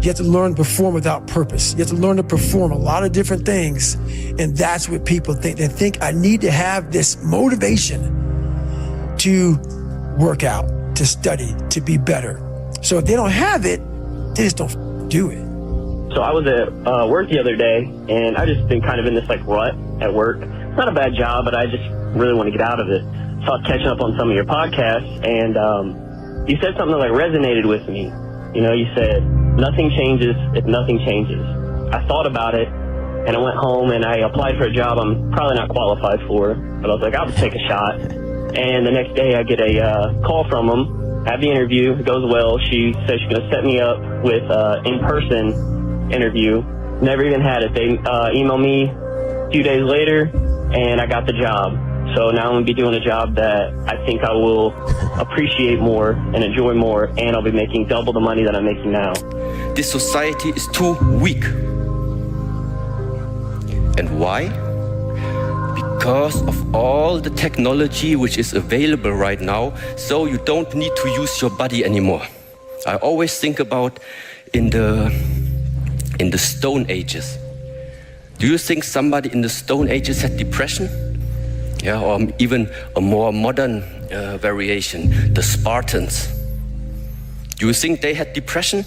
Speaker 1: You have to learn to perform without purpose. You have to learn to perform a lot of different things. And that's what people think. They think I need to have this motivation to work out, to study, to be better. So if they don't have it, they just don't do it.
Speaker 15: So I was at work the other day, and I just been kind of in this like rut at work. It's not a bad job, but I just really want to get out of it. So I was catching up on some of your podcasts, and you said something that like resonated with me. You know, you said, nothing changes if nothing changes. I thought about it, and I went home and I applied for a job I'm probably not qualified for, but I was like, I'll just take a shot. And the next day I get a call from them. I have the interview, it goes well. She says she's going to set me up with in-person interview. Never even had it. They emailed me a few days later, and I got the job. So now I'm going to be doing a job that I think I will appreciate more and enjoy more, and I'll be making double the money that I'm making now.
Speaker 22: This society is too weak. And why? Because of all the technology which is available right now, so you don't need to use your body anymore. I always think about in the Stone Ages. Do you think somebody in the Stone Ages had depression? Yeah, or even a more modern variation, the Spartans. Do you think they had depression?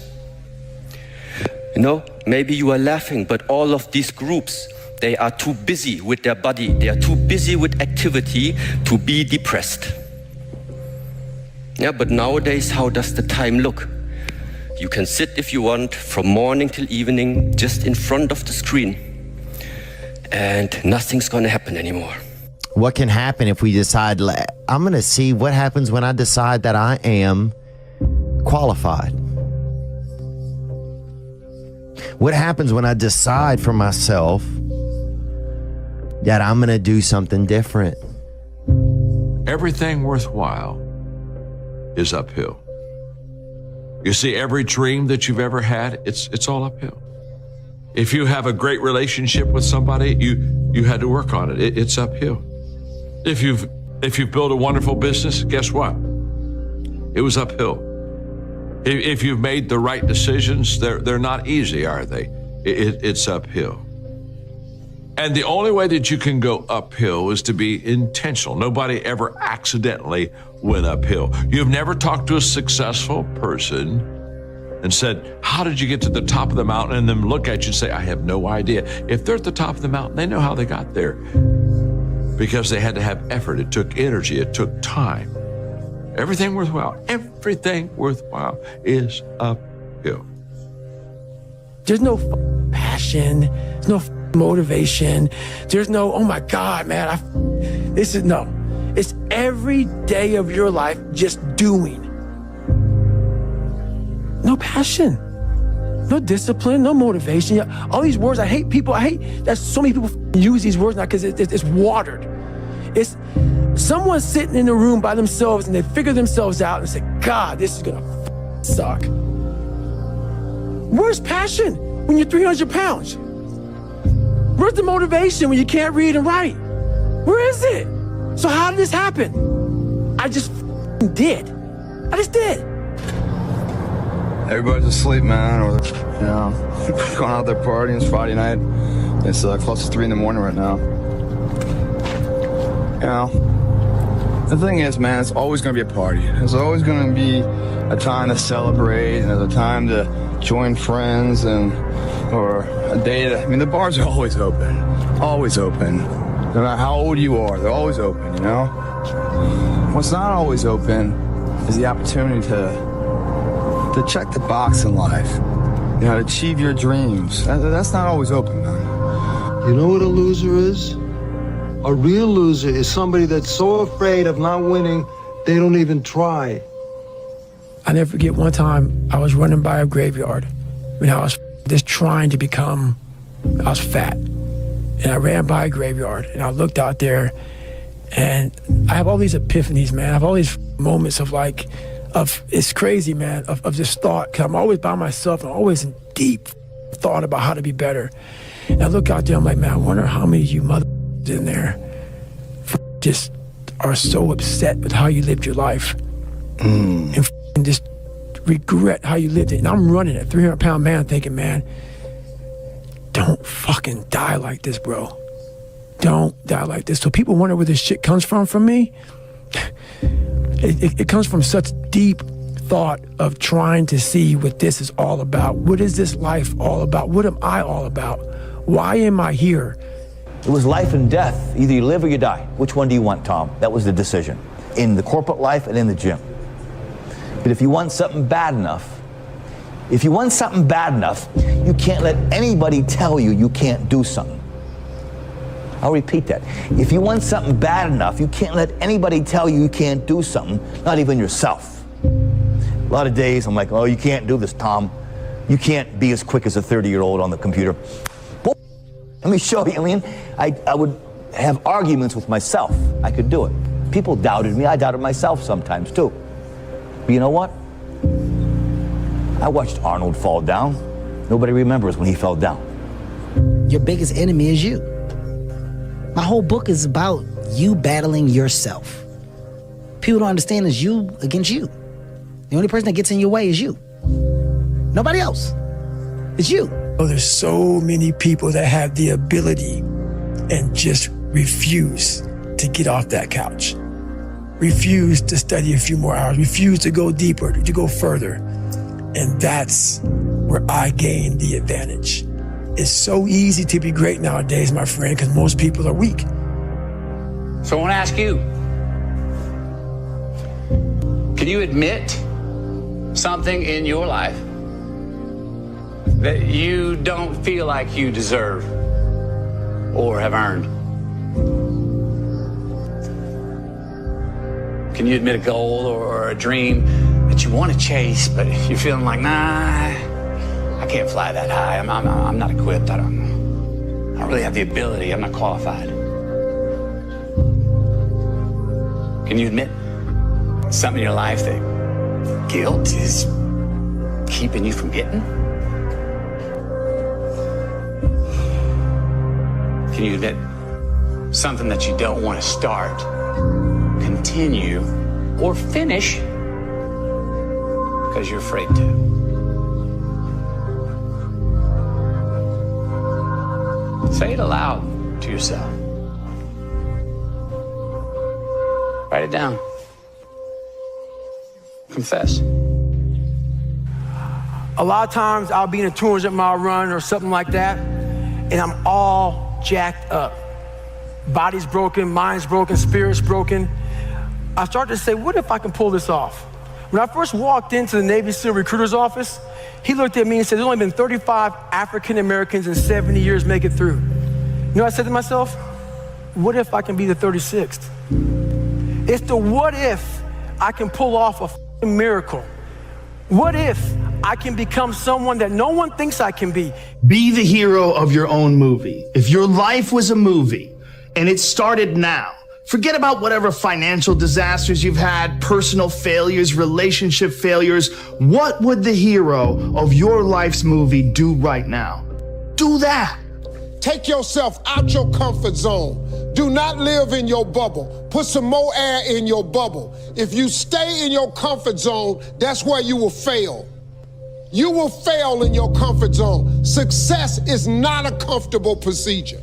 Speaker 22: You know, maybe you are laughing, but all of these groups, they are too busy with their body. They are too busy with activity to be depressed. Yeah, but nowadays, how does the time look? You can sit if you want from morning till evening, just in front of the screen, and nothing's gonna happen anymore.
Speaker 21: What can happen if we decide, I'm going to see what happens when I decide that I am qualified? What happens when I decide for myself that I'm going to do something different?
Speaker 23: Everything worthwhile is uphill. You see, every dream that you've ever had, it's all uphill. If you have a great relationship with somebody, you had to work on it. It's uphill. If you've built a wonderful business, guess what? It was uphill. If you've made the right decisions, they're not easy, are they? It's uphill. And the only way that you can go uphill is to be intentional. Nobody ever accidentally went uphill. You've never talked to a successful person and said, how did you get to the top of the mountain? And then look at you and say, I have no idea. If they're at the top of the mountain, they know how they got there. Because they had to have effort. It took energy. It took time. Everything worthwhile is uphill.
Speaker 1: There's no passion. There's no motivation. There's no, oh my God, man. It's every day of your life just doing. No passion. No discipline, no motivation. All these words, I hate that so many people use these words now because it's watered. It's someone sitting in a room by themselves and they figure themselves out and say, God, this is gonna suck. Where's passion when you're 300 pounds? Where's the motivation when you can't read and write? Where is it? So how did this happen? I just did. I just did.
Speaker 25: Everybody's asleep, man, or, going out there partying. It's Friday night. It's close to 3 in the morning right now. The thing is, man, it's always going to be a party. There's always going to be a time to celebrate, and there's a time to join friends or a date. I mean, the bars are always open. Always open. No matter how old you are, they're always open, you know? What's not always open is the opportunity to check the box in life, to achieve your dreams. That's not always open, man.
Speaker 26: You know what a loser is? A real loser is somebody that's so afraid of not winning, they don't even try.
Speaker 1: I never forget one time I was running by a graveyard when I was just trying to become, I was fat. And I ran by a graveyard and I looked out there and I have all these epiphanies, man. I have all these moments of it's crazy, man, of just thought. Cause I'm always by myself. I'm always in deep thought about how to be better. And I look out there, I'm like, man, I wonder how many of you mother in there just are so upset with how you lived your life and just regret how you lived it. And I'm running a 300-pound man thinking, man, don't fucking die like this, bro. Don't die like this. So people wonder where this shit comes from me. It comes from such deep thought of trying to see what this is all about. What is this life all about? What am I all about? Why am I here?
Speaker 4: It was life and death. Either you live or you die. Which one do you want, Tom? That was the decision. In the corporate life and in the gym. But if you want something bad enough, you can't let anybody tell you you can't do something. I'll repeat that. If you want something bad enough, you can't let anybody tell you you can't do something, not even yourself. A lot of days I'm like, oh, you can't do this, Tom. You can't be as quick as a 30-year-old on the computer. Let me show you. I mean, I would have arguments with myself. I could do it. People doubted me. I doubted myself sometimes, too. But you know what? I watched Arnold fall down. Nobody remembers when he fell down.
Speaker 7: Your biggest enemy is you. My whole book is about you battling yourself. People don't understand it's you against you. The only person that gets in your way is you. Nobody else. It's you.
Speaker 1: Oh, there's so many people that have the ability and just refuse to get off that couch. Refuse to study a few more hours. Refuse to go deeper, to go further. And that's where I gain the advantage. It's so easy to be great nowadays, my friend, because most people are weak.
Speaker 8: So I want to ask you, can you admit something in your life that you don't feel like you deserve or have earned? Can you admit a goal or a dream that you want to chase, but you're feeling like, nah, I can't fly that high. I'm not equipped. I don't really have the ability. I'm not qualified. Can you admit something in your life that guilt is keeping you from getting? Can you admit something that you don't want to start, continue, or finish because you're afraid to? Say it aloud to yourself. Write it down. Confess.
Speaker 1: A lot of times I'll be in a 200-mile run or something like that, and I'm all jacked up. Body's broken, mind's broken, spirit's broken. I start to say, what if I can pull this off? When I first walked into the Navy SEAL recruiter's office, he looked at me and said, there's only been 35 African Americans in 70 years make it through. You know what I said to myself? What if I can be the 36th? It's the what if I can pull off a miracle. What if I can become someone that no one thinks I can be?
Speaker 10: Be the hero of your own movie. If your life was a movie and it started now, forget about whatever financial disasters you've had, personal failures, relationship failures. What would the hero of your life's movie do right now? Do that.
Speaker 11: Take yourself out your comfort zone. Do not live in your bubble. Put some more air in your bubble. If you stay in your comfort zone, that's where you will fail. You will fail in your comfort zone. Success is not a comfortable procedure.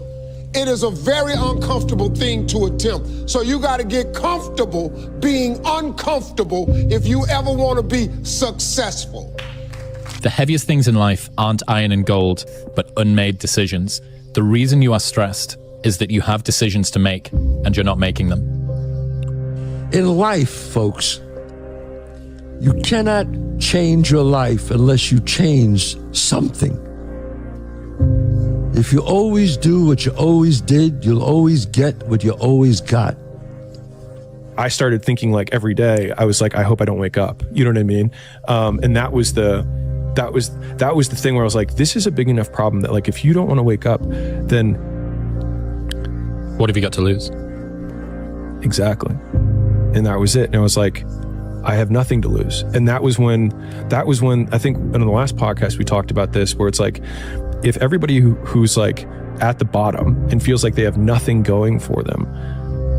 Speaker 11: It is a very uncomfortable thing to attempt. So you got to get comfortable being uncomfortable if you ever want to be successful.
Speaker 16: The heaviest things in life aren't iron and gold, but unmade decisions. The reason you are stressed is that you have decisions to make and you're not making them.
Speaker 13: In life, folks, you cannot change your life unless you change something. If you always do what you always did, you'll always get what you always got.
Speaker 3: I started thinking like every day, I was like, I hope I don't wake up. You know what I mean? And that was the thing where I was like, this is a big enough problem that like, if you don't want to wake up, then
Speaker 16: what have you got to lose?
Speaker 3: Exactly. And that was it. And I was like, I have nothing to lose. And that was when I think in the last podcast we talked about this, where it's like, if everybody who's like at the bottom and feels like they have nothing going for them,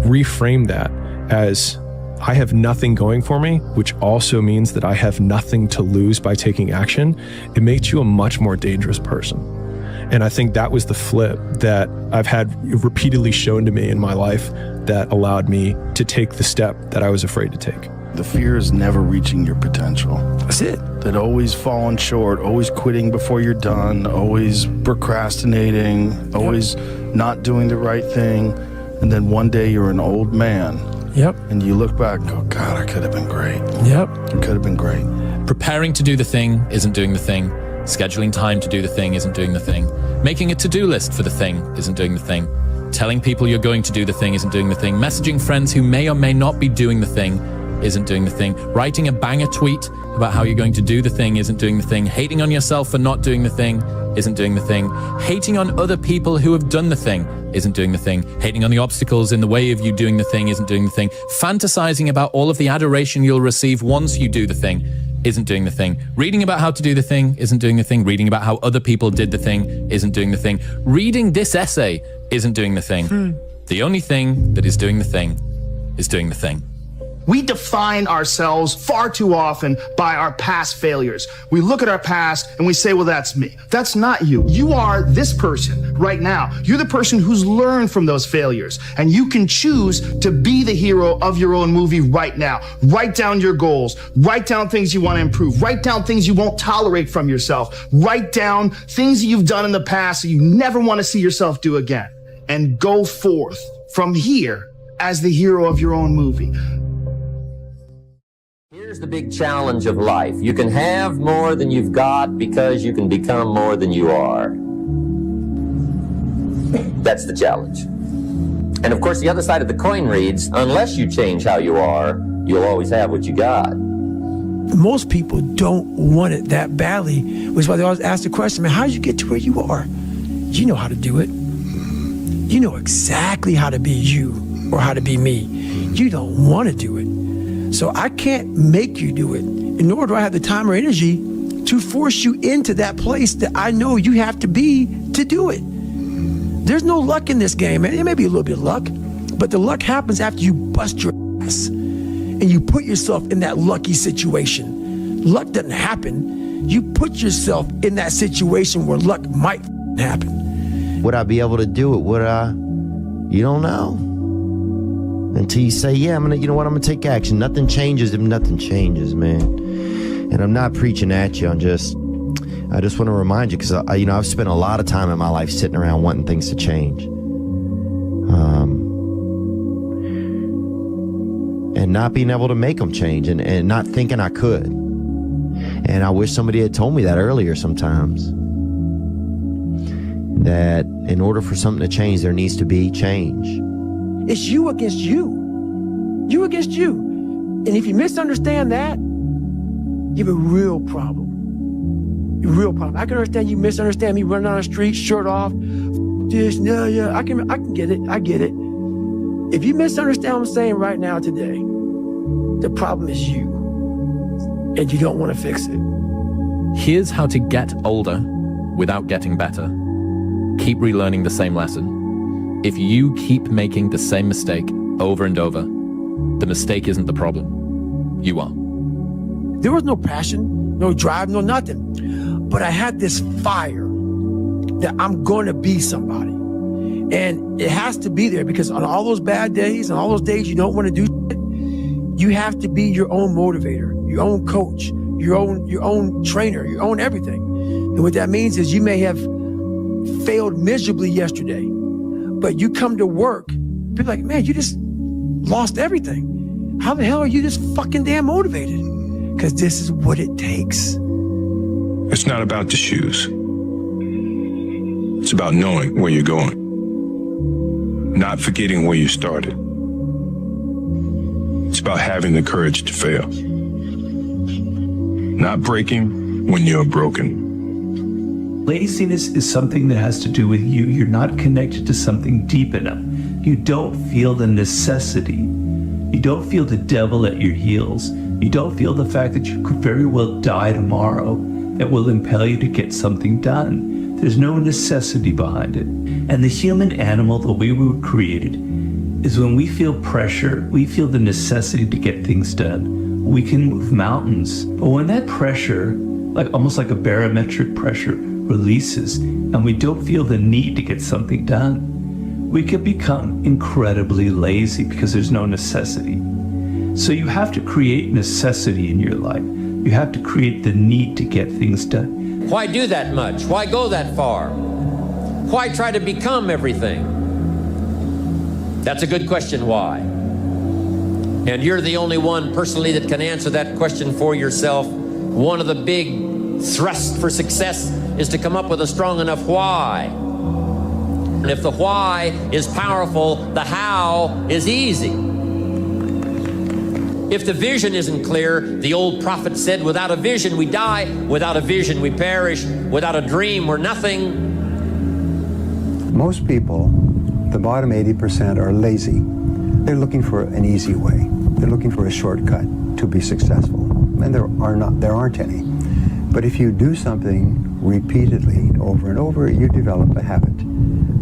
Speaker 3: reframe that as, I have nothing going for me, which also means that I have nothing to lose by taking action, it makes you a much more dangerous person. And I think that was the flip that I've had repeatedly shown to me in my life that allowed me to take the step that I was afraid to take.
Speaker 10: The fear is never reaching your potential.
Speaker 3: That's it.
Speaker 10: That always falling short, always quitting before you're done, always procrastinating, always not doing the right thing. And then one day you're an old man.
Speaker 3: Yep.
Speaker 10: And you look back and go, God, I could have been great.
Speaker 3: Yep.
Speaker 10: It could have been great.
Speaker 16: Preparing to do the thing isn't doing the thing. Scheduling time to do the thing isn't doing the thing. Making a to-do list for the thing isn't doing the thing. Telling people you're going to do the thing isn't doing the thing. Messaging friends who may or may not be doing the thing isn't doing the thing. Writing a banger tweet about how you're going to do the thing isn't doing the thing. Hating on yourself for not doing the thing isn't doing the thing. Hating on other people who have done the thing isn't doing the thing. Hating on the obstacles in the way of you doing the thing isn't doing the thing. Fantasizing about all of the adoration you'll receive once you do the thing isn't doing the thing. Reading about how to do the thing isn't doing the thing. Reading about how other people did the thing isn't doing the thing. Reading this essay isn't doing the thing. The only thing that is doing the thing is doing the thing.
Speaker 17: We define ourselves far too often by our past failures. We look at our past and we say, well, that's me. That's not you. You are this person right now. You're the person who's learned from those failures. And you can choose to be the hero of your own movie right now. Write down your goals. Write down things you want to improve. Write down things you won't tolerate from yourself. Write down things that you've done in the past that you never want to see yourself do again. And go forth from here as the hero of your own movie.
Speaker 22: Here's the big challenge of life. You can have more than you've got because you can become more than you are. That's the challenge. And of course, the other side of the coin reads, unless you change how you are, you'll always have what you got.
Speaker 1: Most people don't want it that badly, which is why they always ask the question, man, how did you get to where you are? You know how to do it. You know exactly how to be you or how to be me. You don't want to do it. So I can't make you do it, nor do I have the time or energy to force you into that place that I know you have to be to do it. There's no luck in this game, man. It may be a little bit of luck, but the luck happens after you bust your ass and you put yourself in that lucky situation. Luck doesn't happen. You put yourself in that situation where luck might happen.
Speaker 18: Would I be able to do it? Would I? You don't know. Until you say, yeah, you know what, I'm gonna take action. Nothing changes if nothing changes, man. And I'm not preaching at you. I just want to remind you, because I've spent a lot of time in my life sitting around wanting things to change, and not being able to make them change, and not thinking I could. And I wish somebody had told me that earlier sometimes, that in order for something to change, there needs to be change.
Speaker 1: It's you against you. You against you. And if you misunderstand that, you have a real problem. A real problem. I can understand you misunderstand me running down the street, shirt off. This, I can get it. I get it. If you misunderstand what I'm saying right now today, the problem is you. And you don't want to fix it.
Speaker 16: Here's how to get older without getting better. Keep relearning the same lesson. If you keep making the same mistake over and over, the mistake isn't the problem. You are.
Speaker 1: There was no passion, no drive, no nothing. But I had this fire that I'm going to be somebody. And it has to be there, because on all those bad days and all those days you don't want to do shit, you have to be your own motivator, your own coach, your own trainer, your own everything. And what that means is you may have failed miserably yesterday, but you come to work, people are like, man, you just lost everything. How the hell are you just fucking damn motivated? Because this is what it takes.
Speaker 19: It's not about the shoes. It's about knowing where you're going. Not forgetting where you started. about having the courage to fail. Not breaking when you're broken.
Speaker 2: Laziness is something that has to do with you. You're not connected to something deep enough. You don't feel the necessity. You don't feel the devil at your heels. You don't feel the fact that you could very well die tomorrow that will impel you to get something done. There's no necessity behind it. And the human animal, the way we were created, is when we feel pressure, we feel the necessity to get things done. We can move mountains. But when that pressure, like almost like a barometric pressure, releases and we don't feel the need to get something done, we can become incredibly lazy because there's no necessity. So you have to create necessity in your life. You have to create the need to get things done.
Speaker 6: Why do that much? Why go that far? Why try to become everything? That's a good question, why? And you're the only one personally that can answer that question for yourself. One of the big thrusts for success is to come up with a strong enough why. And if the why is powerful, the how is easy. If the vision isn't clear, the old prophet said, without a vision we die, without a vision we perish, without a dream we're nothing.
Speaker 9: Most people, the bottom 80%, are lazy. They're looking for an easy way. They're looking for a shortcut to be successful. And there aren't any. But if you do something repeatedly, over and over, you develop a habit.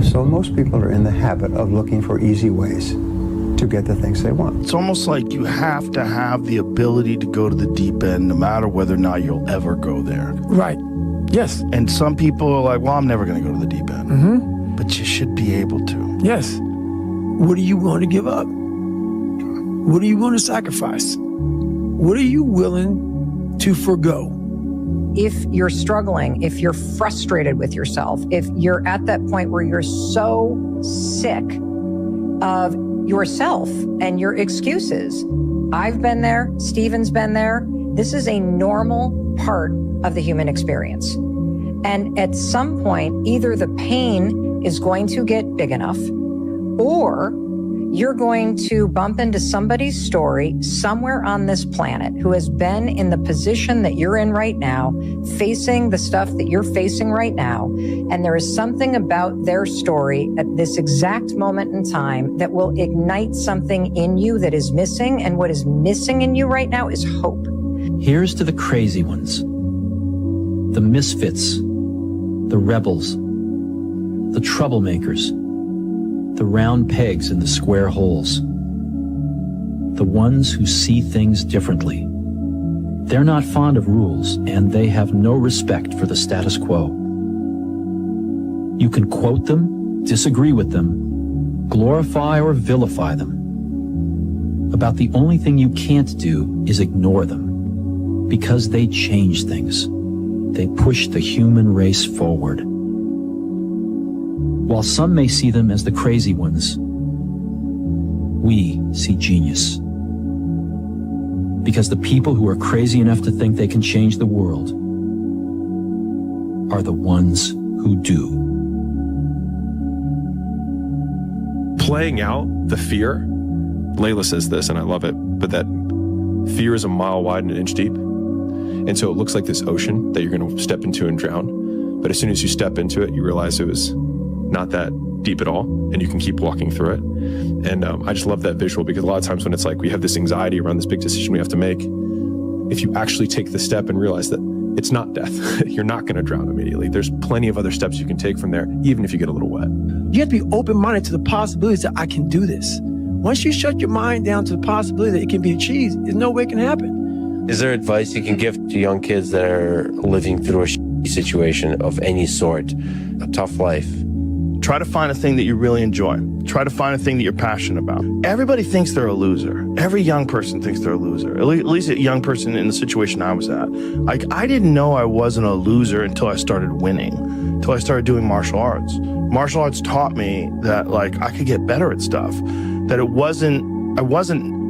Speaker 9: So most people are in the habit of looking for easy ways to get the things they want.
Speaker 10: It's almost like you have to have the ability to go to the deep end no matter whether or not you'll ever go there.
Speaker 1: Right. Yes.
Speaker 10: And some people are like, well, I'm never going to go to the deep end.
Speaker 1: Mm-hmm.
Speaker 10: But you should be able to.
Speaker 1: Yes. What are you willing to give up? What are you willing to sacrifice? What are you willing to forgo?
Speaker 12: If you're struggling, if you're frustrated with yourself, if you're at that point where you're so sick of yourself and your excuses, I've been there, Stephen's been there. This is a normal part of the human experience. And at some point, either the pain is going to get big enough, or you're going to bump into somebody's story somewhere on this planet who has been in the position that you're in right now, facing the stuff that you're facing right now. And there is something about their story at this exact moment in time that will ignite something in you that is missing. And what is missing in you right now is hope.
Speaker 20: Here's to the crazy ones, the misfits, the rebels, the troublemakers, the round pegs in the square holes, the ones who see things differently. They're not fond of rules, and they have no respect for the status quo. You can quote them, disagree with them, glorify or vilify them. About the only thing you can't do is ignore them, because they change things. They push the human race forward. While some may see them as the crazy ones, we see genius. Because the people who are crazy enough to think they can change the world are the ones who do.
Speaker 3: Playing out the fear, Layla says this, and I love it, but that fear is a mile wide and an inch deep. And so it looks like this ocean that you're going to step into and drown. But as soon as you step into it, you realize it was not that deep at all, and you can keep walking through it. And I just love that visual, because a lot of times when it's like we have this anxiety around this big decision we have to make, if you actually take the step and realize that it's not death, you're not going to drown immediately. There's plenty of other steps you can take from there, even if you get a little wet.
Speaker 1: You have to be open-minded to the possibilities that I can do this. Once you shut your mind down to the possibility that it can be achieved, there's no way it can happen.
Speaker 24: Is there advice you can give to young kids that are living through a situation of any sort, a tough life?
Speaker 10: Try to find a thing that you really enjoy. Try to find a thing that you're passionate about. Everybody thinks they're a loser. Every young person thinks they're a loser. At least a young person in the situation I was at. Like, I didn't know I wasn't a loser until I started winning, until I started doing martial arts. Martial arts taught me that, like, I could get better at stuff, that I wasn't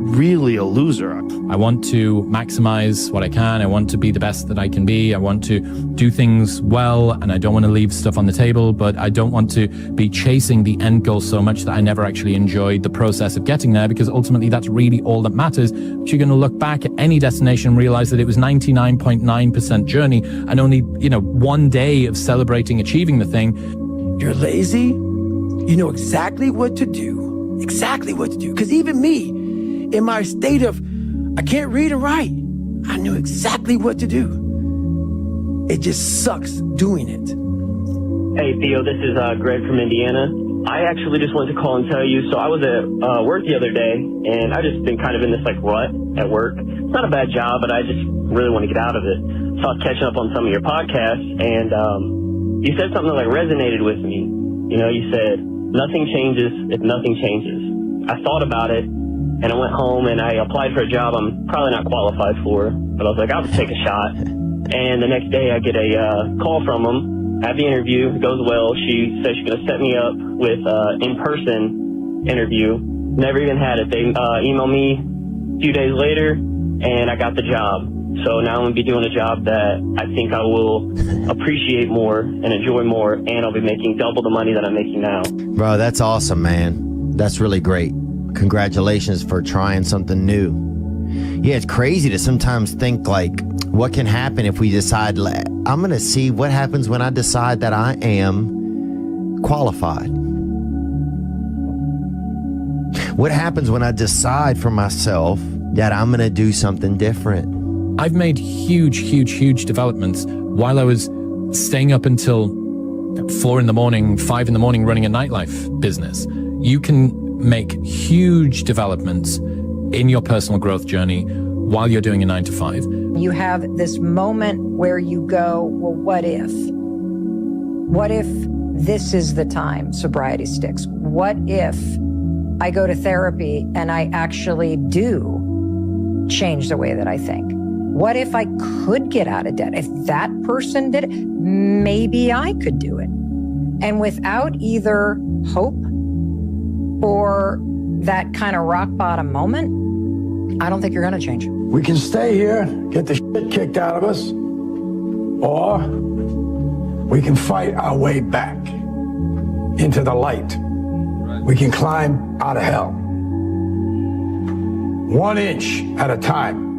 Speaker 10: really a loser.
Speaker 16: I want to maximize what I can. I want to be the best that I can be. I want to do things well, and I don't want to leave stuff on the table, but I don't want to be chasing the end goal so much that I never actually enjoyed the process of getting there, because ultimately that's really all that matters. But you're going to look back at any destination and realize that it was 99.9% journey and only, one day of celebrating achieving the thing.
Speaker 1: You're lazy, you know exactly what to do. Exactly what to do. Because even me, in my state of, I can't read and write, I knew exactly what to do. It just sucks doing it.
Speaker 5: Hey, Theo, this is Greg from Indiana. I actually just wanted to call and tell you, so I was at work the other day, and I've just been kind of in this rut at work. It's not a bad job, but I just really want to get out of it. So I was catching up on some of your podcasts, and you said something that resonated with me. You said, nothing changes if nothing changes. I thought about it, and I went home and I applied for a job I'm probably not qualified for, but I was like, I'll take a shot. And the next day I get a call from them, have the interview, it goes well. She says she's going to set me up with in-person interview. Never even had it. They emailed me a few days later, and I got the job. So now I'm going to be doing a job that I think I will appreciate more and enjoy more, and I'll be making double the money that I'm making now.
Speaker 18: Bro, that's awesome, man. That's really great. Congratulations for trying something new. Yeah, it's crazy to sometimes think what can happen if we decide, I'm going to see what happens when I decide that I am qualified. What happens when I decide for myself that I'm going to do something different?
Speaker 16: I've made huge developments while I was staying up until 4 a.m, 5 a.m, running a nightlife business. You can make huge developments in your personal growth journey while you're doing a 9 to 5.
Speaker 12: You have this moment where you go, well, what if? What if this is the time sobriety sticks? What if I go to therapy and I actually do change the way that I think? What if I could get out of debt? If that person did it, maybe I could do it. And without either hope or that kind of rock bottom moment, I don't think you're going to change.
Speaker 14: We can stay here, get the shit kicked out of us, or we can fight our way back into the light. We can climb out of hell. 1 inch at a time.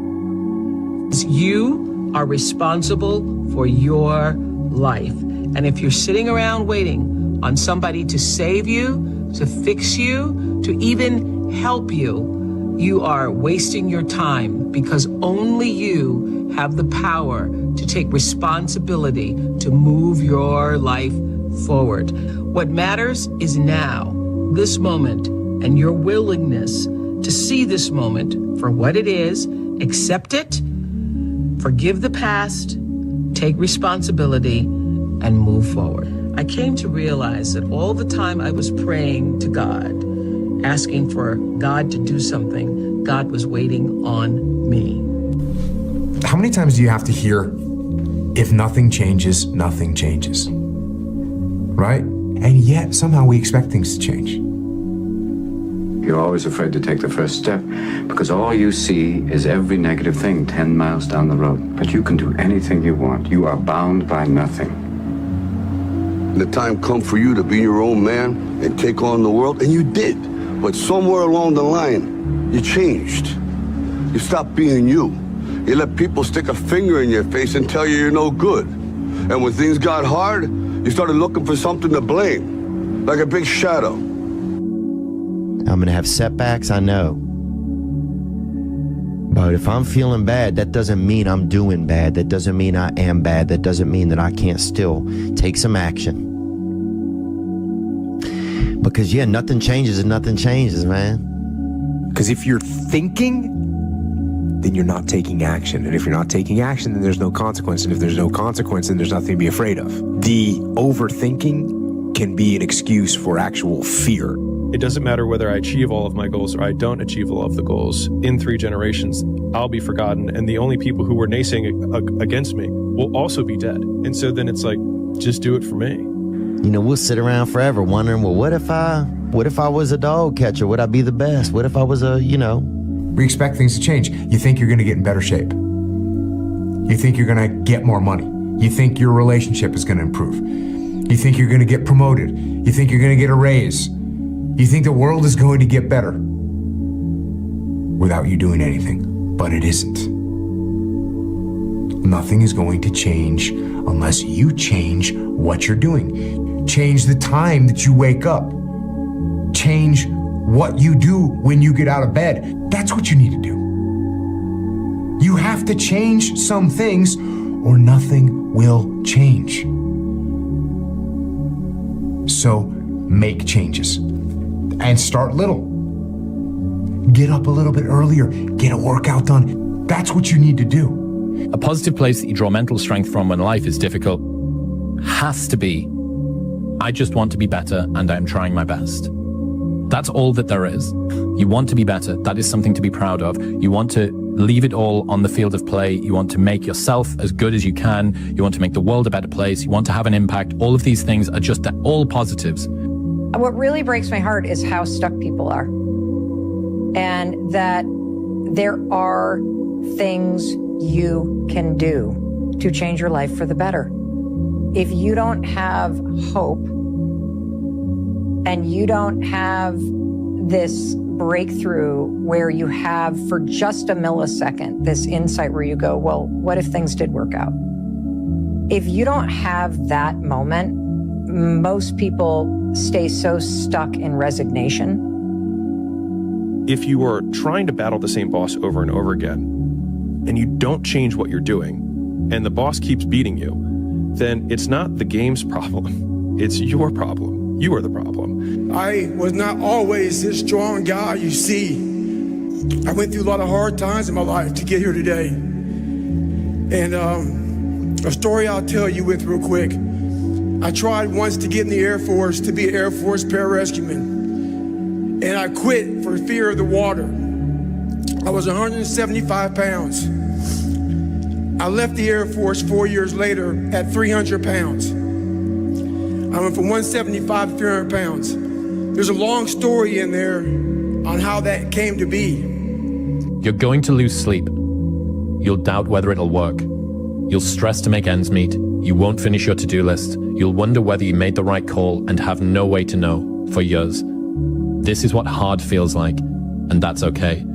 Speaker 15: You are responsible for your life. And if you're sitting around waiting on somebody to save you, to fix you, to even help you, you are wasting your time, because only you have the power to take responsibility to move your life forward. What matters is now, this moment, and your willingness to see this moment for what it is, accept it, forgive the past, take responsibility, and move forward. I came to realize that all the time I was praying to God, asking for God to do something, God was waiting on me.
Speaker 21: How many times do you have to hear, if nothing changes, nothing changes? Right? And yet somehow we expect things to change.
Speaker 23: You're always afraid to take the first step because all you see is every negative thing 10 miles down the road. But you can do anything you want. You are bound by nothing.
Speaker 25: The time come for you to be your own man and take on the world, and you did. But somewhere along the line, you changed. You stopped being you. You let people stick a finger in your face and tell you you're no good. And when things got hard, you started looking for something to blame, like a big shadow.
Speaker 18: I'm going to have setbacks, I know. But if I'm feeling bad, that doesn't mean I'm doing bad. That doesn't mean I am bad. That doesn't mean that I can't still take some action. Because, yeah, nothing changes and nothing changes, man.
Speaker 21: Because if you're thinking, then you're not taking action. And if you're not taking action, then there's no consequence. And if there's no consequence, then there's nothing to be afraid of. The overthinking can be an excuse for actual fear.
Speaker 3: It doesn't matter whether I achieve all of my goals or I don't achieve all of the goals. In 3 generations, I'll be forgotten, and the only people who were naysaying against me will also be dead. And so then it's like, just do it for me.
Speaker 18: You know, we'll sit around forever wondering, well, what if I was a dog catcher? Would I be the best? What if I was a,
Speaker 4: We expect things to change. You think you're going to get in better shape. You think you're going to get more money. You think your relationship is going to improve. You think you're going to get promoted. You think you're going to get a raise. You think the world is going to get better without you doing anything, but it isn't. Nothing is going to change unless you change what you're doing. Change the time that you wake up. Change what you do when you get out of bed. That's what you need to do. You have to change some things or nothing will change. So make changes and start little. Get up a little bit earlier, get a workout done. That's what you need to do.
Speaker 16: A positive place that you draw mental strength from when life is difficult has to be, I just want to be better and I'm trying my best. That's all that there is. You want to be better. That is something to be proud of. You want to leave it all on the field of play. You want to make yourself as good as you can. You want to make the world a better place. You want to have an impact. All of these things are just all positives.
Speaker 12: What really breaks my heart is how stuck people are. And that there are things you can do to change your life for the better. If you don't have hope and you don't have this breakthrough where you have for just a millisecond this insight where you go, well, what if things did work out? If you don't have that moment, most people stay so stuck in resignation.
Speaker 3: If you are trying to battle the same boss over and over again, and you don't change what you're doing, and the boss keeps beating you, then it's not the game's problem. It's your problem. You are the problem.
Speaker 1: I was not always this strong guy you see. I went through a lot of hard times in my life to get here today. And a story I'll tell you with real quick. I tried once to get in the Air Force to be an Air Force pararescueman. And I quit for fear of the water. I was 175 pounds. I left the Air Force 4 years later at 300 pounds. I went from 175 to 300 pounds. There's a long story in there on how that came to be.
Speaker 16: You're going to lose sleep. You'll doubt whether it'll work. You'll stress to make ends meet. You won't finish your to-do list. You'll wonder whether you made the right call and have no way to know for years. This is what hard feels like, and that's okay.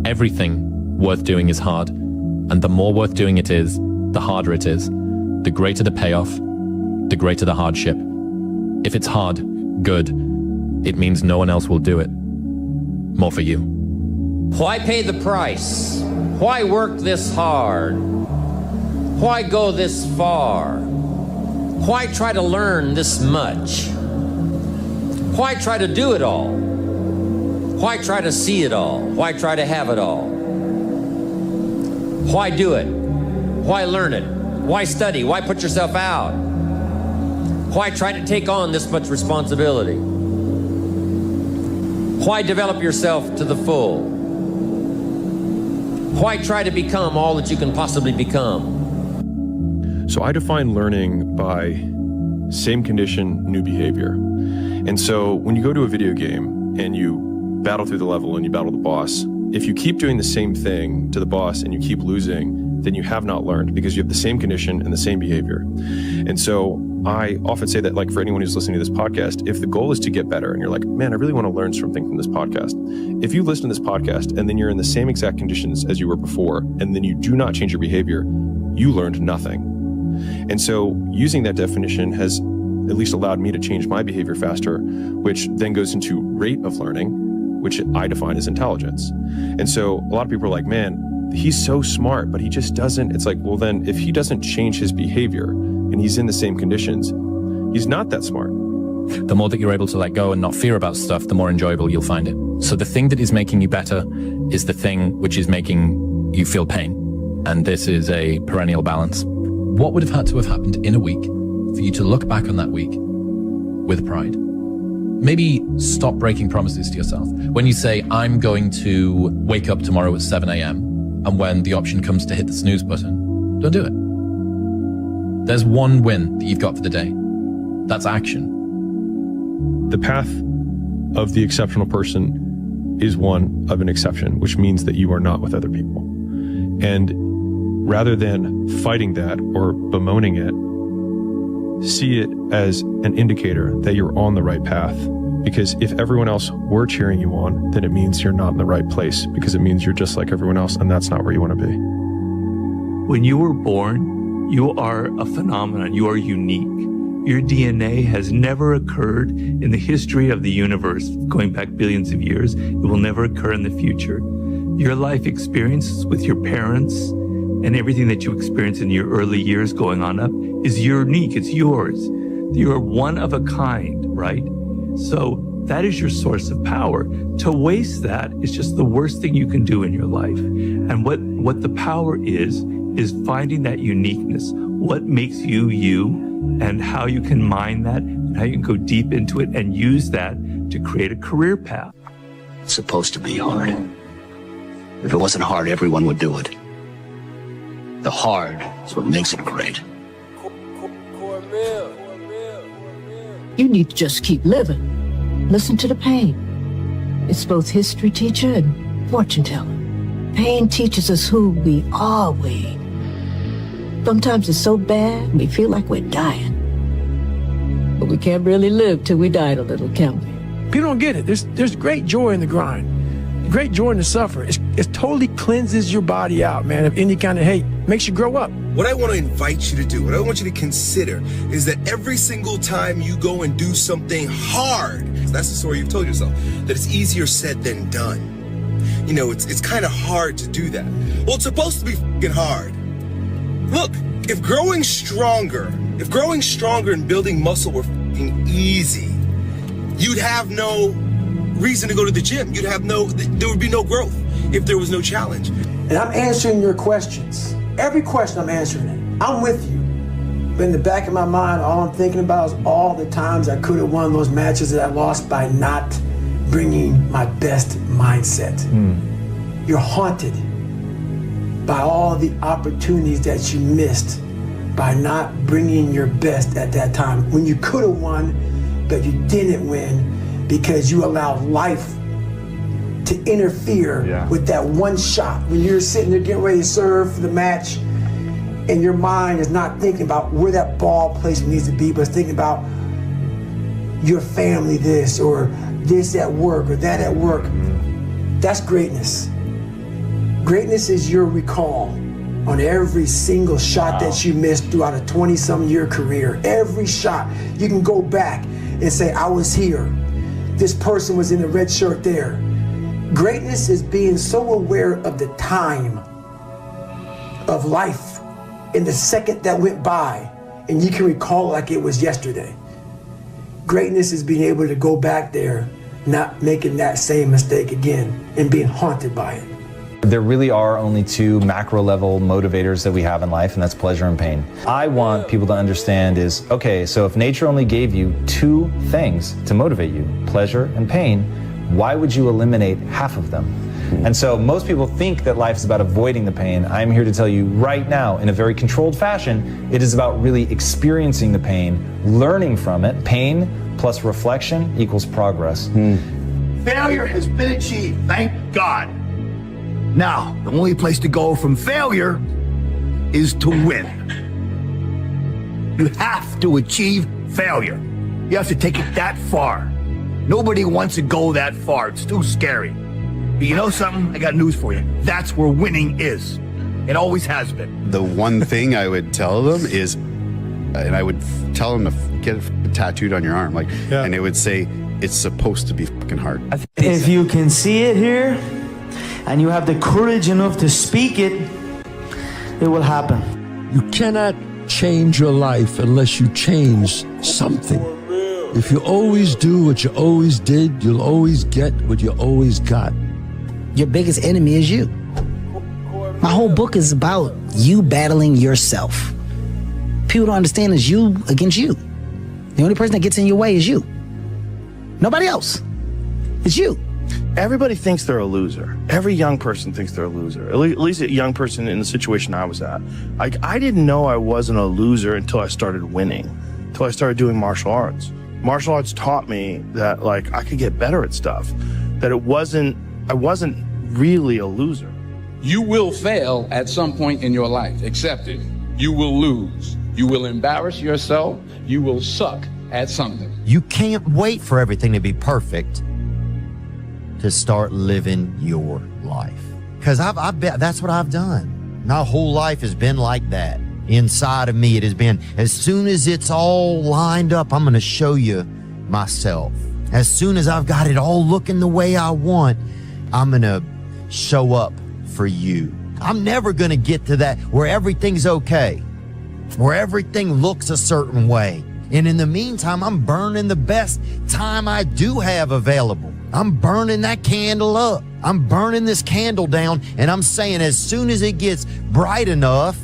Speaker 16: Everything worth doing is hard, and the more worth doing it is, the harder it is. The greater the payoff, the greater the hardship. If it's hard, good. It means no one else will do it. More for you.
Speaker 6: Why pay the price? Why work this hard? Why go this far? Why try to learn this much? Why try to do it all? Why try to see it all? Why try to have it all? Why do it? Why learn it? Why study? Why put yourself out? Why try to take on this much responsibility? Why develop yourself to the full? Why try to become all that you can possibly become?
Speaker 3: So I define learning by same condition, new behavior. And so when you go to a video game and you battle through the level and you battle the boss, if you keep doing the same thing to the boss and you keep losing, then you have not learned because you have the same condition and the same behavior. And so I often say that, like, for anyone who's listening to this podcast, if the goal is to get better and you're like, man, I really want to learn something from this podcast. If you listen to this podcast and then you're in the same exact conditions as you were before, and then you do not change your behavior, you learned nothing. And so using that definition has at least allowed me to change my behavior faster, which then goes into rate of learning, which I define as intelligence. And so a lot of people are like, man, he's so smart, but he just doesn't. It's like, well, then if he doesn't change his behavior and he's in the same conditions, he's not that smart.
Speaker 16: The more that you're able to let go and not fear about stuff, the more enjoyable you'll find it. So the thing that is making you better is the thing which is making you feel pain. And this is a perennial balance. What would have had to have happened in a week for you to look back on that week with pride? Maybe stop breaking promises to yourself. When you say, I'm going to wake up tomorrow at 7 a.m., and when the option comes to hit the snooze button, don't do it. There's one win that you've got for the day. That's action.
Speaker 3: The path of the exceptional person is one of an exception, which means that you are not with other people. And rather than fighting that or bemoaning it, see it as an indicator that you're on the right path. Because if everyone else were cheering you on, then it means you're not in the right place, because it means you're just like everyone else, and that's not where you want to be.
Speaker 2: When you were born, you are a phenomenon. You are unique. Your DNA has never occurred in the history of the universe, going back billions of years. It will never occur in the future. Your life experiences with your parents and everything that you experience in your early years going on up is unique. It's yours. You're one of a kind, right? So that is your source of power. To waste that is just the worst thing you can do in your life. And what the power is finding that uniqueness. What makes you you, and how you can mine that, and how you can go deep into it and use that to create a career path.
Speaker 7: It's supposed to be hard. If it wasn't hard, everyone would do it. The hard is what makes it great.
Speaker 8: You need to just keep living. Listen to the pain. It's both history teacher and fortune teller. Pain teaches us who we are, Wade. Sometimes it's so bad, we feel like we're dying. But we can't really live till we died a little, can we?
Speaker 1: People don't get it. There's great joy in the grind. Great joy in the suffer. It totally cleanses your body out, man, of any kind of hate. Makes you grow up.
Speaker 11: What I want to invite you to do, what I want you to consider, is that every single time you go and do something hard, that's the story you've told yourself, that it's easier said than done. You know, it's kind of hard to do that. Well, it's supposed to be fucking hard. Look, if growing stronger and building muscle were fucking easy, you'd have no reason to go to the gym. There would be no growth if there was no challenge.
Speaker 1: And I'm answering your questions. Every question I'm answering it. I'm with you. But in the back of my mind, all I'm thinking about is all the times I could have won those matches that I lost by not bringing my best mindset. You're haunted by all the opportunities that you missed by not bringing your best at that time. When you could have won, but you didn't win because you allowed life to interfere with that one shot. When you're sitting there getting ready to serve for the match, and your mind is not thinking about where that ball placement needs to be, but it's thinking about your family this, or this at work, or that at work. That's greatness. Greatness is your recall on every single shot that you missed throughout a 20-some year career. Every shot, you can go back and say, I was here. This person was in the red shirt there. Greatness is being so aware of the time of life in the second that went by, and you can recall it like it was yesterday. Greatness is being able to go back there, not making that same mistake again, and being haunted by it.
Speaker 13: There really are only two macro level motivators that we have in life, and that's pleasure and pain. I want people to understand is, okay, so if nature only gave you two things to motivate you, pleasure and pain, why would you eliminate half of them? And so most people think that life is about avoiding the pain. I'm here to tell you right now, in a very controlled fashion, it is about really experiencing the pain, learning from it. Pain plus reflection equals progress.
Speaker 7: Failure has been achieved, thank God. Now, the only place to go from failure is to win. You have to achieve failure. You have to take it that far. Nobody wants to go that far. It's too scary. But you know something? I got news for you. That's where winning is. It always has been.
Speaker 17: The one thing I would tell them is, and I would tell them to get it tattooed on your arm, and it would say, it's supposed to be fucking hard.
Speaker 26: If you can see it here, and you have the courage enough to speak it, it will happen.
Speaker 27: You cannot change your life unless you change something. If you always do what you always did, you'll always get what you always got.
Speaker 28: Your biggest enemy is you. My whole book is about you battling yourself. People don't understand it's you against you. The only person that gets in your way is you. Nobody else. It's you.
Speaker 10: Everybody thinks they're a loser. Every young person thinks they're a loser. At least a young person in the situation I was at. I didn't know I wasn't a loser until I started winning, until I started doing martial arts. Martial arts taught me that I could get better at stuff, that I wasn't really a loser.
Speaker 5: You will fail at some point in your life. Accept it. You will lose. You will embarrass yourself. You will suck at something.
Speaker 18: You can't wait for everything to be perfect to start living your life. Because I've been, that's what I've done. My whole life has been like that. Inside of me, it has been, as soon as it's all lined up, I'm going to show you myself. As soon as I've got it all looking the way I want, I'm going to show up for you. I'm never going to get to that where everything's okay, where everything looks a certain way. And in the meantime, I'm burning the best time I do have available. I'm burning that candle up. I'm burning this candle down, and I'm saying as soon as it gets bright enough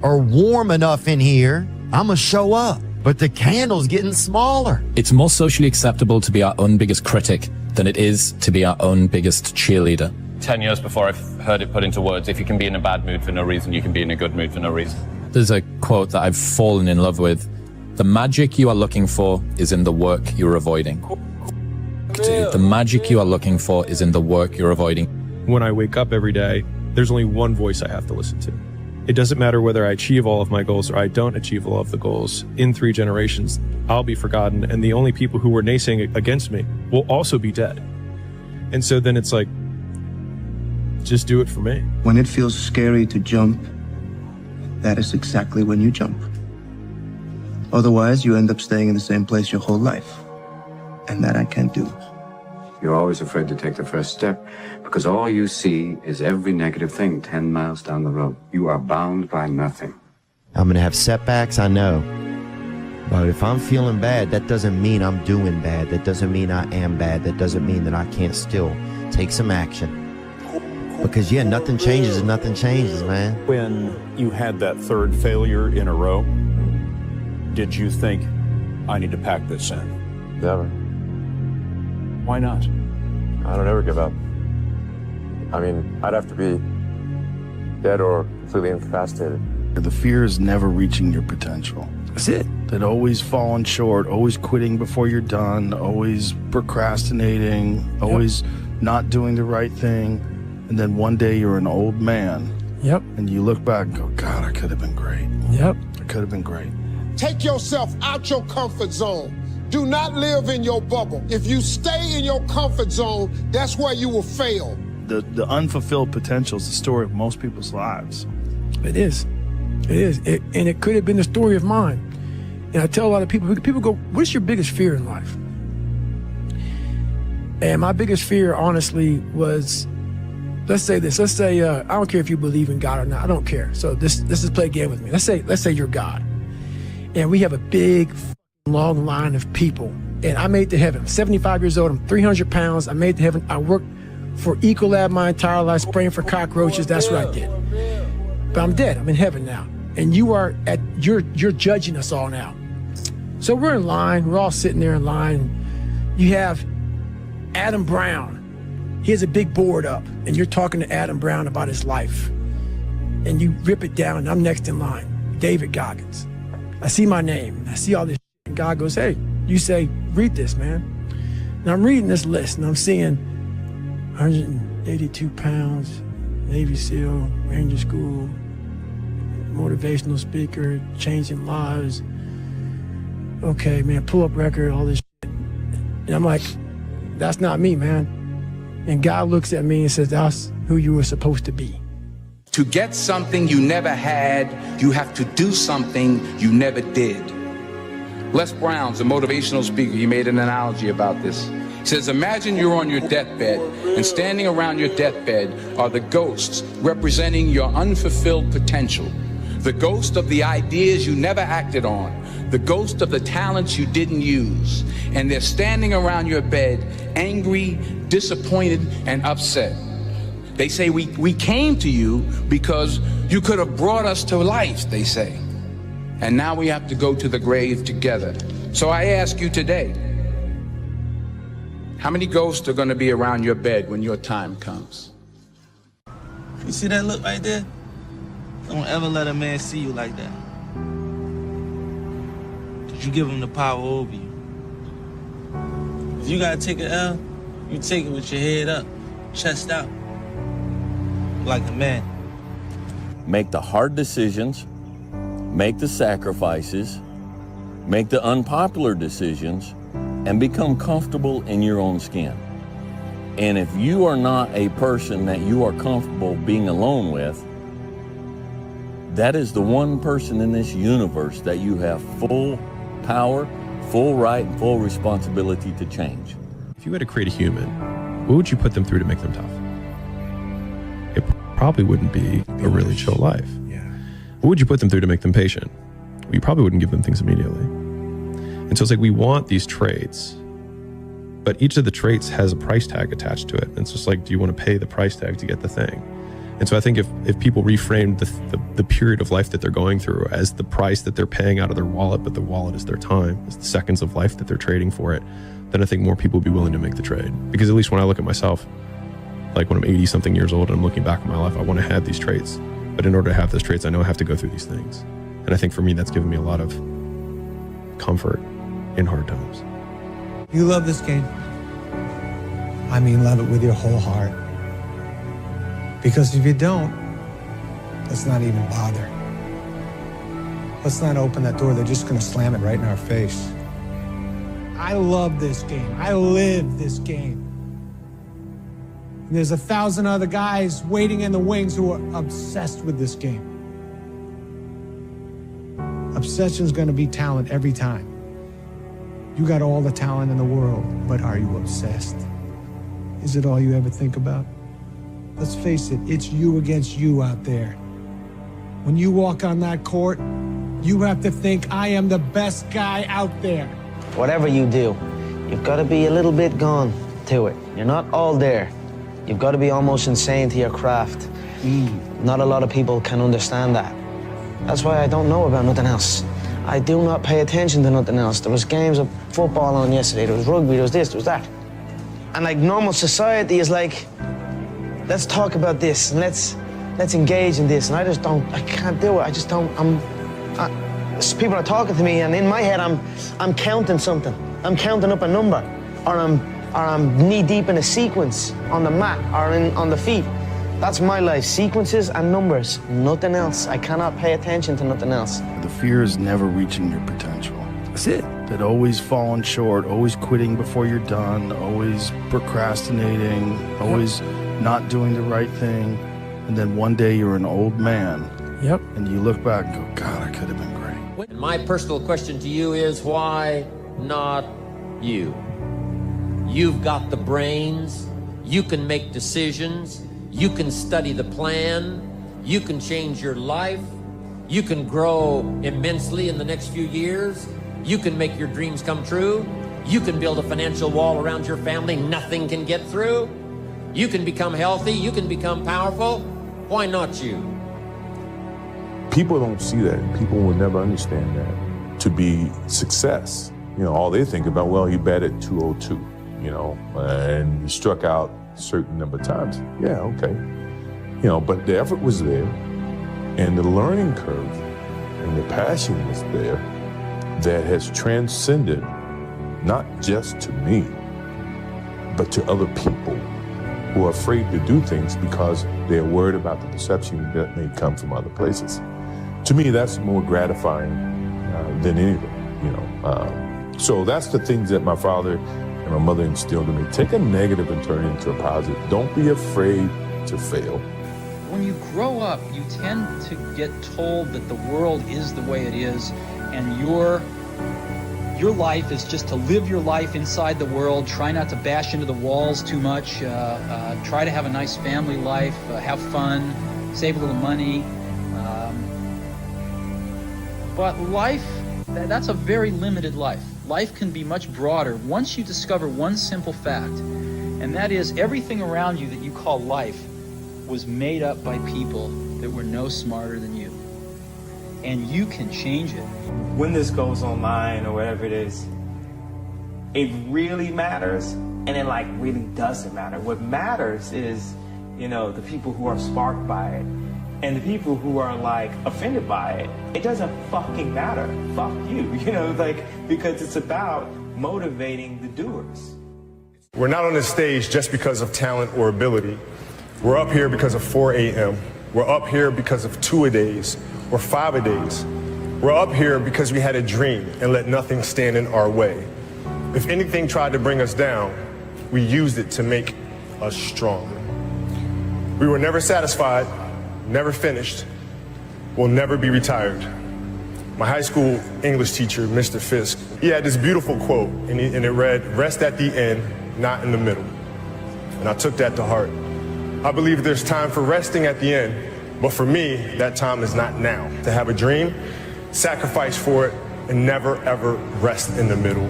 Speaker 18: or warm enough in here, I'm going to show up. But the candle's getting smaller.
Speaker 16: It's more socially acceptable to be our own biggest critic than it is to be our own biggest cheerleader.
Speaker 9: 10 years before I've heard it put into words, if you can be in a bad mood for no reason, you can be in a good mood for no reason.
Speaker 16: There's a quote that I've fallen in love with. The magic you are looking for is in the work you're avoiding. The magic you are looking for is in the work you're avoiding.
Speaker 3: When I wake up every day, there's only one voice I have to listen to. It doesn't matter whether I achieve all of my goals or I don't achieve all of the goals. In 3 generations, I'll be forgotten, and the only people who were naysaying against me will also be dead. And so then it's like, just do it for me.
Speaker 14: When it feels scary to jump, that is exactly when you jump. Otherwise, you end up staying in the same place your whole life. And that I can't do.
Speaker 23: You're always afraid to take the first step because all you see is every negative thing 10 miles down the road. You are bound by nothing.
Speaker 18: I'm going to have setbacks, I know. But if I'm feeling bad, that doesn't mean I'm doing bad. That doesn't mean I am bad. That doesn't mean that I can't still take some action. Because, yeah, nothing changes and nothing changes, man.
Speaker 15: When you had that third failure in a row, did you think, I need to pack this in?
Speaker 19: Never.
Speaker 15: Why not?
Speaker 19: I don't ever give up. I mean, I'd have to be dead or completely incapacitated.
Speaker 10: The fear is never reaching your potential.
Speaker 1: That's it.
Speaker 10: That always falling short, always quitting before you're done, always procrastinating, always not doing the right thing. And then one day you're an old man.
Speaker 1: Yep.
Speaker 10: And you look back and go, God, I could have been great.
Speaker 1: Yep.
Speaker 10: I could have been great.
Speaker 20: Take yourself out your comfort zone. Do not live in your bubble. If you stay in your comfort zone, that's where you will fail.
Speaker 10: The unfulfilled potential is the story of most people's lives.
Speaker 1: It is. It is. And it could have been the story of mine. And I tell a lot of people go, what's your biggest fear in life? And my biggest fear, honestly, was, let's say this. Let's say, I don't care if you believe in God or not. I don't care. So this is play a game with me. Let's say you're God. And we have a big, long line of people. And I made it to heaven. I'm 75 years old. I'm 300 pounds. I made it to heaven. I worked for Ecolab my entire life, spraying for cockroaches. That's what I did. But I'm dead. I'm in heaven now. And you're judging us all now. So we're in line. We're all sitting there in line. You have Adam Brown. He has a big board up. And you're talking to Adam Brown about his life. And you rip it down. And I'm next in line. David Goggins. I see my name. I see all this shit. And God goes, hey, you say, read this, man. And I'm reading this list. And I'm seeing 182 pounds, Navy SEAL, Ranger School, motivational speaker, changing lives. Okay, man, pull-up record, all this shit. And I'm like, that's not me, man. And God looks at me and says, that's who you were supposed to be.
Speaker 5: To get something you never had, you have to do something you never did. Les Brown's a motivational speaker. He made an analogy about this. He says, imagine you're on your deathbed, and standing around your deathbed are the ghosts representing your unfulfilled potential. The ghost of the ideas you never acted on. The ghost of the talents you didn't use. And they're standing around your bed, angry, disappointed, and upset. They say, we came to you because you could have brought us to life, they say. And now we have to go to the grave together. So I ask you today, how many ghosts are going to be around your bed when your time comes?
Speaker 26: You see that look right there? Don't ever let a man see you like that. Cause you give him the power over you. If you gotta take an L,
Speaker 2: You take it with your head up, chest out, like a man.
Speaker 4: Make the hard decisions, make the sacrifices, make the unpopular decisions, and become comfortable in your own skin. And if you are not a person that you are comfortable being alone with, that is the one person in this universe that you have full power, full right, and full responsibility to change.
Speaker 3: If you had to create a human, what would you put them through to make them tough? It probably wouldn't be a really chill life.
Speaker 6: Yeah.
Speaker 3: What would you put them through to make them patient? Well, you probably wouldn't give them things immediately. And so it's like we want these traits, but each of the traits has a price tag attached to it. And it's just like, do you want to pay the price tag to get the thing? And so I think if people reframe the period of life that they're going through as the price that they're paying out of their wallet, but the wallet is their time, it's the seconds of life that they're trading for it, then I think more people will be willing to make the trade. Because at least when I look at myself, like when I'm 80 something years old and I'm looking back on my life, I want to have these traits. But in order to have those traits, I know I have to go through these things. And I think for me, that's given me a lot of comfort in hard times.
Speaker 6: You love this game. I mean, love it with your whole heart. Because if you don't, let's not even bother. Let's not open that door. They're just going to slam it right in our face. I love this game. I live this game. And there's 1,000 other guys waiting in the wings who are obsessed with this game. Obsession's going to be talent every time. You got all the talent in the world, but are you obsessed? Is it all you ever think about? Let's face it, it's you against you out there. When you walk on that court, you have to think, I am the best guy out there.
Speaker 26: Whatever you do, you've got to be a little bit gone to it. You're not all there. You've got to be almost insane to your craft. Not a lot of people can understand that. That's why I don't know about nothing else. I do not pay attention to nothing else. There was games of football on yesterday, there was rugby, there was this, there was that. And like normal society is like, let's talk about this and let's engage in this. And I can't do it. I just don't, people are talking to me and in my head I'm counting something. I'm counting up a number or I'm knee deep in a sequence on the mat or on the feet. That's my life, sequences and numbers, nothing else. I cannot pay attention to nothing else.
Speaker 10: The fear is never reaching your potential.
Speaker 1: That's it.
Speaker 10: That always falling short, always quitting before you're done, always procrastinating, always not doing the right thing. And then one day you're an old man.
Speaker 1: Yep.
Speaker 10: And you look back and go, God, I could have been great.
Speaker 12: My personal question to you is, why not you? You've got the brains, you can make decisions, you can study the plan, you can change your life, you can grow immensely in the next few years, you can make your dreams come true, you can build a financial wall around your family nothing can get through, you can become healthy, you can become powerful. Why not you?
Speaker 21: People don't see that. People will never understand that. To be success, all they think about, well, he batted 202, and he struck out a certain number of times. Yeah, okay. But the effort was there, and the learning curve and the passion was there that has transcended not just to me, but to other people who are afraid to do things because they're worried about the perception that may come from other places. To me, that's more gratifying than anything, So that's the things that my father and my mother instilled in me. Take a negative and turn it into a positive. Don't be afraid to fail.
Speaker 22: When you grow up, you tend to get told that the world is the way it is, and your life is just to live your life inside the world, try not to bash into the walls too much, try to have a nice family life, have fun, save a little money. But life, that's a very limited life. Life can be much broader once you discover one simple fact, and that is everything around you that you call life was made up by people that were no smarter than you. And you can change it.
Speaker 26: When this goes online or whatever it is, it really matters, and it really doesn't matter. What matters is, the people who are sparked by it, and the people who are offended by it. It doesn't fucking matter. Fuck you, because it's about motivating the doers.
Speaker 7: We're not on this stage just because of talent or ability. We're up here because of 4 a.m. We're up here because of 2-a-days or 5-a-days. We're up here because we had a dream and let nothing stand in our way. If anything tried to bring us down, we used it to make us stronger. We were never satisfied, never finished, will never be retired. My high school English teacher, Mr. Fisk, he had this beautiful quote, and it read, "Rest at the end, not in the middle." And I took that to heart. I believe there's time for resting at the end, but for me, that time is not now. To have a dream, sacrifice for it, and never ever rest in the middle.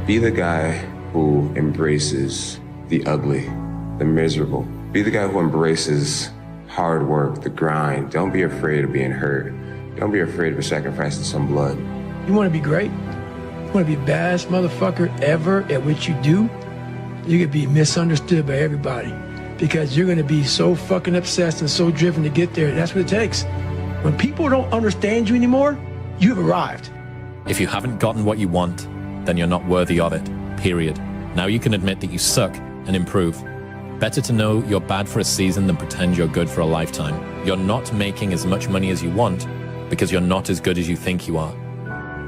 Speaker 23: Be the guy who embraces the ugly, the miserable. Be the guy who embraces hard work, the grind. Don't be afraid of being hurt. Don't be afraid of sacrificing some blood.
Speaker 1: You want to be great? You want to be the baddest motherfucker ever at what you do? You're going to be misunderstood by everybody because you're going to be so fucking obsessed and so driven to get there. That's what it takes. When people don't understand you anymore, you've arrived.
Speaker 16: If you haven't gotten what you want, then you're not worthy of it, period. Now you can admit that you suck and improve. Better to know you're bad for a season than pretend you're good for a lifetime. You're not making as much money as you want because you're not as good as you think you are.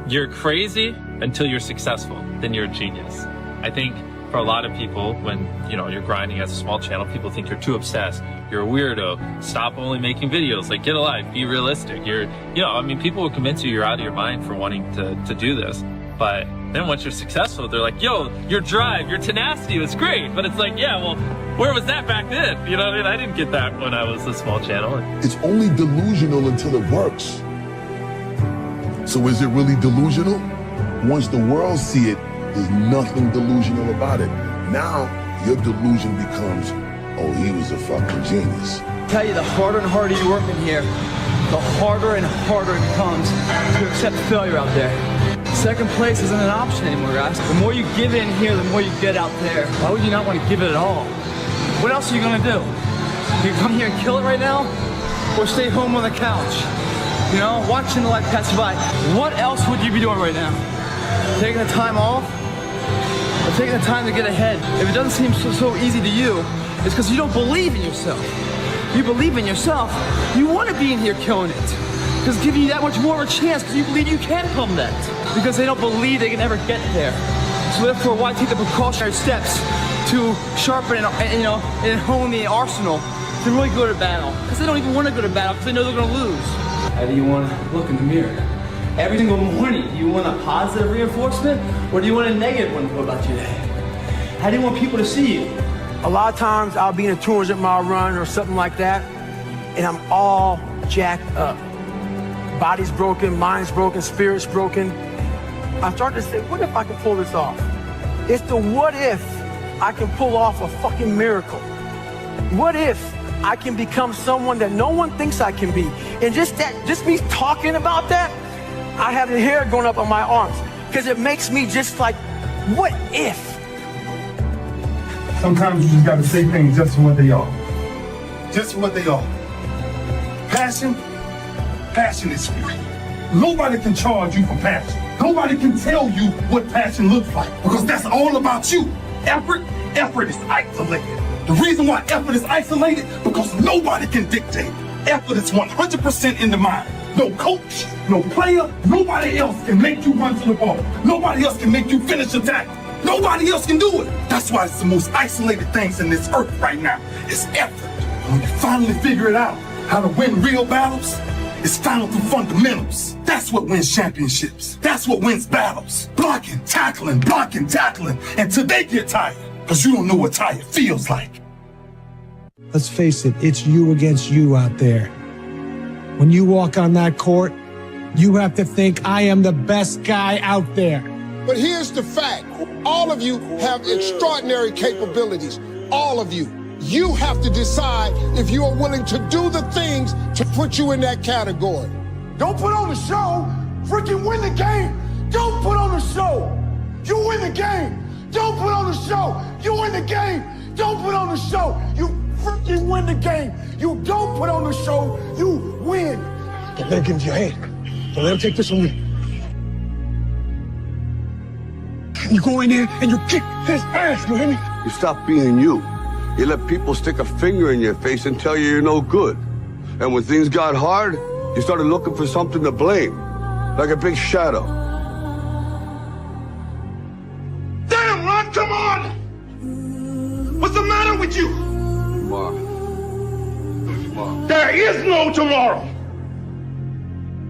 Speaker 8: You're crazy until you're successful, then you're a genius. I think for a lot of people, when you're grinding as a small channel, people think you're too obsessed. You're a weirdo. Stop only making videos. Like, get a life. Be realistic. People will convince you you're out of your mind for wanting to do this. But then once you're successful, they're like, yo, your drive, your tenacity was great. But it's like, yeah, well, where was that back then? You know what I mean? I didn't get that when I was a small channel.
Speaker 11: It's only delusional until it works. So is it really delusional? Once the world see it, there's nothing delusional about it. Now, your delusion becomes, oh, he was a fucking genius.
Speaker 13: I tell you, the harder and harder you work in here, the harder and harder it becomes to accept failure out there. Second place isn't an option anymore, guys. The more you give in here, the more you get out there. Why would you not want to give it at all? What else are you gonna do? You come here and kill it right now? Or stay home on the couch? Watching the life pass by. What else would you be doing right now? Taking the time off? Or taking the time to get ahead? If it doesn't seem so easy to you, it's because you don't believe in yourself. You believe in yourself, you want to be in here killing it. Because it's giving you that much more of a chance because you believe you can become that. Because they don't believe they can ever get there. So therefore, why take the precautionary steps to sharpen and hone the arsenal to really go to battle? Because they don't even want to go to battle because they know they're going to lose. How do you want to look in the mirror? Every single morning, do you want a positive reinforcement or do you want a negative one about you today? How do you want people to see you?
Speaker 1: A lot of times I'll be in a 200-mile run or something like that, and I'm all jacked up. Body's broken, mind's broken, spirit's broken. I start to say, what if I can pull this off? It's the what if I can pull off a fucking miracle. What if I can become someone that no one thinks I can be? And just me talking about that, I have the hair going up on my arms because it makes me just like, what if?
Speaker 17: Sometimes you just gotta say things just for what they are. Just for what they are. Passion is free. Nobody can charge you for passion. Nobody can tell you what passion looks like because that's all about you. Effort is isolated. The reason why effort is isolated, because nobody can dictate. Effort is 100% in the mind. No coach, no player, nobody else can make you run to the ball. Nobody else can make you finish a tackle. Nobody else can do it. That's why it's the most isolated things in this earth right now. It's effort. When you finally figure it out, how to win real battles, it's found through fundamentals. That's what wins championships. That's what wins battles. Blocking, tackling, until they get tired. Because you don't know what tired feels like.
Speaker 6: Let's face it, it's you against you out there. When you walk on that court, you have to think, I am the best guy out there.
Speaker 20: But here's the fact. All of you have extraordinary capabilities. All of you. You have to decide if you are willing to do the things to put you in that category.
Speaker 17: Don't put on the show. Freaking win the game. Don't put on the show. You win the game. Don't put on the show. You win the game. Don't put on the show. You freaking win the game. You don't put on the show. You win. Don't let it get into your head. Don't let him take this on you. You go in there and you kick his ass, you hear me?
Speaker 9: You stop being you. You let people stick a finger in your face and tell you you're no good. And when things got hard, you started looking for something to blame, like a big shadow.
Speaker 17: Damn, Ron, come on! What's the matter with you? There is no tomorrow.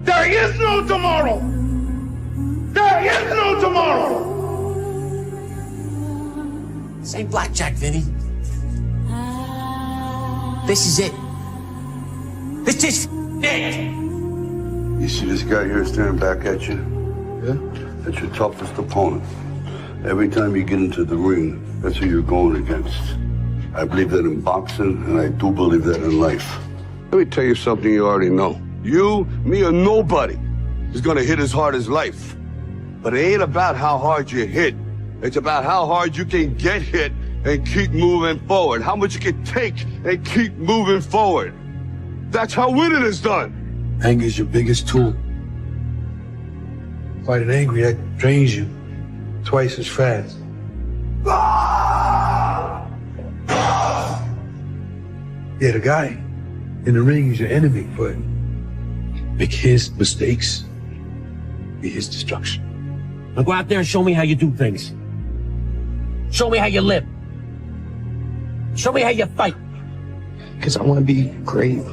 Speaker 17: There is no tomorrow. There is no tomorrow.
Speaker 14: This ain't blackjack, Vinny. This is it. This is it.
Speaker 9: You see this guy here staring back at you? Yeah? That's your toughest opponent. Every time you get into the ring, that's who you're going against. I believe that in boxing, and I do believe that in life. Let me tell you something you already know. You, me, or nobody is gonna hit as hard as life. But it ain't about how hard you hit. It's about how hard you can get hit and keep moving forward. How much you can take and keep moving forward. That's how winning is done.
Speaker 15: Anger is your biggest tool. Fighting angry, that drains you twice as fast. Yeah, the guy in the ring is your enemy, but make his mistakes be his destruction.
Speaker 14: Now go out there and show me how you do things. Show me how you live. Show me how you fight.
Speaker 15: Because I want to be great.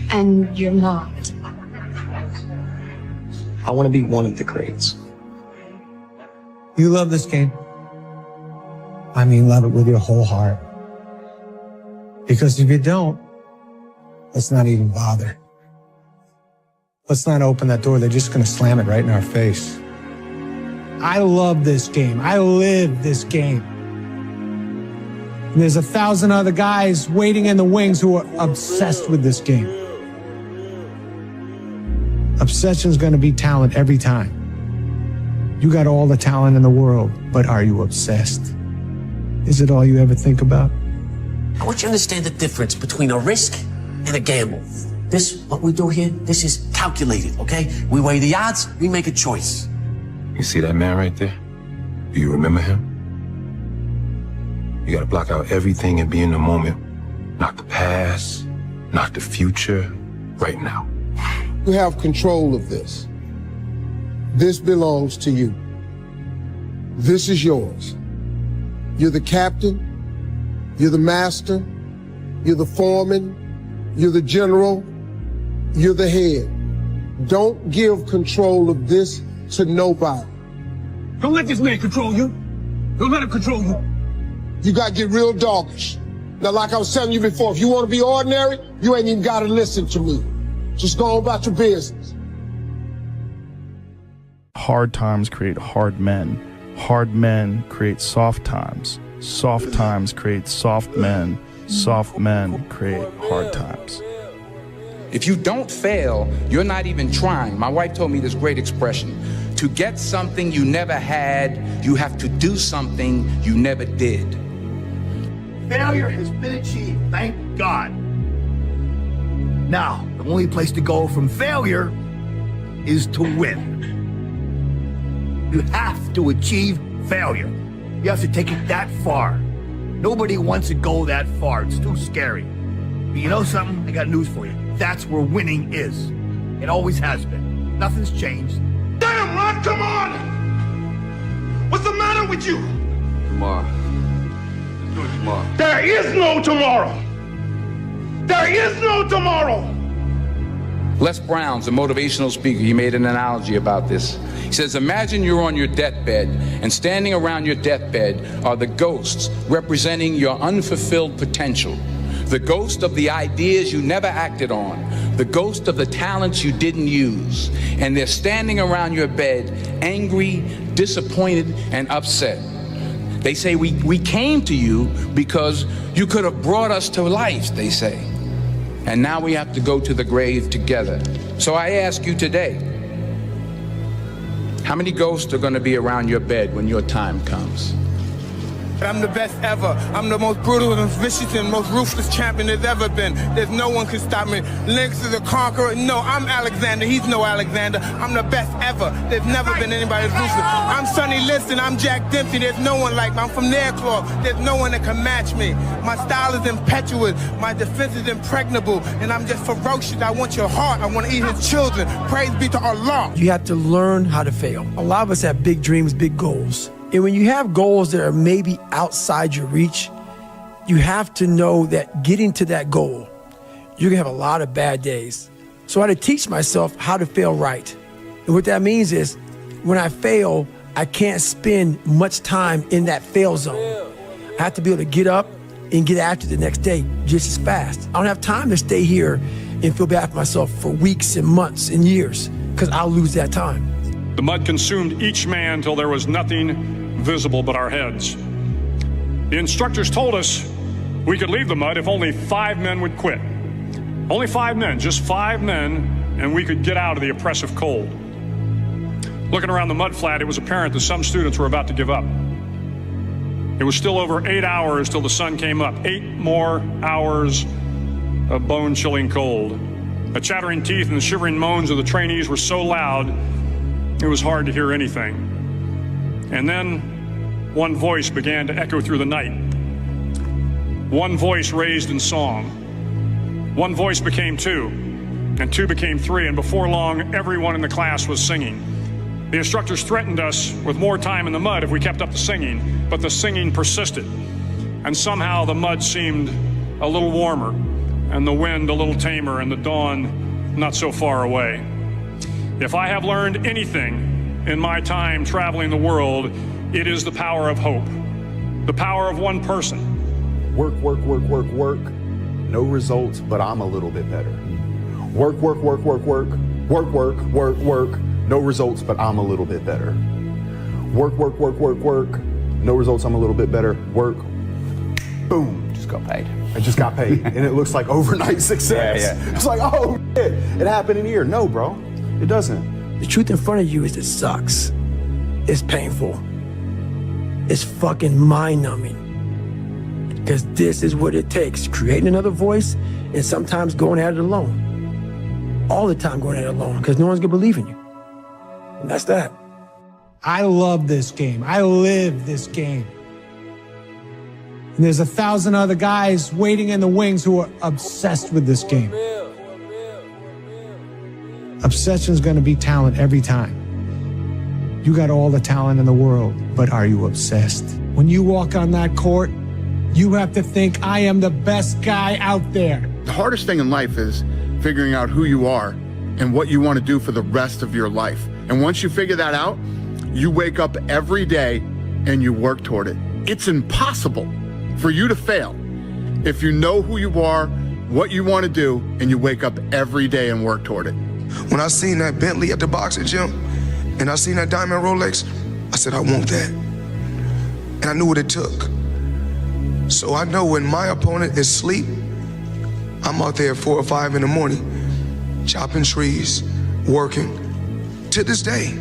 Speaker 18: And you're not.
Speaker 15: I want to be one of the greats.
Speaker 6: You love this game. I mean, love it with your whole heart. Because if you don't, let's not even bother. Let's not open that door. They're just going to slam it right in our face. I love this game. I live this game. And there's 1,000 other guys waiting in the wings who are obsessed with this game. Obsession's going to be talent every time. You got all the talent in the world, but are you obsessed? Is it all you ever think about?
Speaker 14: I want you to understand the difference between a risk and a gamble. What we do here, this is calculated, okay? We weigh the odds, we make a choice.
Speaker 24: You see that man right there? Do you remember him? You gotta block out everything and be in the moment. Not the past, not the future, right now.
Speaker 20: You have control of this. This belongs to you. This is yours. You're the captain. You're the master. You're the foreman. You're the general. You're the head. Don't give control of this to nobody.
Speaker 17: Don't let this man control you. Don't let him control you.
Speaker 20: You gotta get real doggish. Now, like I was telling you before, if you want to be ordinary, you ain't even gotta listen to me. Just go on about your business.
Speaker 10: Hard times create hard men. Hard men create soft times. Soft times create soft men. Soft men create hard times.
Speaker 5: If you don't fail, you're not even trying. My wife told me this great expression. To get something you never had, you have to do something you never did.
Speaker 25: Failure has been achieved, thank God. Now, the only place to go from failure is to win. You have to achieve failure. You have to take it that far. Nobody wants to go that far. It's too scary. But you know something? I got news for you. That's where winning is. It always has been. Nothing's changed.
Speaker 17: Damn, Ron, come on! What's the matter with you?
Speaker 9: Tomorrow. Do it tomorrow.
Speaker 17: There is no tomorrow. There is no tomorrow.
Speaker 5: Les Brown's a motivational speaker. He made an analogy about this. He says, imagine you're on your deathbed, and standing around your deathbed are the ghosts representing your unfulfilled potential. The ghost of the ideas you never acted on. The ghost of the talents you didn't use. And they're standing around your bed, angry, disappointed, and upset. They say, we came to you because you could have brought us to life, they say. And now we have to go to the grave together. So I ask you today, how many ghosts are going to be around your bed when your time comes?
Speaker 2: but I'm the best ever. I'm the most brutal and vicious and most ruthless champion there's ever been. There's no one can stop me. Lynx is a conqueror. No, I'm Alexander. He's no Alexander. I'm the best ever. There's never been anybody as ruthless. I'm Sonny Liston. I'm Jack Dempsey. There's no one like me. I'm from Nairclaw. There's no one that can match me. My style is impetuous. My defense is impregnable. And I'm just ferocious. I want your heart. I want to eat his children. Praise be to Allah.
Speaker 1: You have to learn how to fail. A lot of us have big dreams, big goals. And when you have goals that are maybe outside your reach, you have to know that getting to that goal, you're gonna have a lot of bad days. So I had to teach myself how to fail right. And what that means is, when I fail, I can't spend much time in that fail zone. I have to be able to get up and get after the next day just as fast. I don't have time to stay here and feel bad for myself for weeks and months and years, because I'll lose that time.
Speaker 3: The mud consumed each man till there was nothing visible but our heads. The instructors told us we could leave the mud if only 5 men would quit. Only 5 men, just 5 men, and we could get out of the oppressive cold. Looking around the mud flat, it was apparent that some students were about to give up. It was still over 8 hours till the sun came up. 8 more hours of bone-chilling cold. The chattering teeth and the shivering moans of the trainees were so loud, it was hard to hear anything. And then one voice began to echo through the night. One voice raised in song. One voice became 2, and 2 became 3, and before long, everyone in the class was singing. The instructors threatened us with more time in the mud if we kept up the singing, but the singing persisted. And somehow the mud seemed a little warmer, and the wind a little tamer, and the dawn not so far away. If I have learned anything in my time traveling the world, it is the power of hope, the power of one person.
Speaker 4: Work, work, work, work, work. No results, but I'm a little bit better. Work, work, work, work, work. Work, work, work, work. No results, but I'm a little bit better. Work, work, work, work, work. No results, I'm a little bit better. Work. Boom. Just got paid. I just got paid. And it looks like overnight success. Yeah. It's like, oh, shit. It happened in a year. No, bro. It doesn't.
Speaker 1: The truth in front of you is it sucks. It's painful. It's fucking mind-numbing. Because this is what it takes, creating another voice and sometimes going at it alone. All the time going at it alone, because no one's gonna believe in you. And that's that.
Speaker 6: I love this game. I live this game. And there's 1,000 other guys waiting in the wings who are obsessed with this game. Obsession's gonna be talent every time. You got all the talent in the world, but are you obsessed? When you walk on that court, you have to think, I am the best guy out there.
Speaker 12: The hardest thing in life is figuring out who you are and what you want to do for the rest of your life. And once you figure that out, you wake up every day and you work toward it. It's impossible for you to fail if you know who you are, what you want to do, and you wake up every day and work toward it.
Speaker 19: When I seen that Bentley at the boxing gym and I seen that diamond Rolex, I said, I want that. And I knew what it took. So I know when my opponent is asleep, I'm out there at 4 or 5 in the morning, chopping trees, working, to this day.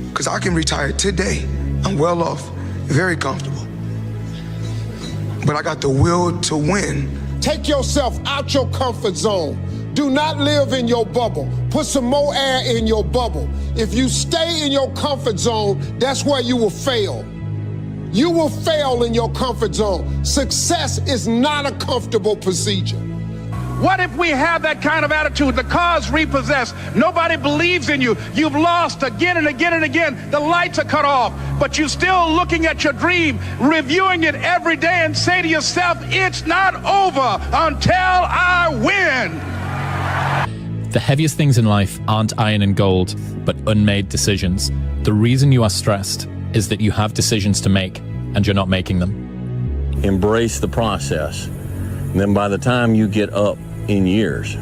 Speaker 19: Because I can retire today. I'm well off, very comfortable. But I got the will to win.
Speaker 20: Take yourself out your comfort zone. Do not live in your bubble. Put some more air in your bubble. If you stay in your comfort zone, that's where you will fail. You will fail in your comfort zone. Success is not a comfortable procedure.
Speaker 21: What if we have that kind of attitude? The car's repossessed. Nobody believes in you. You've lost again and again and again. The lights are cut off, but you're still looking at your dream, reviewing it every day and say to yourself, it's not over until I win.
Speaker 16: The heaviest things in life aren't iron and gold, but unmade decisions. The reason you are stressed is that you have decisions to make and you're not making them.
Speaker 27: Embrace the process. And then by the time you get up in years,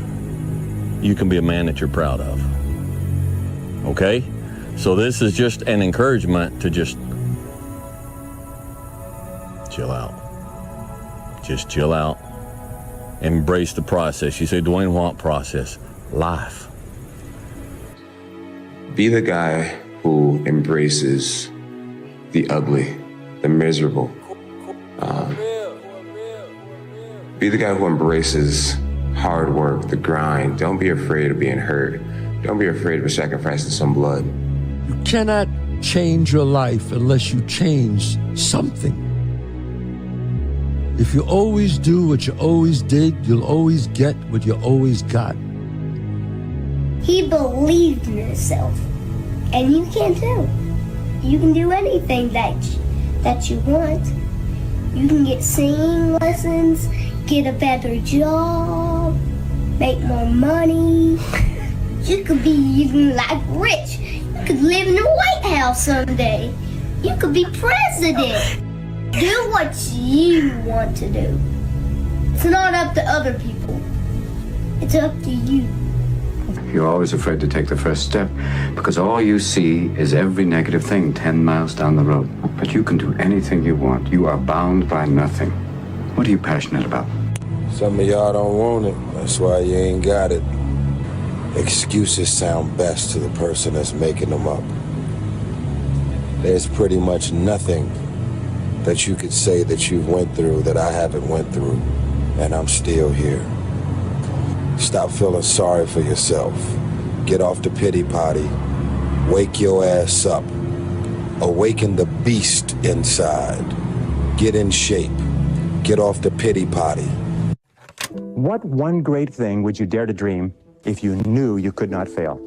Speaker 27: you can be a man that you're proud of. Okay? So this is just an encouragement to just chill out. Just chill out. Embrace the process. You say, Dwayne, what process? Life.
Speaker 23: Be the guy who embraces the ugly, the miserable. Be the guy who embraces hard work, the grind. Don't be afraid of being hurt. Don't be afraid of sacrificing some blood.
Speaker 7: You cannot change your life unless you change something. If you always do what you always did, you'll always get what you always got.
Speaker 8: He believed in himself, and you can too. You can do anything that you want. You can get singing lessons, get a better job, make more money. You could be even like rich. You could live in the White House someday. You could be president. Do what you want to do. It's not up to other people. It's up to you.
Speaker 11: You're always afraid to take the first step because all you see is every negative thing 10 miles down the road. But you can do anything you want. You are bound by nothing. What are you passionate about?
Speaker 13: Some of y'all don't want it. That's why you ain't got it. Excuses sound best to the person that's making them up. There's pretty much nothing that you could say that you went through that I haven't went through, and I'm still here. Stop feeling sorry for yourself. Get off the pity potty. Wake your ass up. Awaken the beast inside. Get in shape. Get off the pity potty.
Speaker 18: What one great thing would you dare to dream if you knew you could not fail?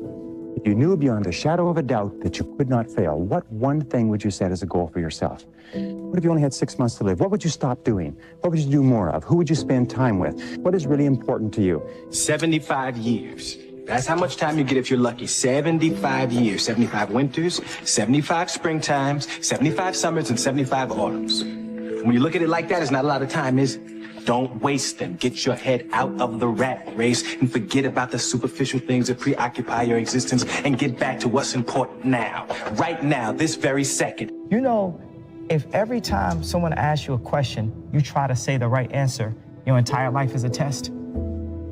Speaker 18: If you knew beyond a shadow of a doubt that you could not fail, what one thing would you set as a goal for yourself? What if you only had 6 months to live? What would you stop doing? What would you do more of? Who would you spend time with? What is really important to you?
Speaker 22: 75 years. That's how much time you get if you're lucky. 75 years. 75 winters, 75 springtimes, 75 summers, and 75 autumns. When you look at it like that, it's not a lot of time, is it? Don't waste them. Get your head out of the rat race and forget about the superficial things that preoccupy your existence and get back to what's important now. Right now, this very second.
Speaker 26: You know, if every time someone asks you a question, you try to say the right answer, your entire life is a test.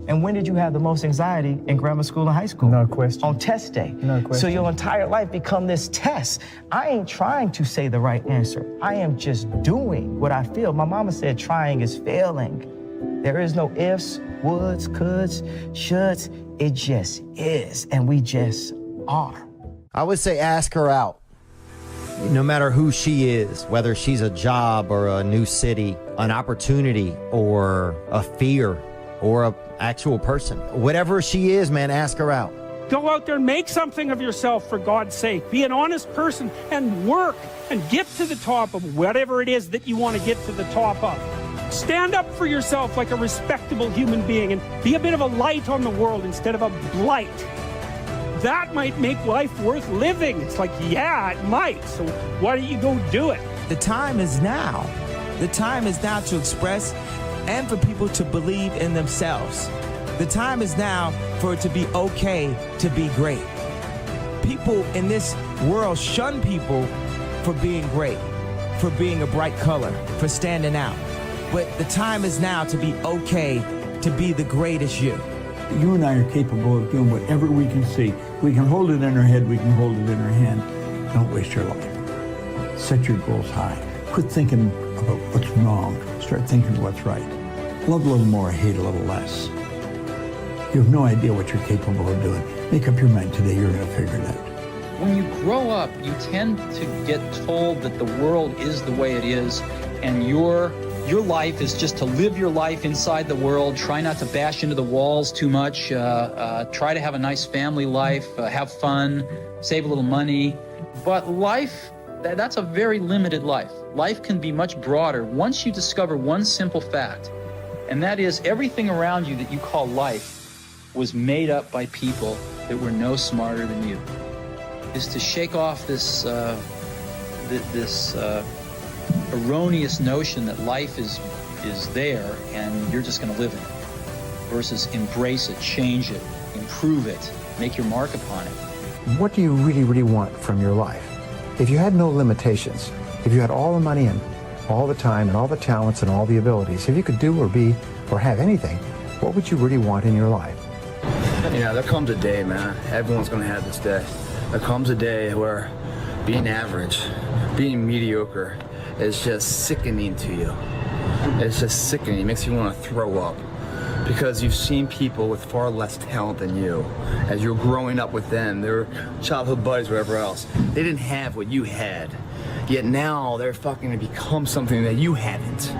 Speaker 26: And when did you have the most anxiety in grammar school and high school? No question. On test day. No question. So your entire life become this test. I ain't trying to say the right answer. I am just doing what I feel. My mama said trying is failing. There is no ifs, woulds, coulds, shoulds. It just is, and we just are.
Speaker 28: I would say ask her out. No matter who she is, whether she's a job or a new city, an opportunity or a fear or a actual person. Whatever she is, man, ask her out.
Speaker 29: Go out there and make something of yourself, for God's sake. Be an honest person and work and get to the top of whatever it is that you want to get to the top of. Stand up for yourself like a respectable human being and be a bit of a light on the world instead of a blight. That might make life worth living. It's like, yeah, it might. So why don't you go do it?
Speaker 26: The time is now. The time is now to express and for people to believe in themselves. The time is now for it to be okay to be great. People in this world shun people for being great, for being a bright color, for standing out. But the time is now to be okay to be the greatest you.
Speaker 30: You and I are capable of doing whatever we can see. We can hold it in our head, we can hold it in our hand. Don't waste your life. Set your goals high. Quit thinking about what's wrong. Start thinking what's right. Love a little more, hate a little less. You have no idea what you're capable of doing. Make up your mind today, you're going to figure it out.
Speaker 31: When you grow up, you tend to get told that the world is the way it is, and your life is just to live your life inside the world, try not to bash into the walls too much, try to have a nice family life, have fun, save a little money. But life, that's a very limited life. Life can be much broader once you discover one simple fact, and that is everything around you that you call life was made up by people that were no smarter than you. Is to shake off this erroneous notion that life is there and you're just going to live in it, versus embrace it, change it, improve it, make your mark upon it.
Speaker 32: What do you really, really want from your life? If you had no limitations, if you had all the money and all the time and all the talents and all the abilities, if you could do or be or have anything, what would you really want in your life?
Speaker 33: You know, there comes a day, man. Everyone's going to have this day. There comes a day where being average, being mediocre, is just sickening to you. It's just sickening. It makes you want to throw up. Because you've seen people with far less talent than you. As you're growing up with them, their childhood buddies, whatever else, they didn't have what you had. Yet now they're fucking to become something that you haven't.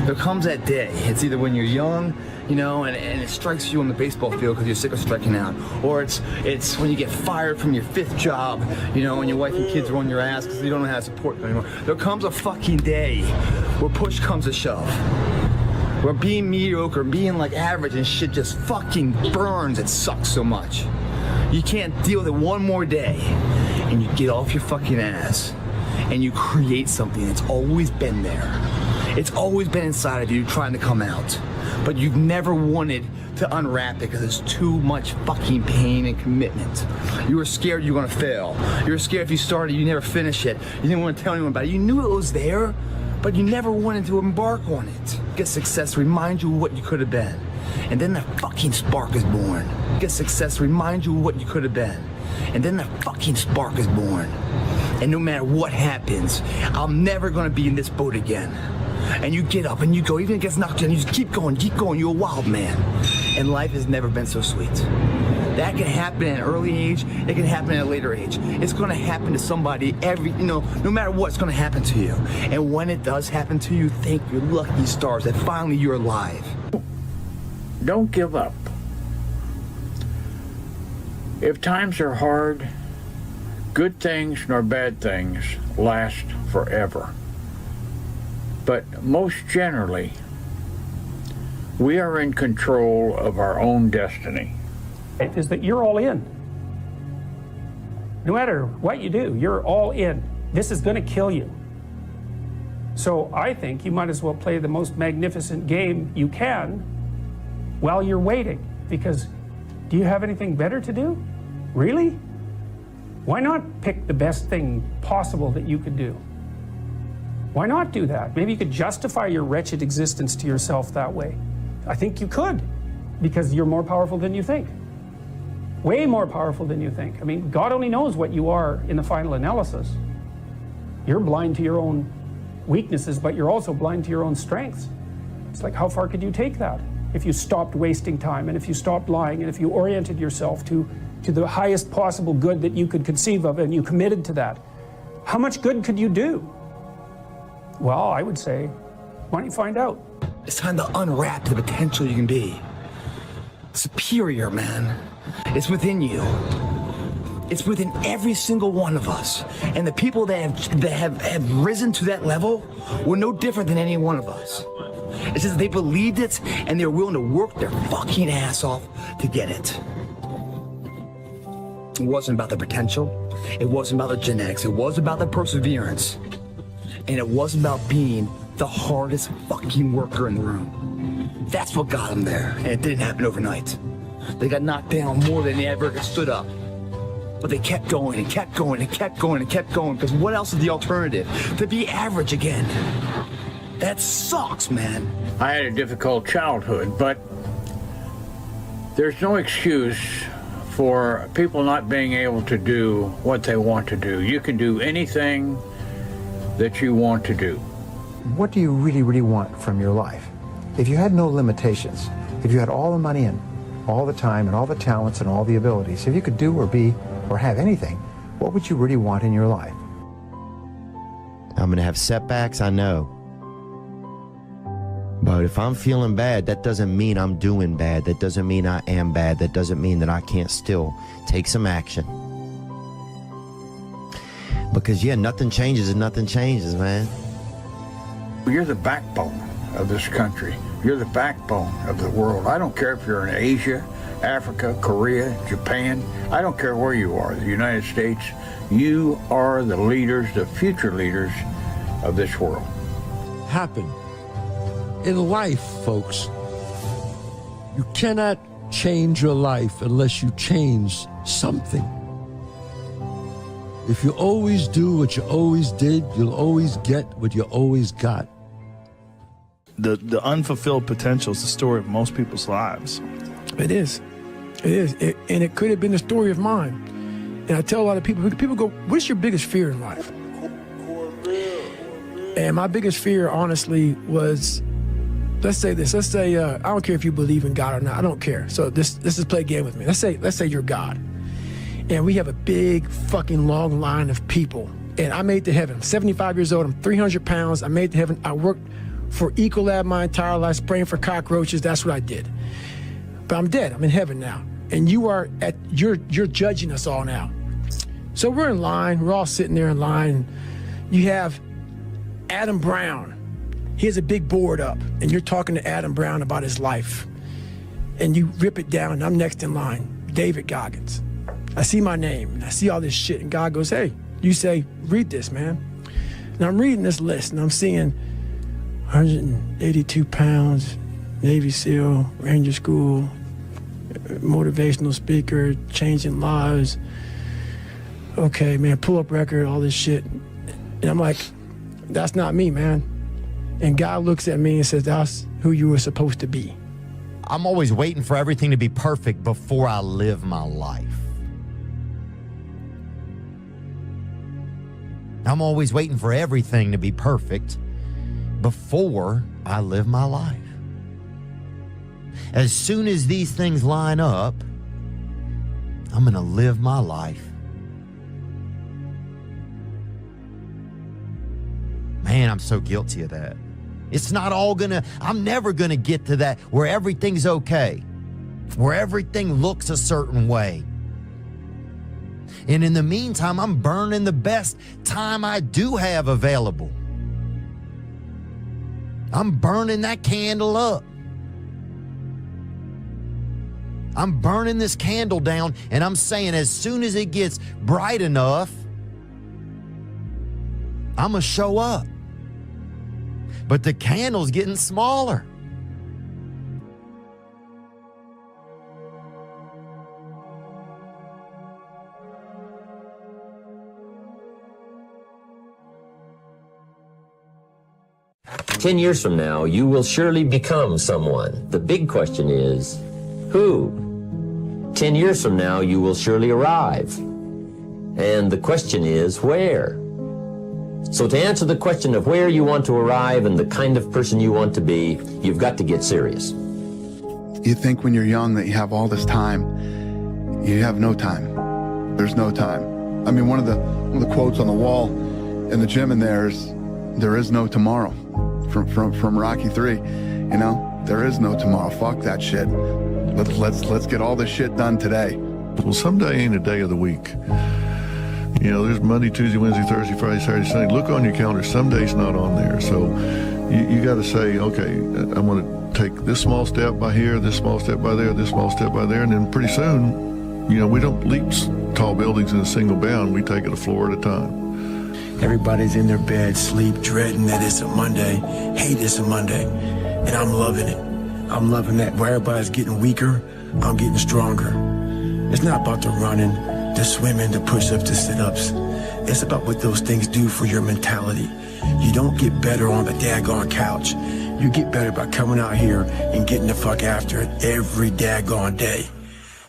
Speaker 33: There comes that day. It's either when you're young, you know, and it strikes you on the baseball field because you're sick of striking out, or it's when you get fired from your 5th job, you know, and your wife and kids are on your ass because you don't know how to support them anymore. There comes a fucking day where push comes to shove. Where being mediocre, being like average and shit just fucking burns. It sucks so much. You can't deal with it one more day. And you get off your fucking ass and you create something that's always been there. It's always been inside of you trying to come out. But you've never wanted to unwrap it because it's too much fucking pain and commitment. You were scared you were gonna fail. You were scared if you started, you never finish it. You didn't want to tell anyone about it. You knew it was there, but you never wanted to embark on it. Get success remind you of what you could have been. And then the fucking spark is born. Get success remind you of what you could have been. And then the fucking spark is born. And no matter what happens, I'm never gonna be in this boat again. And you get up and you go, even if it gets knocked down, you just keep going, you're a wild man. And life has never been so sweet. That can happen at an early age, it can happen at a later age. It's gonna happen to somebody no matter what, it's gonna happen to you. And when it does happen to you, thank your lucky stars that finally you're alive.
Speaker 1: Don't give up. If times are hard, good things nor bad things last forever. But most generally, we are in control of our own destiny.
Speaker 29: Is that you're all in. No matter what you do, you're all in. This is going to kill you. So I think you might as well play the most magnificent game you can while you're waiting. Because do you have anything better to do? Really? Why not pick the best thing possible that you could do? Why not do that? Maybe you could justify your wretched existence to yourself that way. I think you could, because you're more powerful than you think. Way more powerful than you think. I mean, God only knows what you are in the final analysis. You're blind to your own weaknesses, but you're also blind to your own strengths. It's like, how far could you take that if you stopped wasting time, and if you stopped lying, and if you oriented yourself to the highest possible good that you could conceive of, and you committed to that? How much good could you do? Well, I would say, why don't you find out?
Speaker 33: It's time to unwrap the potential you can be. Superior, man. It's within you. It's within every single one of us. And the people that have risen to that level were no different than any one of us. It's just they believed it and they're willing to work their fucking ass off to get it. It wasn't about the potential. It wasn't about the genetics. It wasn't about the perseverance. And it wasn't about being the hardest fucking worker in the room. That's what got them there. And it didn't happen overnight. They got knocked down more than they ever stood up. But they kept going and kept going and kept going and kept going, because what else is the alternative? To be average again. That sucks, man.
Speaker 1: I had a difficult childhood, but there's no excuse for people not being able to do what they want to do. You can do anything that you want to do.
Speaker 32: What do you really, really want from your life? If you had no limitations, if you had all the money and all the time and all the talents and all the abilities, if you could do or be or have anything, what would you really want in your life?
Speaker 28: I'm going to have setbacks, I know. But if I'm feeling bad, that doesn't mean I'm doing bad. That doesn't mean I am bad. That doesn't mean that I can't still take some action. Because, yeah, nothing changes and nothing changes, man.
Speaker 1: You're the backbone of this country. You're the backbone of the world. I don't care if you're in Asia, Africa, Korea, Japan. I don't care where you are, the United States. You are the leaders, the future leaders of this world.
Speaker 7: Happen. In life, folks, you cannot change your life unless you change something. If you always do what you always did, you'll always get what you always got.
Speaker 2: The unfulfilled potential is the story of most people's lives.
Speaker 3: It is. It is. And it could have been the story of mine. And I tell a lot of people go, what's your biggest fear in life? And my biggest fear, honestly, was, let's say this. Let's say, I don't care if you believe in God or not. I don't care. So let's just play a game with me. Let's say you're God. And we have a big fucking long line of people. And I made it to heaven. I'm 75 years old. I'm 300 pounds. I made it to heaven. I worked for Ecolab my entire life, spraying for cockroaches. That's what I did. But I'm dead. I'm in heaven now. And you're judging us all now. So we're in line. We're all sitting there in line. You have Adam Brown. He has a big board up, and you're talking to Adam Brown about his life. And you rip it down, and I'm next in line, David Goggins. I see my name, and I see all this shit, and God goes, hey, you say, read this, man. And I'm reading this list, and I'm seeing 182 pounds, Navy SEAL, Ranger School, motivational speaker, changing lives. Okay, man, pull-up record, all this shit. And I'm like, that's not me, man. And God looks at me and says, that's who you were supposed to be.
Speaker 28: I'm always waiting for everything to be perfect before I live my life. I'm always waiting for everything to be perfect before I live my life. As soon as these things line up, I'm going to live my life. Man, I'm so guilty of that. It's not all I'm never gonna get to that where everything's okay, where everything looks a certain way. And in the meantime, I'm burning the best time I do have available. I'm burning that candle up. I'm burning this candle down, and I'm saying as soon as it gets bright enough, I'm gonna show up. But the candle's getting smaller.
Speaker 4: "10 years from now, you will surely become someone. The big question is, who? 10 years from now, you will surely arrive. And the question is, where? So to answer the question of where you want to arrive and the kind of person you want to be, you've got to get serious."
Speaker 5: You think when you're young that you have all this time. You have no time. There's no time. I mean, one of the quotes on the wall in the gym in there is no tomorrow from Rocky 3. You know, there is no tomorrow. Fuck that shit. Let's get all this shit done today.
Speaker 6: Well, someday ain't a day of the week. You know, there's Monday, Tuesday, Wednesday, Thursday, Friday, Saturday, Sunday. Look on your calendar. Some days not on there. So you got to say, okay, I'm going to take this small step by here, this small step by there, this small step by there. And then pretty soon, you know, we don't leap tall buildings in a single bound. We take it a floor at a time.
Speaker 3: Everybody's in their bed, sleep, dreading that it's a Monday, hate it's a Monday. And I'm loving it. I'm loving that. Where everybody's getting weaker, I'm getting stronger. It's not about the running, the swimming, the push-ups, the sit-ups. It's about what those things do for your mentality. You don't get better on the daggone couch. You get better by coming out here and getting the fuck after it every daggone day.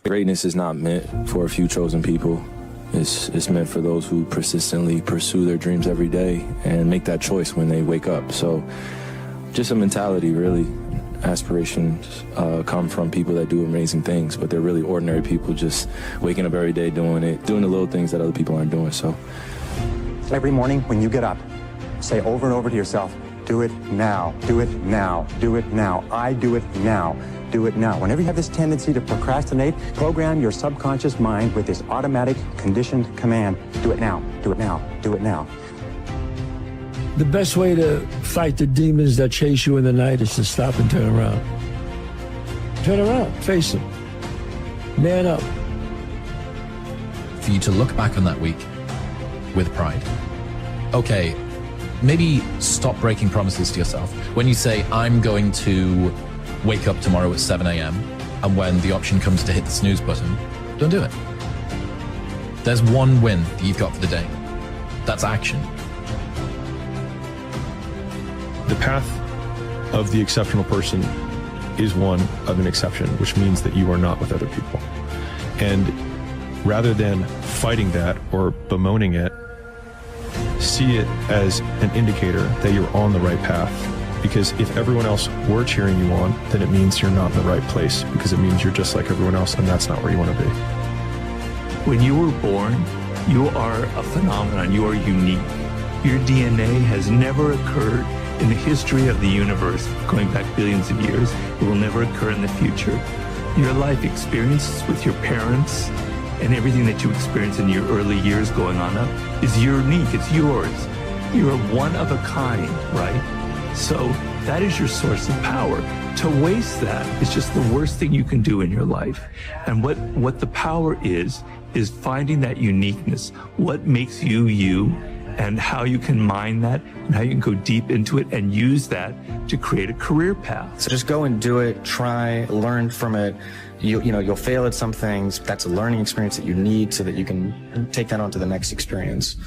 Speaker 9: Greatness is not meant for a few chosen people. It's meant for those who persistently pursue their dreams every day and make that choice when they wake up. So just a mentality, really. Aspirations come from people that do amazing things, but they're really ordinary people just waking up every day doing the little things that other people aren't doing. So
Speaker 18: Every morning when you get up, say over and over to yourself, do it now, do it now, do it now, I do it now, do it now. Whenever you have this tendency to procrastinate, program your subconscious mind with this automatic conditioned command, do it now, do it now, do it now.
Speaker 7: The best way to fight the demons that chase you in the night is to stop and turn around. Turn around, face them. Man up.
Speaker 16: For you to look back on that week with pride. Okay, maybe stop breaking promises to yourself. When you say, I'm going to wake up tomorrow at 7 a.m., and when the option comes to hit the snooze button, don't do it. There's one win that you've got for the day. That's action.
Speaker 10: The path of the exceptional person is one of an exception, which means that you are not with other people. And rather than fighting that or bemoaning it, see it as an indicator that you're on the right path. Because if everyone else were cheering you on, then it means you're not in the right place, because it means you're just like everyone else, and that's not where you want to be.
Speaker 8: When you were born, you are a phenomenon. You are unique. Your DNA has never occurred in the history of the universe, going back billions of years. It will never occur in the future. Your life experiences with your parents and everything that you experience in your early years going on up is unique. It's yours. You're one of a kind, right? So that is your source of power. To waste that is just the worst thing you can do in your life. And what the power is finding that uniqueness, what makes you you, and how you can mine that, and how you can go deep into it and use that to create a career path.
Speaker 26: So just go and do it, try, learn from it. You'll fail at some things. That's a learning experience that you need so that you can take that on to the next experience.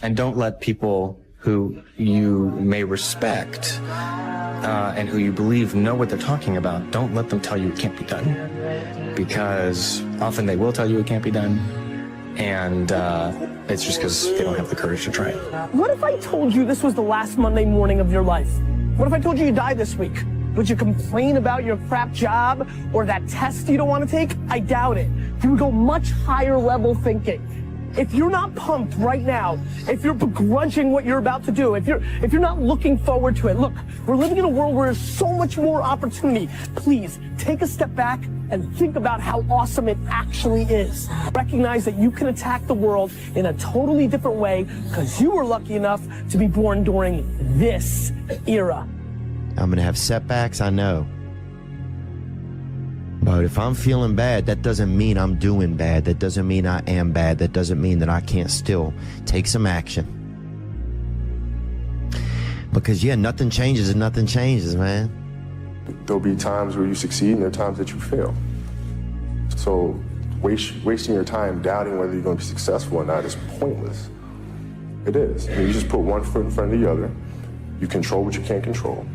Speaker 26: And don't let people who you may respect and who you believe know what they're talking about, don't let them tell you it can't be done. Because often they will tell you it can't be done, and it's just because they don't have the courage to try it.
Speaker 11: What if I told you this was the last Monday morning of your life? What if I told you die this week? Would you complain about your crap job or that test you don't want to take? I doubt it. You would go much higher level thinking. If you're not pumped right now, if you're begrudging what you're about to do, if you're not looking forward to it, look, we're living in a world where there's so much more opportunity. Please take a step back and think about how awesome it actually is. Recognize that you can attack the world in a totally different way because you were lucky enough to be born during this era.
Speaker 28: I'm going to have setbacks, I know. But if I'm feeling bad, that doesn't mean I'm doing bad. That doesn't mean I am bad. That doesn't mean that I can't still take some action. Because, yeah, nothing changes and nothing changes, man.
Speaker 12: There'll be times where you succeed and there are times that you fail. So wasting your time doubting whether you're going to be successful or not is pointless. It is. I mean, you just put one foot in front of the other. You control what you can't control.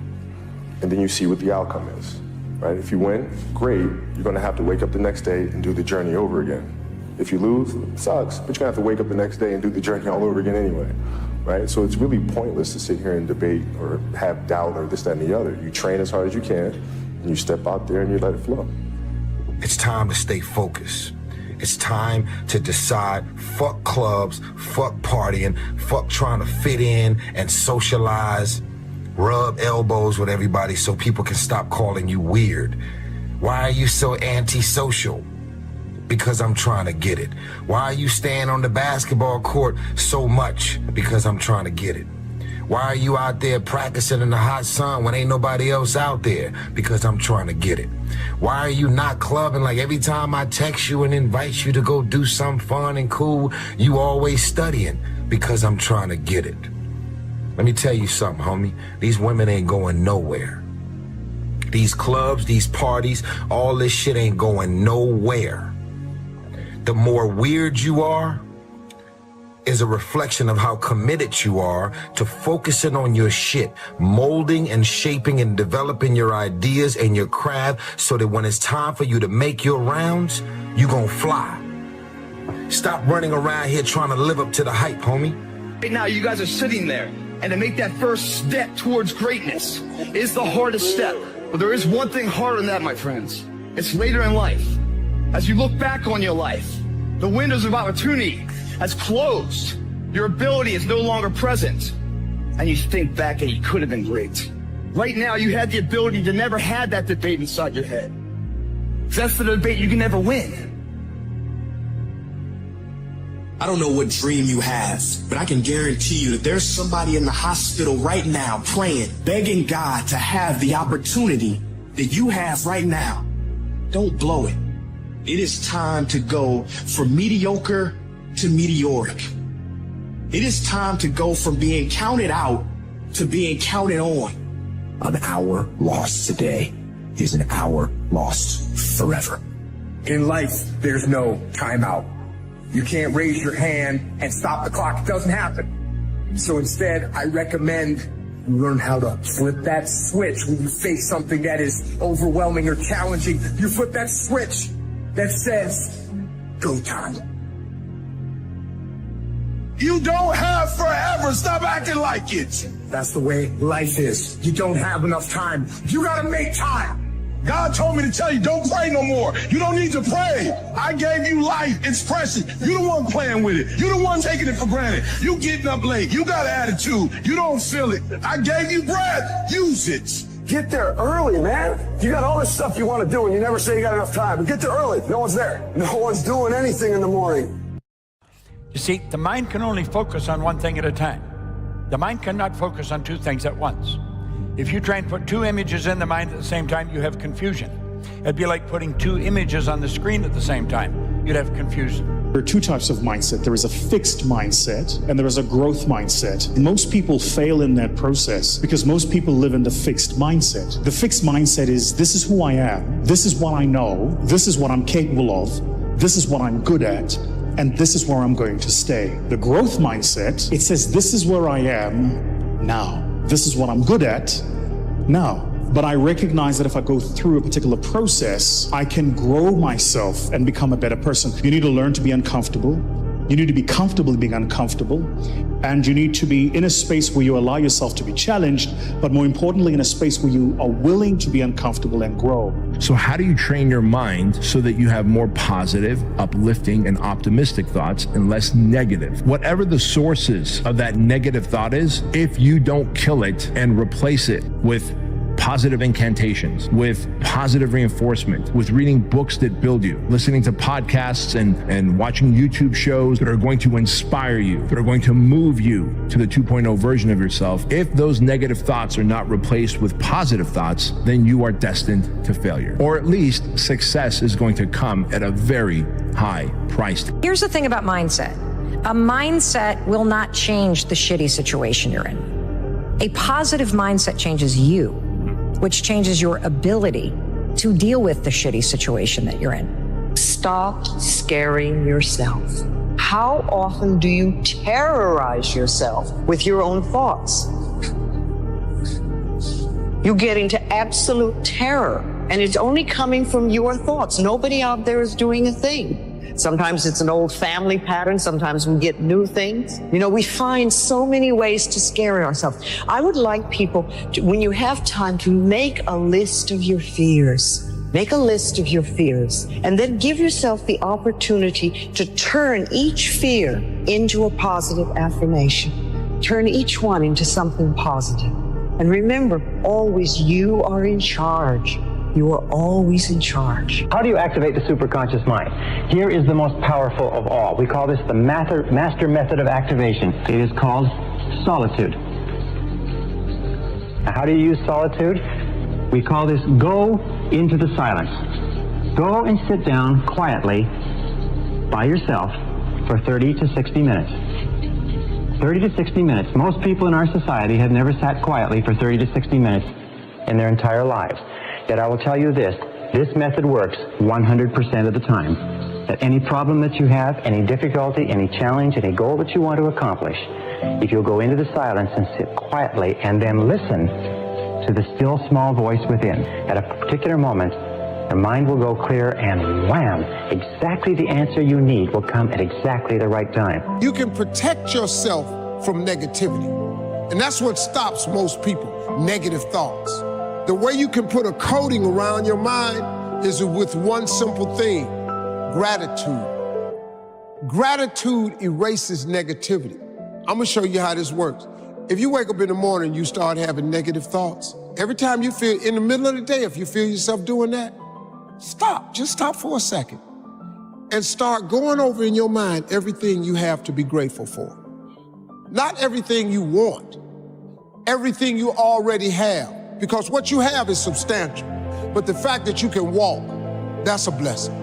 Speaker 12: And then you see what the outcome is. Right? If you win, great. You're going to have to wake up the next day and do the journey over again. If you lose, it sucks, but you're going to have to wake up the next day and do the journey all over again anyway. Right? So it's really pointless to sit here and debate or have doubt or this, that, and the other. You train as hard as you can, and you step out there and you let it flow.
Speaker 14: It's time to stay focused. It's time to decide, fuck clubs, fuck partying, fuck trying to fit in and socialize. Rub elbows with everybody so people can stop calling you weird. Why are you so antisocial? Because I'm trying to get it. Why are you staying on the basketball court so much? Because I'm trying to get it. Why are you out there practicing in the hot sun when ain't nobody else out there? Because I'm trying to get it. Why are you not clubbing like every time I text you and invite you to go do something fun and cool, you always studying? Because I'm trying to get it. Let me tell you something, homie. These women ain't going nowhere. These clubs, these parties, all this shit ain't going nowhere. The more weird you are is a reflection of how committed you are to focusing on your shit, molding and shaping and developing your ideas and your craft so that when it's time for you to make your rounds, you gonna fly. Stop running around here trying to live up to the hype, homie.
Speaker 15: Right now, you guys are sitting there. And to make that first step towards greatness is the hardest step. But there is one thing harder than that, my friends. It's later in life. As you look back on your life, the windows of opportunity has closed. Your ability is no longer present. And you think back and you could have been great. Right now, you had the ability to never have that debate inside your head. That's the debate you can never win.
Speaker 17: I don't know what dream you have, but I can guarantee you that there's somebody in the hospital right now praying, begging God to have the opportunity that you have right now. Don't blow it. It is time to go from mediocre to meteoric. It is time to go from being counted out to being counted on.
Speaker 19: An hour lost today is an hour lost forever.
Speaker 20: In life, there's no timeout. You can't raise your hand and stop the clock. It doesn't happen. So instead, I recommend you learn how to flip that switch when you face something that is overwhelming or challenging. You flip that switch that says, go time. You don't have forever. Stop acting like it. That's the way life is. You don't have enough time. You gotta make time. God told me to tell you, don't pray no more. You don't need to pray. I gave you life. It's precious. You the one playing with it. You the one taking it for granted. You getting up late. You got an attitude. You don't feel it. I gave you breath. Use it. Get there early, man. You got all this stuff you want to do and you never say you got enough time. But get there early. No one's there. No one's doing anything in the morning.
Speaker 1: You see, the mind can only focus on one thing at a time. The mind cannot focus on two things at once. If you try and put two images in the mind at the same time, you have confusion. It'd be like putting two images on the screen at the same time. You'd have confusion.
Speaker 13: There are two types of mindset. There is a fixed mindset and there is a growth mindset. Most people fail in that process because most people live in the fixed mindset. The fixed mindset is, this is who I am, this is what I know, this is what I'm capable of, this is what I'm good at, and this is where I'm going to stay. The growth mindset, it says, this is where I am now. This is what I'm good at now. But I recognize that if I go through a particular process, I can grow myself and become a better person. You need to learn to be uncomfortable. You need to be comfortable being uncomfortable. And you need to be in a space where you allow yourself to be challenged, but more importantly, in a space where you are willing to be uncomfortable and grow.
Speaker 21: So how do you train your mind so that you have more positive, uplifting, and optimistic thoughts and less negative? Whatever the sources of that negative thought is, if you don't kill it and replace it with positive incantations, with positive reinforcement, with reading books that build you, listening to podcasts and watching YouTube shows that are going to inspire you, that are going to move you to the 2.0 version of yourself. If those negative thoughts are not replaced with positive thoughts, then you are destined to failure. Or at least success is going to come at a very high price.
Speaker 22: Here's the thing about mindset. A mindset will not change the shitty situation you're in. A positive mindset changes you, which changes your ability to deal with the shitty situation that you're in.
Speaker 23: Stop scaring yourself. How often do you terrorize yourself with your own thoughts? You get into absolute terror, and it's only coming from your thoughts. Nobody out there is doing a thing. Sometimes it's an old family pattern. Sometimes we get new things. You know, we find so many ways to scare ourselves. I would like people to, when you have time, to make a list of your fears. Make a list of your fears, and then give yourself the opportunity to turn each fear into a positive affirmation. Turn each one into something positive. And remember, always you are in charge. You are always in charge.
Speaker 18: How do you activate the superconscious mind? Here is the most powerful of all. We call this the master method of activation. It is called solitude. Now, how do you use solitude? We call this go into the silence. Go and sit down quietly by yourself for 30 to 60 minutes. 30 to 60 minutes. Most people in our society have never sat quietly for 30 to 60 minutes in their entire lives. Yet I will tell you this method works 100% of the time. That any problem that you have, any difficulty, any challenge, any goal that you want to accomplish, if you'll go into the silence and sit quietly and then listen to the still small voice within, at a particular moment, your mind will go clear and wham, exactly the answer you need will come at exactly the right time.
Speaker 24: You can protect yourself from negativity. And that's what stops most people, negative thoughts. The way you can put a coating around your mind is with one simple thing, gratitude. Gratitude erases negativity. I'm gonna show you how this works. If you wake up in the morning, you start having negative thoughts. Every time you feel, in the middle of the day, if you feel yourself doing that, stop, just stop for a second and start going over in your mind everything you have to be grateful for. Not everything you want, everything you already have. Because what you have is substantial. But the fact that you can walk, that's a blessing.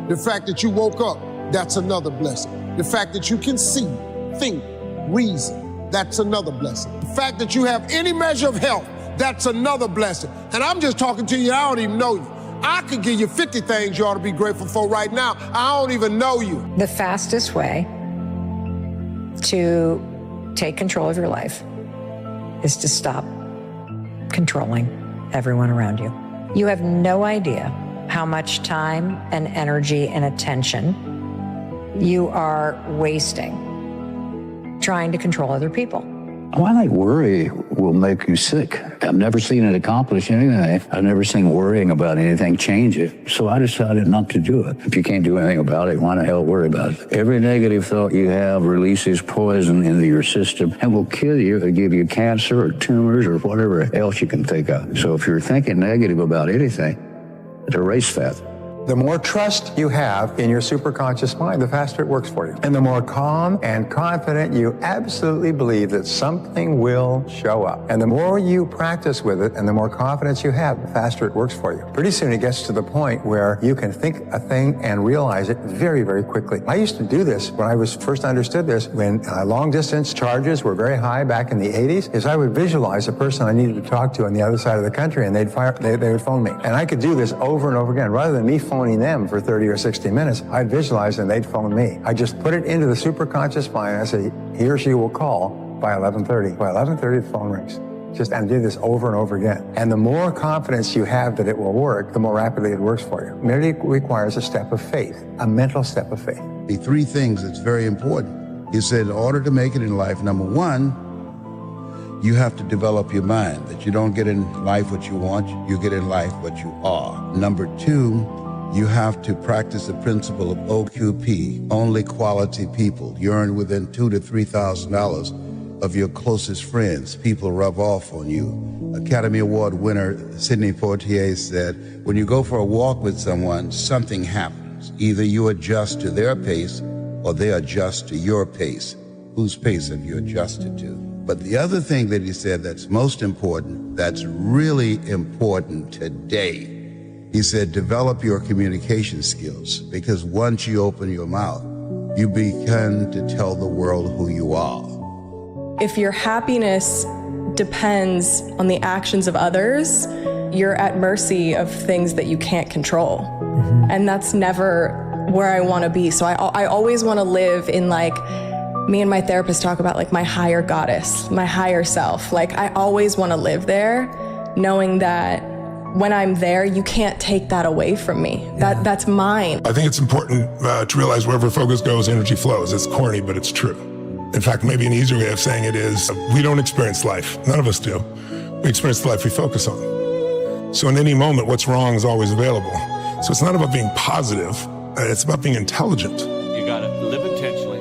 Speaker 24: The fact that you woke up, that's another blessing. The fact that you can see, think, reason, that's another blessing. The fact that you have any measure of health, that's another blessing. And I'm just talking to you, I don't even know you. I could give you 50 things you ought to be grateful for right now. I don't even know you.
Speaker 22: The fastest way to take control of your life is to stop controlling everyone around you. You have no idea how much time and energy and attention you are wasting trying to control other people.
Speaker 2: Well, I think worry will make you sick. I've never seen it accomplish anything. I've never seen worrying about anything change it. So I decided not to do it. If you can't do anything about it, why the hell worry about it? Every negative thought you have releases poison into your system and will kill you or give you cancer or tumors or whatever else you can think of. So if you're thinking negative about anything, erase that.
Speaker 18: The more trust you have in your superconscious mind, the faster it works for you. And the more calm and confident you absolutely believe that something will show up. And the more you practice with it and the more confidence you have, the faster it works for you. Pretty soon it gets to the point where you can think a thing and realize it very, very quickly. I used to do this when I was first understood this, when long distance charges were very high back in the 80s, is I would visualize a person I needed to talk to on the other side of the country and they would phone me. And I could do this over and over again. Rather than me phoning them for 30 or 60 minutes, I'd visualize and they'd phone me. I just put it into the superconscious mind and I say, he or she will call by 11:30. By 11:30, the phone rings. And do this over and over again. And the more confidence you have that it will work, the more rapidly it works for you. It requires a step of faith, a mental step of faith.
Speaker 3: The three things that's very important. He said, in order to make it in life, number one, you have to develop your mind, that you don't get in life what you want, you get in life what you are. Number two, you have to practice the principle of OQP, only quality people. You earn within $2,000 to $3,000 of your closest friends. People rub off on you. Academy Award winner Sidney Poitier said, when you go for a walk with someone, something happens. Either you adjust to their pace or they adjust to your pace. Whose pace have you adjusted to? But the other thing that he said that's most important, that's really important today, he said, develop your communication skills, because once you open your mouth, you begin to tell the world who you are.
Speaker 4: If your happiness depends on the actions of others, you're at mercy of things that you can't control. And that's never where I want to be. So I always want to live in, like, me and my therapist talk about, like, my higher goddess, my higher self. Like, I always want to live there, knowing that when I'm there, you can't take that away from me. That's mine.
Speaker 5: I think it's important to realize wherever focus goes, energy flows. It's corny, but it's true. In fact, maybe an easier way of saying it is, we don't experience life. None of us do. We experience the life we focus on. So in any moment, what's wrong is always available. So it's not about being positive. It's about being intelligent.
Speaker 6: You got to live intentionally.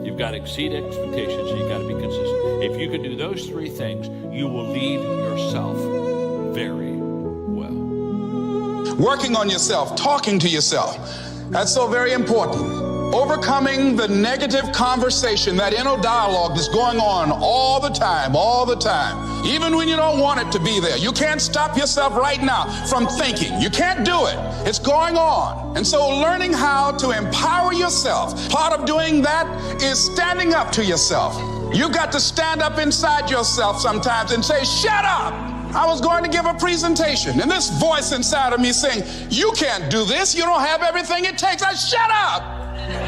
Speaker 6: You've got to exceed expectations. And you got to be consistent. If you can do those three things, you will lead yourself very
Speaker 9: working on yourself, talking to yourself. That's so very important. Overcoming the negative conversation, that inner dialogue that's going on all the time, even when you don't want it to be there. You can't stop yourself right now from thinking. You can't do it. It's going on. And so learning how to empower yourself, part of doing that is standing up to yourself. You've got to stand up inside yourself sometimes and say, shut up. I was going to give a presentation, and this voice inside of me saying, you can't do this. You don't have everything it takes. I shut up.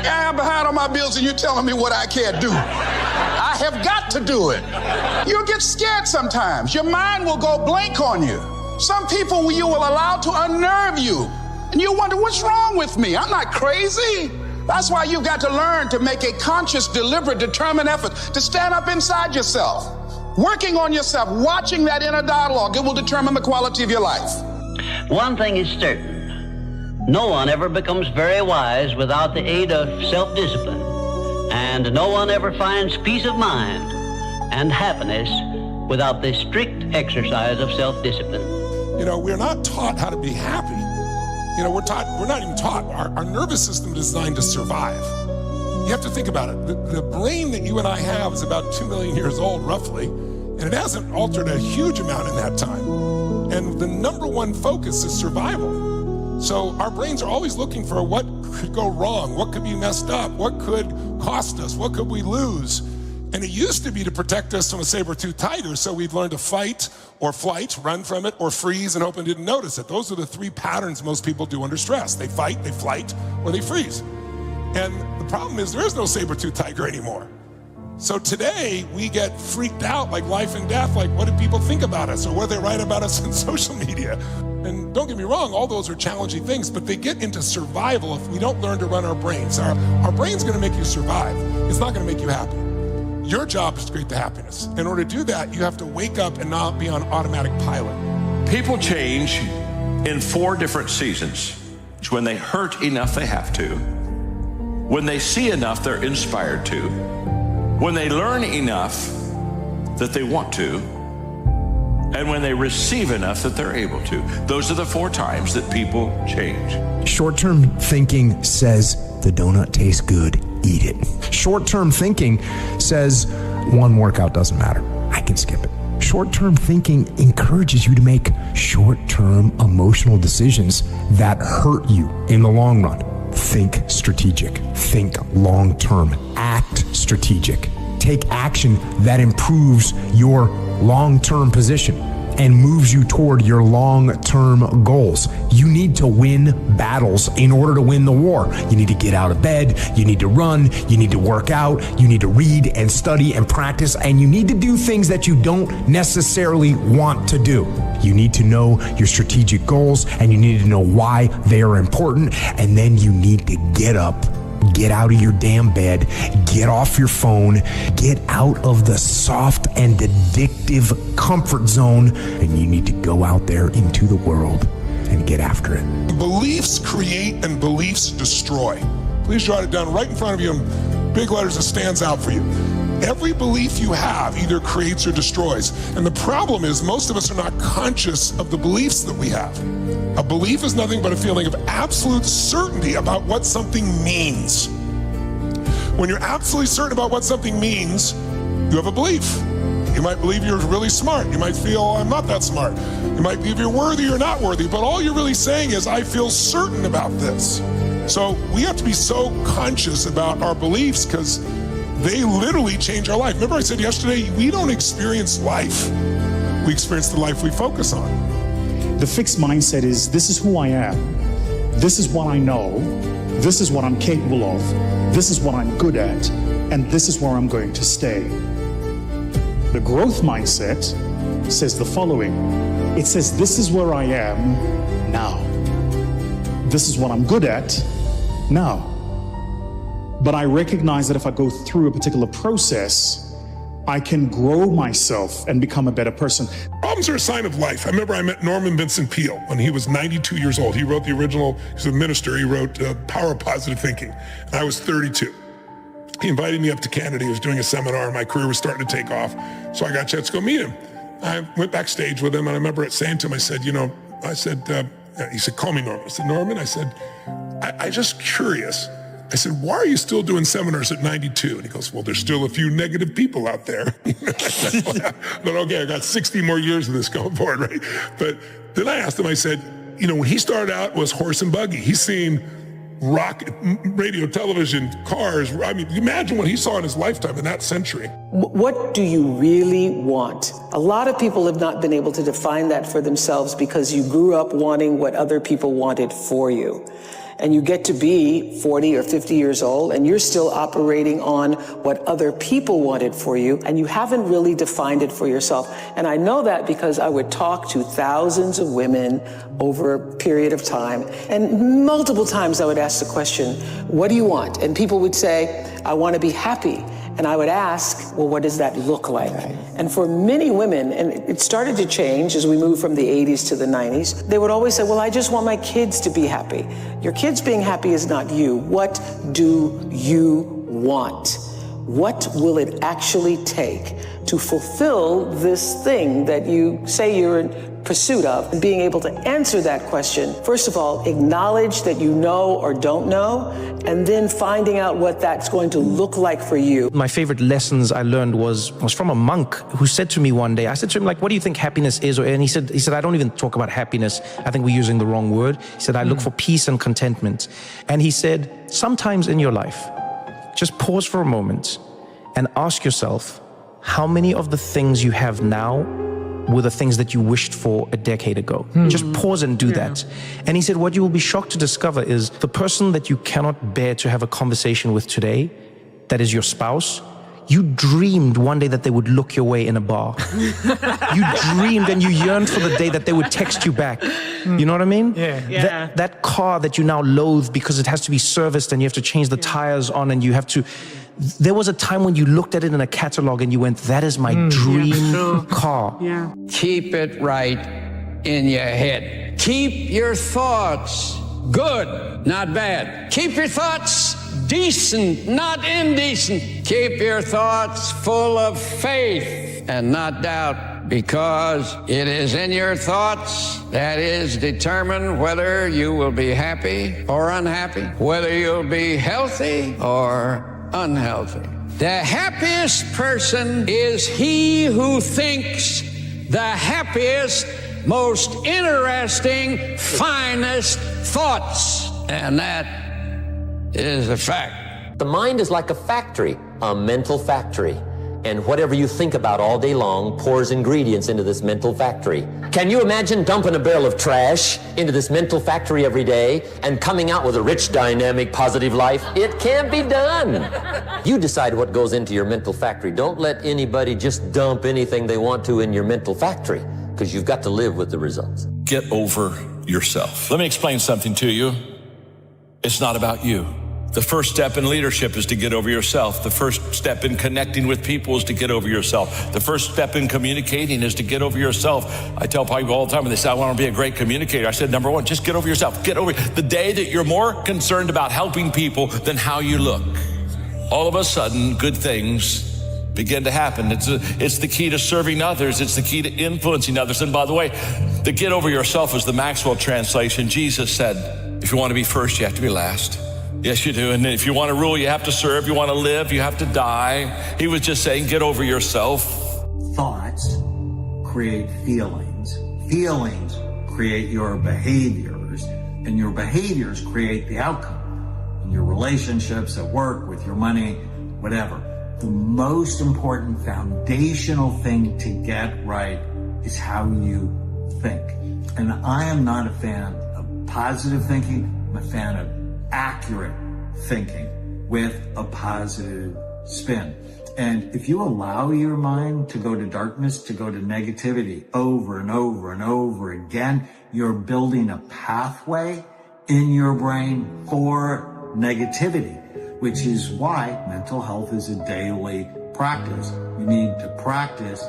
Speaker 9: I'm behind on my bills, and you're telling me what I can't do. I have got to do it. You'll get scared sometimes. Your mind will go blank on you. Some people you will allow to unnerve you, and you wonder, what's wrong with me? I'm not crazy. That's why you've got to learn to make a conscious, deliberate, determined effort to stand up inside yourself. Working on yourself, watching that inner dialogue, it will determine the quality of your life.
Speaker 25: One thing is certain. No one ever becomes very wise without the aid of self-discipline. And no one ever finds peace of mind and happiness without the strict exercise of self-discipline.
Speaker 5: You know, we're not taught how to be happy. You know, we're not even taught. Our nervous system is designed to survive. You have to think about it. The brain that you and I have is about 2 million years old, roughly, and it hasn't altered a huge amount in that time. And the number one focus is survival. So our brains are always looking for what could go wrong, what could be messed up, what could cost us, what could we lose. And it used to be to protect us from a saber-toothed tiger, so we'd learn to fight or flight, run from it, or freeze and hope it didn't notice it. Those are the three patterns most people do under stress. They fight, they flight, or they freeze. And the problem is there is no saber-toothed tiger anymore. So today we get freaked out like life and death, like what do people think about us or what do they write about us on social media? And don't get me wrong, all those are challenging things, but they get into survival if we don't learn to run our brains. Our brain's gonna make you survive. It's not gonna make you happy. Your job is to create the happiness. In order to do that, you have to wake up and not be on automatic pilot.
Speaker 7: People change in 4 different seasons. It's when they hurt enough they have to, when they see enough they're inspired to, when they learn enough that they want to, and when they receive enough that they're able to. Those are the 4 times that people change.
Speaker 19: Short-term thinking says the donut tastes good, eat it. Short-term thinking says one workout doesn't matter, I can skip it. Short-term thinking encourages you to make short-term emotional decisions that hurt you in the long run. Think strategic, think long-term, act strategic. Take action that improves your long-term position and moves you toward your long-term goals. You need to win battles in order to win the war. You need to get out of bed, you need to run, you need to work out, you need to read and study and practice, and you need to do things that you don't necessarily want to do. You need to know your strategic goals, and you need to know why they are important, and then you need to get up, get out of your damn bed, get off your phone, get out of the soft and addictive comfort zone, and you need to go out there into the world and get after it.
Speaker 5: Beliefs create and beliefs destroy. Please jot it down right in front of you in big letters that stands out for you. Every belief you have either creates or destroys. And the problem is most of us are not conscious of the beliefs that we have. A belief is nothing but a feeling of absolute certainty about what something means. When you're absolutely certain about what something means, you have a belief. You might believe you're really smart. You might feel, I'm not that smart. You might believe you're worthy or not worthy, but all you're really saying is, I feel certain about this. So we have to be so conscious about our beliefs because they literally change our life. Remember I said yesterday, we don't experience life. We experience the life we focus on.
Speaker 13: The fixed mindset is, this is who I am. This is what I know. This is what I'm capable of. This is what I'm good at. And this is where I'm going to stay. The growth mindset says the following. It says, this is where I am now. This is what I'm good at now. But I recognize that if I go through a particular process, I can grow myself and become a better person.
Speaker 5: Problems are a sign of life. I remember I met Norman Vincent Peale when he was 92 years old. He wrote the original, he's a minister, he wrote Power of Positive Thinking. And I was 32. He invited me up to Canada. He was doing a seminar and my career was starting to take off. So I got a chance to go meet him. I went backstage with him and I remember saying to him, I said, he said, call me Norman. I said, Norman, I said, I just curious. I said, why are you still doing seminars at 92? And he goes, well, there's still a few negative people out there. But okay, I got 60 more years of this going forward, right? But then I asked him, I said, when he started out, it was horse and buggy. He's seen rock, radio, television, cars. I mean, imagine what he saw in his lifetime in that century.
Speaker 8: What do you really want? A lot of people have not been able to define that for themselves because you grew up wanting what other people wanted for you. And you get to be 40 or 50 years old and you're still operating on what other people wanted for you and you haven't really defined it for yourself. And I know that because I would talk to thousands of women over a period of time, and multiple times I would ask the question, what do you want? And people would say, I want to be happy. And I would ask, well, what does that look like? And for many women, and it started to change as we moved from the 80s to the 90s, they would always say, well, I just want my kids to be happy. Your kids being happy is not you. What do you want? What will it actually take to fulfill this thing that you say you're in pursuit of? And being able to answer that question, first of all, acknowledge that you know or don't know, and then finding out what that's going to look like for you.
Speaker 10: My favorite lessons I learned was from a monk who said to me one day, I said to him, what do you think happiness is? And he said, I don't even talk about happiness. I think we're using the wrong word. He said, I look for peace and contentment. And he said, sometimes in your life, just pause for a moment and ask yourself, how many of the things you have now were the things that you wished for a decade ago? Just pause and do that. And he said, what you will be shocked to discover is the person that you cannot bear to have a conversation with today, that is your spouse, you dreamed one day that they would look your way in a bar. You dreamed and you yearned for the day that they would text you back. You know what I mean?
Speaker 11: Yeah.
Speaker 10: That car that you now loathe because it has to be serviced and you have to change the tires on and you have to... there was a time when you looked at it in a catalog and you went, that is my dream car.
Speaker 11: Yeah. Keep it right in your head. Keep your thoughts good, not bad. Keep your thoughts decent, not indecent. Keep your thoughts full of faith and not doubt, because it is in your thoughts that is determined whether you will be happy or unhappy, whether you'll be healthy or unhealthy. The happiest person is he who thinks the happiest, most interesting, finest thoughts. And that is a fact.
Speaker 12: The mind is like a factory, a mental factory. And whatever you think about all day long pours ingredients into this mental factory. Can you imagine dumping a barrel of trash into this mental factory every day and coming out with a rich, dynamic, positive life? It can't be done. You decide what goes into your mental factory. Don't let anybody just dump anything they want to in your mental factory, because you've got to live with the results.
Speaker 7: Get over yourself. Let me explain something to you. It's not about you. The first step in leadership is to get over yourself. The first step in connecting with people is to get over yourself. The first step in communicating is to get over yourself. I tell people all the time when they say, I want to be a great communicator. I said, number one, just get over yourself. Get over the day that you're more concerned about helping people than how you look. All of a sudden, good things begin to happen. It's the key to serving others. It's the key to influencing others. And by the way, the get over yourself is the Maxwell translation. Jesus said, if you want to be first, you have to be last. Yes, you do. And if you want to rule, you have to serve. You want to live, you have to die. He was just saying, get over yourself.
Speaker 14: Thoughts create feelings. Feelings create your behaviors. And your behaviors create the outcome in your relationships, at work, with your money, whatever. The most important foundational thing to get right is how you think. And I am not a fan of positive thinking. I'm a fan of accurate thinking with a positive spin. And if you allow your mind to go to darkness, to go to negativity over and over and over again, you're building a pathway in your brain for negativity, which is why mental health is a daily practice. You need to practice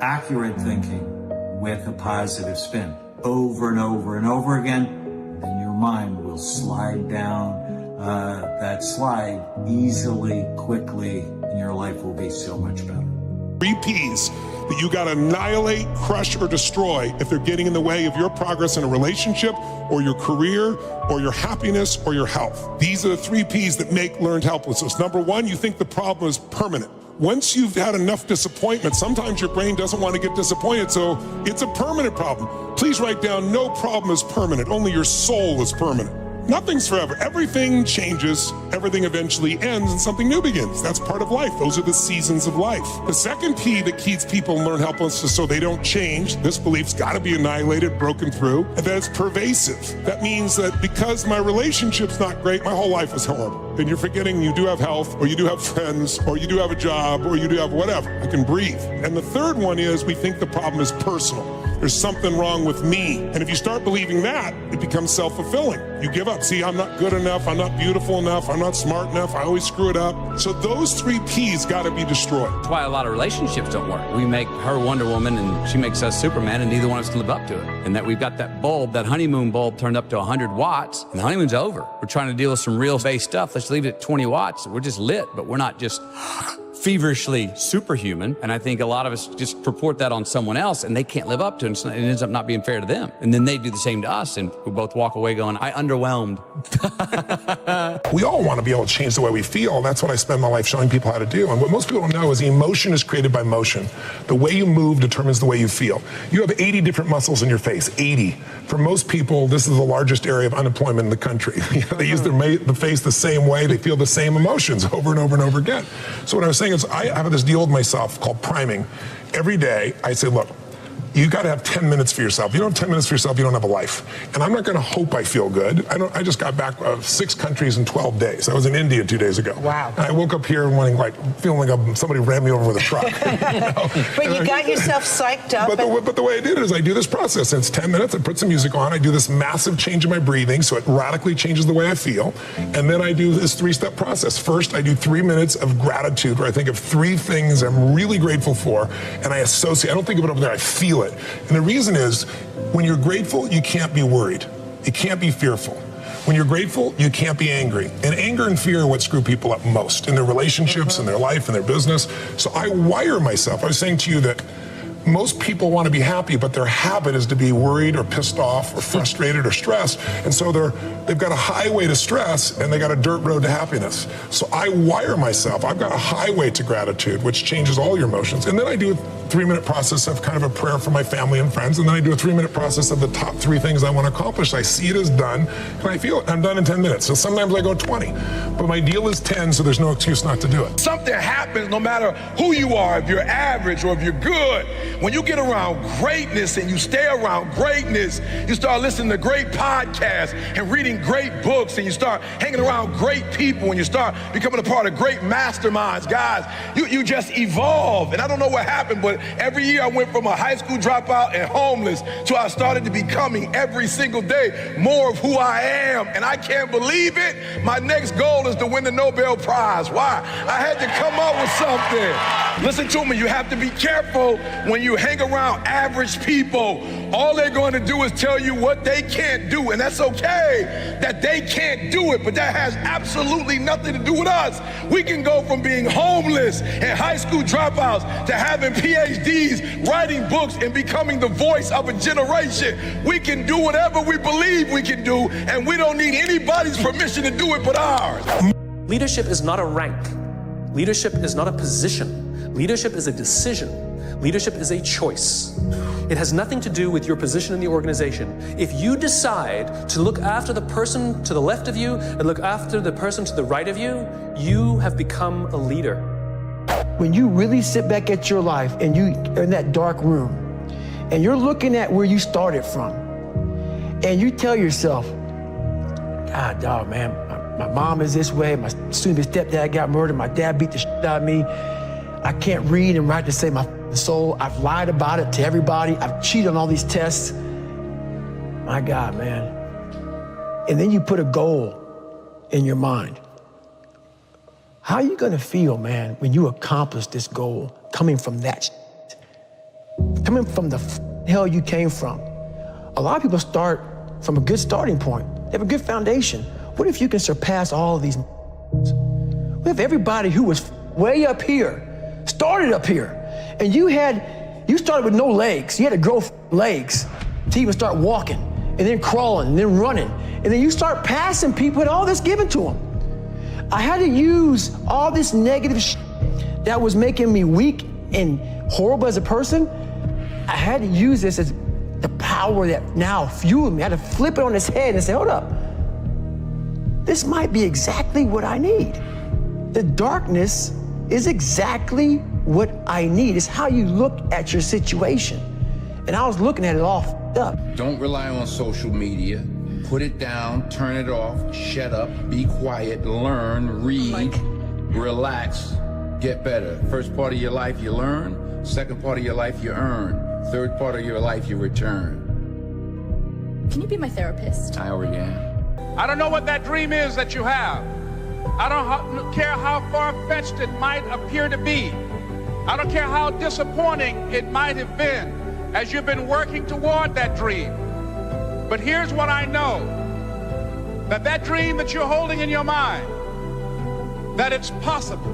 Speaker 14: accurate thinking with a positive spin over and over and over again. And your mind will slide down that slide easily, quickly, and your life will be so much better.
Speaker 5: 3 P's that you gotta annihilate, crush, or destroy if they're getting in the way of your progress in a relationship or your career or your happiness or your health. These are the 3 P's that make learned helplessness. Number 1, you think the problem is permanent. Once you've had enough disappointment, sometimes your brain doesn't want to get disappointed, so it's a permanent problem. Please write down, no problem is permanent, only your soul is permanent. Nothing's forever. Everything changes, everything eventually ends, and something new begins. That's part of life. Those are the seasons of life. The second P that keeps people in learned helplessness so they don't change, this belief's got to be annihilated, broken through, and that it's pervasive. That means that because my relationship's not great, my whole life is horrible. And you're forgetting you do have health, or you do have friends, or you do have a job, or you do have whatever. I can breathe. And the third one is we think the problem is personal. There's something wrong with me. And if you start believing that, it becomes self-fulfilling. You give up. See, I'm not good enough. I'm not beautiful enough. I'm not smart enough. I always screw it up. So those 3 P's got to be destroyed.
Speaker 15: That's why a lot of relationships don't work. We make her Wonder Woman and she makes us Superman, and neither one of us can live up to it. And that we've got that bulb, that honeymoon bulb turned up to 100 watts, and the honeymoon's over. We're trying to deal with some real base stuff. Let's leave it at 20 watts. We're just lit, but we're not just feverishly superhuman. And I think a lot of us just purport that on someone else, and they can't live up to it, and it ends up not being fair to them. And then they do the same to us, and we both walk away going, I underwhelmed.
Speaker 16: We all want to be able to change the way we feel. That's what I spend my life showing people how to do. And what most people don't know is the emotion is created by motion. The way you move determines the way you feel. You have 80 different muscles in your face, 80. For most people, this is the largest area of unemployment in the country. They use the face the same way. They feel the same emotions over and over and over again. So what I was saying is I have this deal with myself called priming. Every day I say, look, you got to have 10 minutes for yourself. You don't have 10 minutes for yourself, you don't have a life. And I'm not going to hope I feel good. I just got back 6 countries in 12 days. I was in India 2 days ago.
Speaker 1: Wow.
Speaker 16: And I woke up here wanting, feeling like somebody ran me over with a truck.
Speaker 1: But you got yourself psyched up.
Speaker 16: But the way I did it is I do this process. And it's 10 minutes. I put some music on. I do this massive change in my breathing, so it radically changes the way I feel. And then I do this 3-step process. First, I do 3 minutes of gratitude, where I think of 3 things I'm really grateful for, and I associate. I don't think of it over there. I feel it. And the reason is, when you're grateful, you can't be worried. You can't be fearful. When you're grateful, you can't be angry. And anger and fear are what screw people up most in their relationships, in their life, in their business. So I wire myself. I was saying to you that most people want to be happy, but their habit is to be worried or pissed off or frustrated or stressed. And so they've got a highway to stress and they got a dirt road to happiness. So I wire myself. I've got a highway to gratitude, which changes all your emotions. And then I do a 3-minute process of kind of a prayer for my family and friends. And then I do a 3-minute process of the top 3 things I want to accomplish. I see it as done and I feel it. I'm done in 10 minutes. So sometimes I go 20, but my deal is 10, so there's no excuse not to do it.
Speaker 17: Something happens no matter who you are, if you're average or if you're good. When you get around greatness and you stay around greatness, you start listening to great podcasts and reading great books, and you start hanging around great people, and you start becoming a part of great masterminds. Guys, you just evolve. And I don't know what happened, but every year I went from a high school dropout and homeless to I started to becoming every single day more of who I am. And I can't believe it. My next goal is to win the Nobel Prize. Why? I had to come up with something. Listen to me, you have to be careful when you hang around average people. All they're going to do is tell you what they can't do, and that's okay that they can't do it, but that has absolutely nothing to do with us. We can go from being homeless and high school dropouts to having PhDs, writing books, and becoming the voice of a generation. We can do whatever we believe we can do, and we don't need anybody's permission to do it but ours.
Speaker 20: Leadership is not a rank. Leadership is not a position. Leadership is a decision. Leadership is a choice. It has nothing to do with your position in the organization. If you decide to look after the person to the left of you and look after the person to the right of you, you have become a leader.
Speaker 21: When you really sit back at your life and you are in that dark room and you're looking at where you started from and you tell yourself, God, dog, man, my mom is this way, my soon-to-be stepdad got murdered, my dad beat the shit out of me, I can't read and write to save my soul, I've lied about it to everybody, I've cheated on all these tests. My God, man. And then you put a goal in your mind. How are you gonna feel, man, when you accomplish this goal coming from that shit? Coming from the hell you came from? A lot of people start from a good starting point. They have a good foundation. What if you can surpass all of these? What if everybody who was way up here started up here, and you started with no legs. You had to grow legs to even start walking, and then crawling, and then running, and then you start passing people with all this given to them. I had to use all this negative shit that was making me weak and horrible as a person. I had to use this as the power that now fueled me. I had to flip it on its head and say, hold up, this might be exactly what I need. The darkness is exactly what I need. It's how you look at your situation. And I was looking at it all f***ed up.
Speaker 23: Don't rely on social media. Put it down, turn it off, shut up, be quiet, learn, read, relax, get better. First part of your life you learn, second part of your life you earn, third part of your life you return.
Speaker 26: Can you be my therapist?
Speaker 23: I already am.
Speaker 27: I don't know what that dream is that you have. I don't care how far-fetched it might appear to be. I don't care how disappointing it might have been as you've been working toward that dream. But here's what I know, that dream that you're holding in your mind, that it's possible.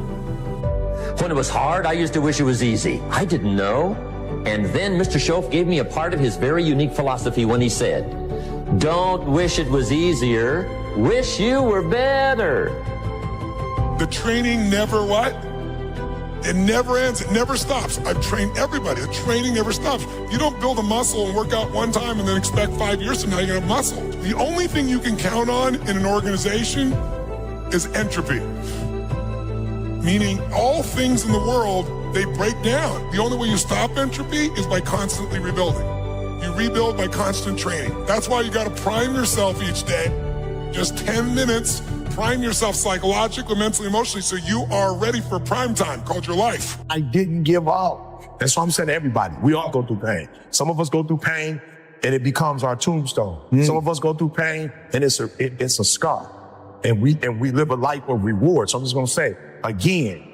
Speaker 12: When it was hard, I used to wish it was easy. I didn't know. And then Mr. Schoaf gave me a part of his very unique philosophy when he said, don't wish it was easier, wish you were better.
Speaker 5: The training never what? It never ends. It never stops. I've trained everybody. The training never stops. You don't build a muscle and work out one time and then expect 5 years from now you're going to have muscle. The only thing you can count on in an organization is entropy. Meaning all things in the world they break down. The only way you stop entropy is by constantly rebuilding. You rebuild by constant training. That's why you got to prime yourself each day. Just 10 minutes, prime yourself psychologically, mentally, emotionally, so you are ready for prime time, called your life.
Speaker 2: I didn't give up. That's what I'm saying to everybody. We all go through pain. Some of us go through pain and it becomes our tombstone. Some of us go through pain and it's a scar. And we live a life of reward. So I'm just gonna say, again,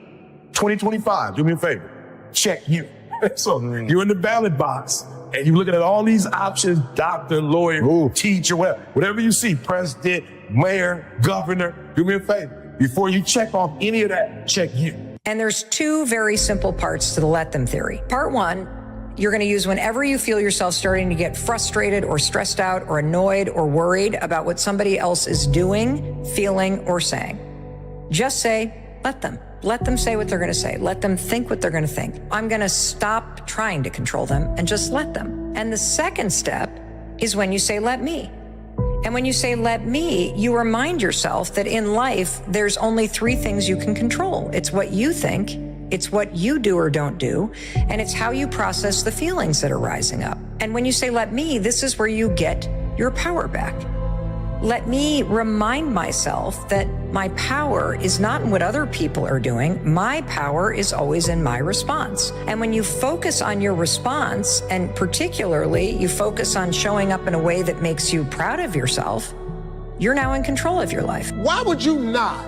Speaker 2: 2025, do me a favor, check you. So you're in the ballot box and you're looking at all these options, doctor, lawyer, teacher, whatever you see, president, mayor, governor, do me a favor. Before you check off any of that, check you.
Speaker 3: And there's two very simple parts to the let them theory. Part one, you're going to use whenever you feel yourself starting to get frustrated or stressed out or annoyed or worried about what somebody else is doing, feeling, or saying. Just say, let them. Let them say what they're going to say. Let them think what they're going to think. I'm going to stop trying to control them and just let them. And the second step is when you say, let me. And when you say, let me, you remind yourself that in life, there's only three things you can control. It's what you think, it's what you do or don't do, and it's how you process the feelings that are rising up. And when you say, let me, this is where you get your power back. Let me remind myself that my power is not in what other people are doing. My power is always in my response. And when you focus on your response, and particularly you focus on showing up in a way that makes you proud of yourself, you're now in control of your life.
Speaker 4: Why would you not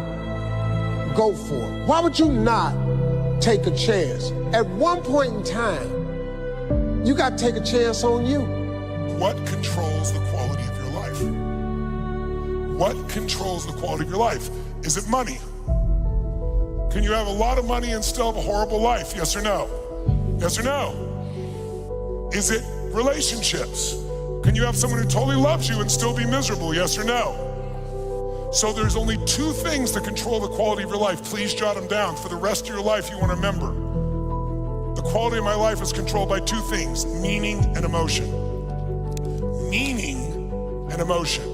Speaker 4: go for it? Why would you not take a chance? At one point in time, you got to take a chance on you.
Speaker 5: What controls the quality of your life? What controls the quality of your life? Is it money? Can you have a lot of money and still have a horrible life? Yes or no? Yes or no? Is it relationships? Can you have someone who totally loves you and still be miserable? Yes or no? So there's only two things that control the quality of your life. Please jot them down. For the rest of your life, you want to remember. The quality of my life is controlled by two things: meaning and emotion. Meaning and emotion.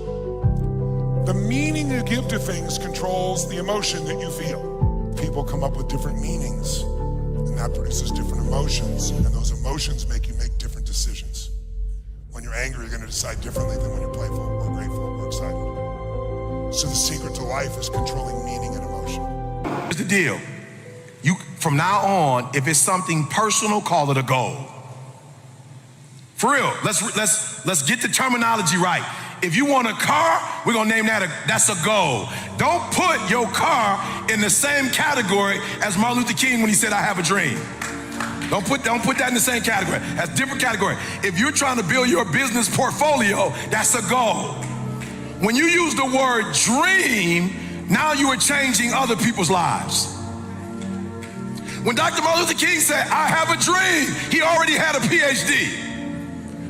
Speaker 5: The meaning you give to things controls the emotion that you feel. People come up with different meanings, and that produces different emotions, and those emotions make you make different decisions. When you're angry, you're going to decide differently than when you're playful or grateful or excited. So the secret to life is controlling meaning and emotion.
Speaker 2: Here's the deal. You, from now on, if it's something personal, call it a goal. For real, let's get the terminology right. If you want a car, we're gonna name that's a goal. Don't put your car in the same category as Martin Luther King when he said, I have a dream. Don't put that in the same category. That's a different category. If you're trying to build your business portfolio, that's a goal. When you use the word dream, now you are changing other people's lives. When Dr. Martin Luther King said, I have a dream, he already had a PhD.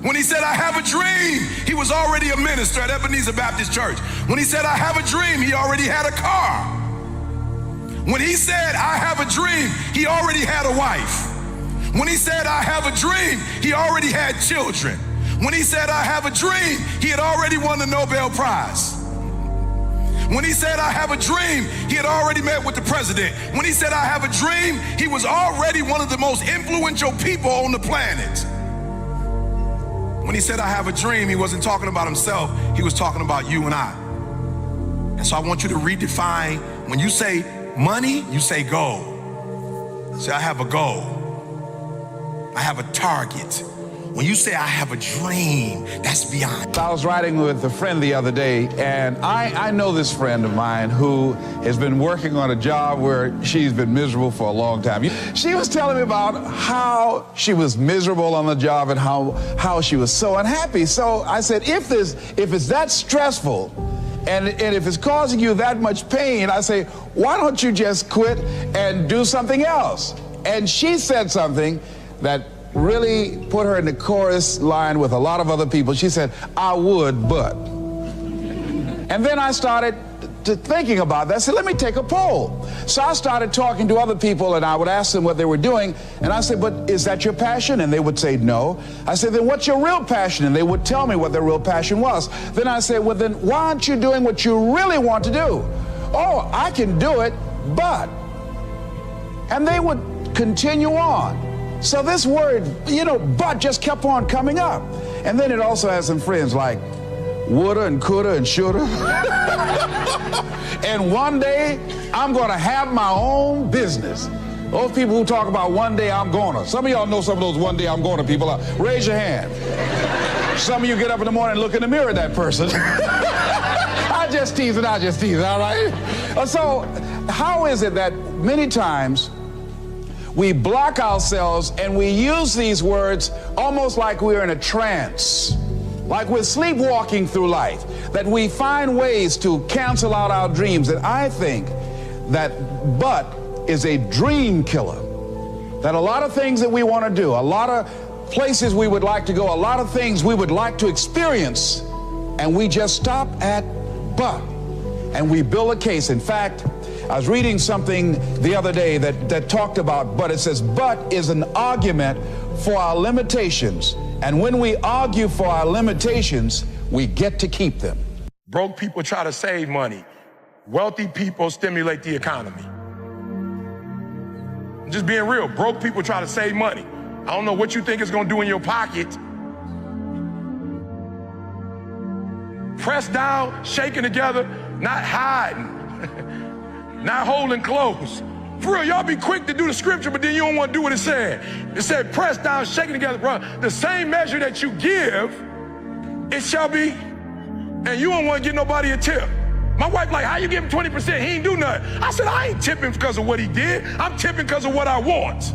Speaker 2: When he said, I have a dream, he was already a minister at Ebenezer Baptist Church. When he said, I have a dream, he already had a car. When he said, I have a dream, he already had a wife. When he said, I have a dream, he already had children. When he said, I have a dream, he had already won the Nobel Prize. When he said, I have a dream, he had already met with the president. When he said, I have a dream, he was already one of the most influential people on the planet. When he said, I have a dream, he wasn't talking about himself, he was talking about you and I. And so I want you to redefine, when you say money, you say goal. Say, I have a goal. I have a target. When you say, I have a dream, that's beyond.
Speaker 27: I was riding with a friend the other day, and I know this friend of mine who has been working on a job where she's been miserable for a long time. She was telling me about how she was miserable on the job and how she was so unhappy. So I said, if it's that stressful, and if it's causing you that much pain, I say, why don't you just quit and do something else? And she said something that really put her in the chorus line with a lot of other people. She said, I would, but. And then I started thinking about that. I said, let me take a poll. So I started talking to other people, and I would ask them what they were doing. And I said, but is that your passion? And they would say no. I said, then what's your real passion? And they would tell me what their real passion was. Then I said, well, then why aren't you doing what you really want to do? Oh, I can do it, but. And they would
Speaker 6: continue on. So this word, but just kept on coming up. And then it also has some friends like woulda and coulda and shoulda. And one day, I'm gonna have my own business. Those people who talk about one day I'm gonna. Some of y'all know some of those one day I'm gonna people. Raise your hand. Some of you get up in the morning and look in the mirror at that person. I just tease, all right? So how is it that many times we block ourselves and we use these words almost like we're in a trance, like we're sleepwalking through life, that we find ways to cancel out our dreams? And I think that but is a dream killer. That a lot of things that we want to do, a lot of places we would like to go, a lot of things we would like to experience, and we just stop at but, and we build a case. In fact, I was reading something the other day that talked about but. It says but is an argument for our limitations, and when we argue for our limitations, we get to keep them.
Speaker 17: Broke people try to save money. Wealthy people stimulate the economy. I'm just being real. Broke people try to save money. I don't know what you think it's gonna do in your pocket. Pressed down, shaking together, not hiding, not holding close. For real, y'all be quick to do the scripture, but then you don't want to do what it said. It said, pressed down, shaking together, bro. The same measure that you give, it shall be, and you don't want to give nobody a tip. My wife like, how you give him 20%? He ain't do nothing. I said, I ain't tipping because of what he did. I'm tipping because of what I want.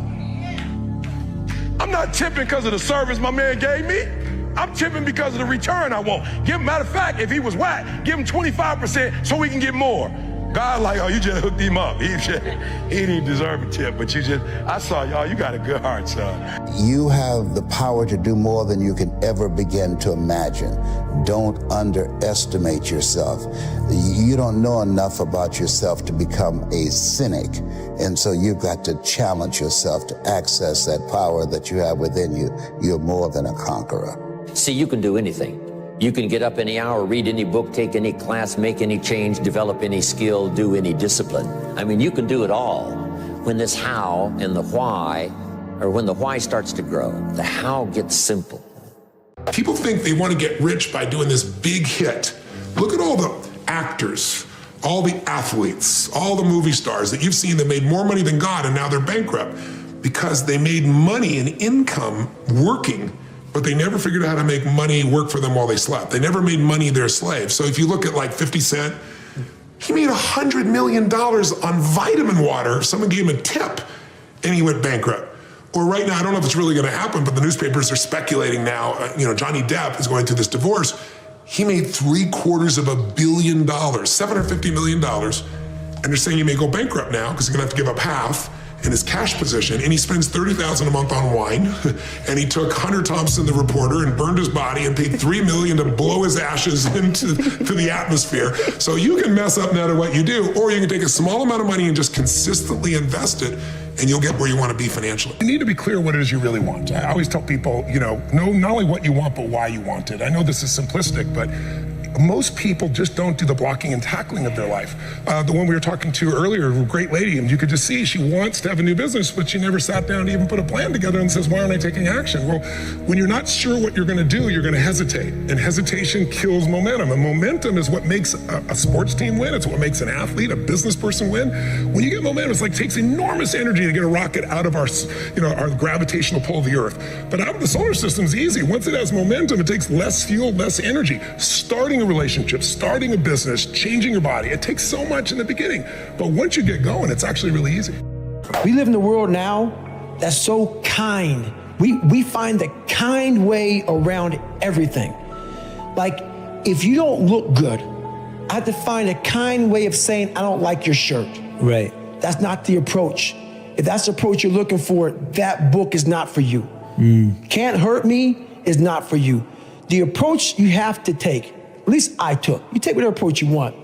Speaker 17: I'm not tipping because of the service my man gave me. I'm tipping because of the return I want. Matter of fact, if he was whack, give him 25% so we can get more. God like, oh, you just hooked him up. He didn't deserve a tip, but I saw y'all, you got a good heart, son.
Speaker 9: You have the power to do more than you can ever begin to imagine. Don't underestimate yourself. You don't know enough about yourself to become a cynic. And so you've got to challenge yourself to access that power that you have within you. You're more than a conqueror.
Speaker 12: See, you can do anything. You can get up any hour, read any book, take any class, make any change, develop any skill, do any discipline. I mean, you can do it all. When this how and the why, or when the why starts to grow, the how gets simple.
Speaker 16: People think they want to get rich by doing this big hit. Look at all the actors, all the athletes, all the movie stars that you've seen that made more money than God and now they're bankrupt because they made money and income working, but they never figured out how to make money work for them while they slept. They never made money their slave. So if you look at like 50 Cent, he made $100 million on vitamin water. Someone gave him a tip and he went bankrupt. Or right now, I don't know if it's really gonna happen, but the newspapers are speculating now, Johnny Depp is going through this divorce. He made $750 million, $750 million, and they're saying he may go bankrupt now because he's gonna have to give up half in his cash position, and he spends $30,000 a month on wine, and he took Hunter Thompson, the reporter, and burned his body and paid $3 million to blow his ashes into the atmosphere. So you can mess up no matter what you do, or you can take a small amount of money and just consistently invest it, and you'll get where you want to be financially. You need to be clear what it is you really want. I always tell people, know not only what you want, but why you want it. I know this is simplistic, but most people just don't do the blocking and tackling of their life. The one we were talking to earlier, a great lady, and you could just see she wants to have a new business, but she never sat down to even put a plan together and says, why aren't I taking action? Well, when you're not sure what you're gonna do, you're gonna hesitate. And hesitation kills momentum. And momentum is what makes a sports team win. It's what makes an athlete, a business person win. When you get momentum, it's like takes enormous energy to get a rocket out of our gravitational pull of the earth. But out of the solar system is easy. Once it has momentum, it takes less fuel, less energy. Starting a relationship, starting a business, changing your body. It takes so much in the beginning, but once you get going, it's actually really easy.
Speaker 21: We live in a world now that's so kind. We find the kind way around everything. Like, if you don't look good, I have to find a kind way of saying, I don't like your shirt. Right. That's not the approach. If that's the approach you're looking for, that book is not for you. Can't Hurt Me is not for you. The approach you have to take, at least I took, you take whatever approach you want.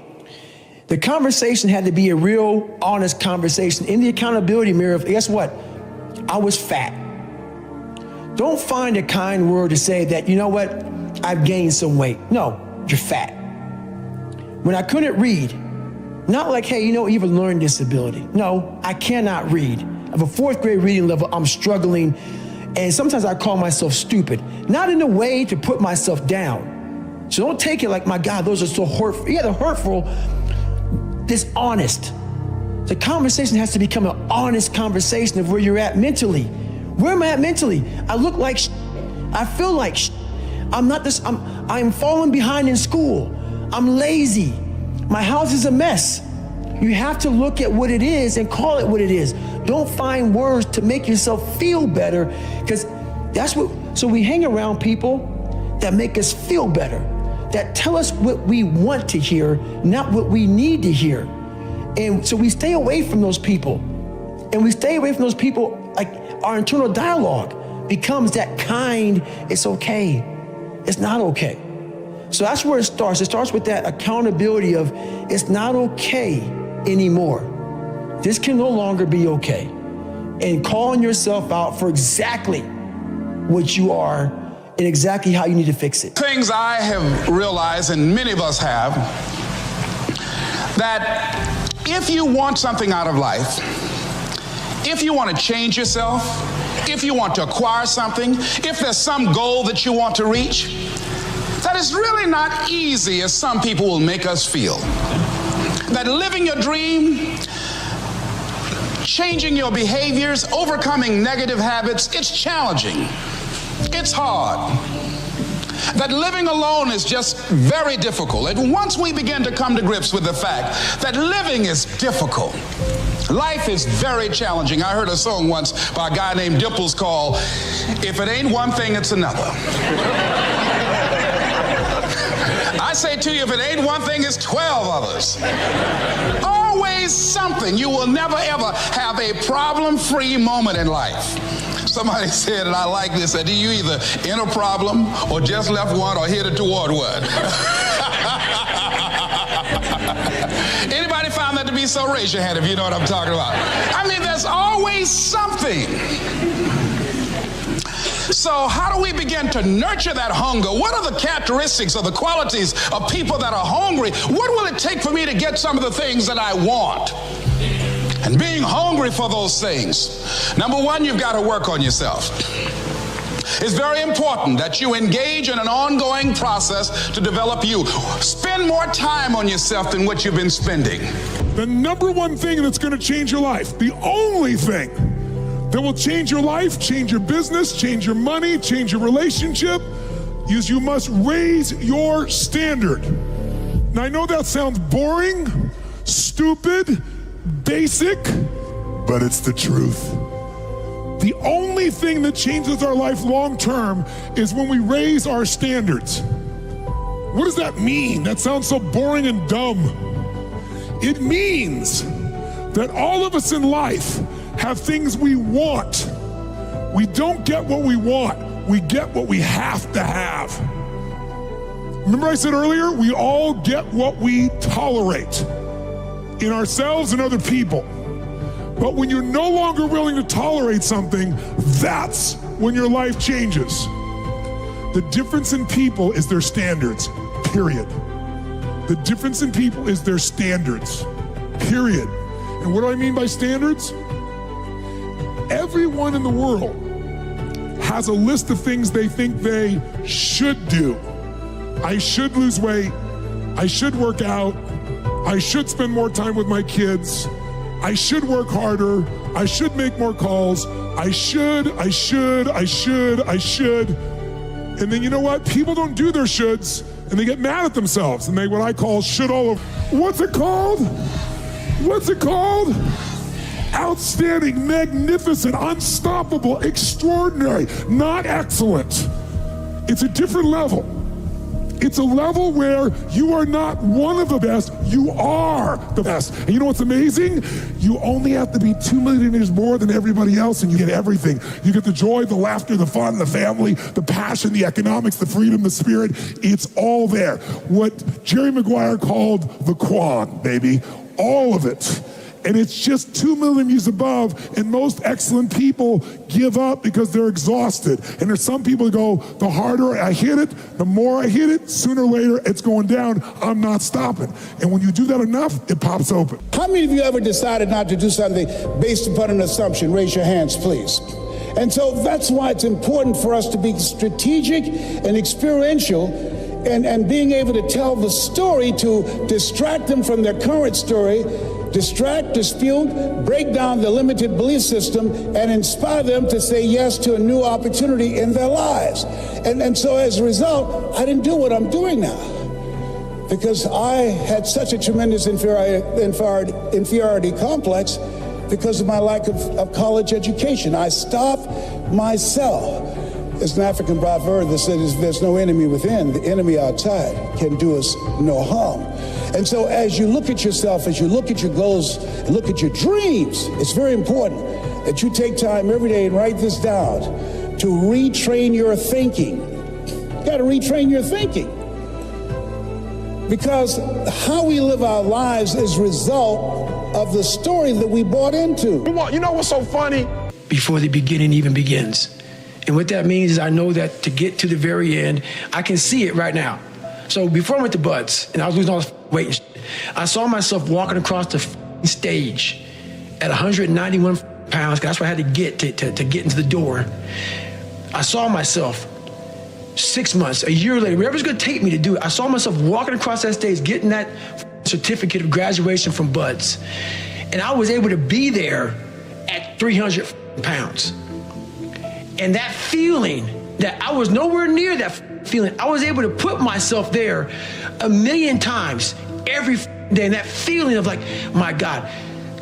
Speaker 21: The conversation had to be a real, honest conversation in the accountability mirror of, guess what? I was fat. Don't find a kind word to say that, you know what? I've gained some weight. No, you're fat. When I couldn't read, not like, hey, you have a learning disability. No, I cannot read. of a 4th grade reading level, I'm struggling. And sometimes I call myself stupid, not in a way to put myself down. So don't take it like, my God, those are so hurtful. Yeah, they're hurtful, dishonest. The conversation has to become an honest conversation of where you're at mentally. Where am I at mentally? I look like I feel like I'm falling behind in school. I'm lazy. My house is a mess. You have to look at what it is and call it what it is. Don't find words to make yourself feel better, because so we hang around people that make us feel better, that tell us what we want to hear, not what we need to hear. And so we stay away from those people. And we stay away from those people, like our internal dialogue becomes that kind, it's okay, it's not okay. So that's where it starts. It starts with that accountability of, it's not okay anymore. This can no longer be okay. And calling yourself out for exactly what you are and exactly how you need to fix it.
Speaker 6: Things I have realized, and many of us have, that if you want something out of life, if you want to change yourself, if you want to acquire something, if there's some goal that you want to reach, that is really not easy as some people will make us feel. That living your dream, changing your behaviors, overcoming negative habits, it's challenging. It's hard. That living alone is just very difficult. And once we begin to come to grips with the fact that living is difficult, life is very challenging. I heard a song once by a guy named Dimples called, "If it ain't one thing, it's another." I say to you, if it ain't one thing, it's 12 others. Always something. You will never ever have a problem-free moment in life. Somebody said, and I like this, that you either in a problem or just left one or headed toward one. Anybody found that to be so? Raise your hand if you know what I'm talking about. I mean, there's always something. So how do we begin to nurture that hunger? What are the characteristics or the qualities of people that are hungry? What will it take for me to get some of the things that I want? And being hungry for those things. Number one, you've got to work on yourself. It's very important that you engage in an ongoing process to develop you. Spend more time on yourself than what you've been spending.
Speaker 16: The number one thing that's going to change your life, the only thing that will change your life, change your business, change your money, change your relationship, is you must raise your standard. Now, I know that sounds boring, stupid, basic, but it's the truth. The only thing that changes our life long term is when we raise our standards. What does that mean? That sounds so boring and dumb. It means that all of us in life have things we want. We don't get what we want. We get what we have to have. Remember I said earlier, we all get what we tolerate in ourselves and other people. But when you're no longer willing to tolerate something, that's when your life changes. The difference in people is their standards, period. The difference in people is their standards, period. And what do I mean by standards? Everyone in the world has a list of things they think they should do. I should lose weight. I should work out. I should spend more time with my kids. I should work harder. I should make more calls. I should. And then you know what? People don't do their shoulds and they get mad at themselves and they what I call should all over. What's it called? What's it called? Outstanding, magnificent, unstoppable, extraordinary, not excellent. It's a different level. It's a level where you are not one of the best, you are the best. And you know what's amazing? You only have to be 2 millimeters more than everybody else and you get everything. You get the joy, the laughter, the fun, the family, the passion, the economics, the freedom, the spirit. It's all there. What Jerry Maguire called the Quan, baby. All of it. and it's just 2 millimeters above, and most excellent people give up because they're exhausted. And there's some people who go, the harder I hit it, the more I hit it, sooner or later it's going down, I'm not stopping. And when you do that enough, it pops open.
Speaker 8: How many of you ever decided not to do something based upon an assumption? Raise your hands, please. And so that's why it's important for us to be strategic and experiential and being able to tell the story to distract them from their current story, distract, dispute, break down the limited belief system, and inspire them to say yes to a new opportunity in their lives. And so as a result, I didn't do what I'm doing now because I had such a tremendous inferiority complex because of my lack of college education. I stopped myself. There's an African proverb that says there's no enemy within, the enemy outside can do us no harm. And so as you look at yourself, as you look at your goals and look at your dreams, it's very important that you take time every day and write this down to retrain your thinking. You gotta retrain your thinking. Because how we live our lives is a result of the story that we bought into.
Speaker 21: You know what's so funny? Before the beginning even begins. And what that means is I know that to get to the very end, I can see it right now. So before I went to Buds and I was losing all this weight and shit, I saw myself walking across the stage at 191 pounds, 'cause that's what I had to get to get into the door. I saw myself 6 months, a year later, whatever it's gonna take me to do it, I saw myself walking across that stage, getting that certificate of graduation from Buds. And I was able to be there at 300 pounds. And that feeling that I was nowhere near that feeling, I was able to put myself there 1,000,000 times every day. And that feeling of like, my God,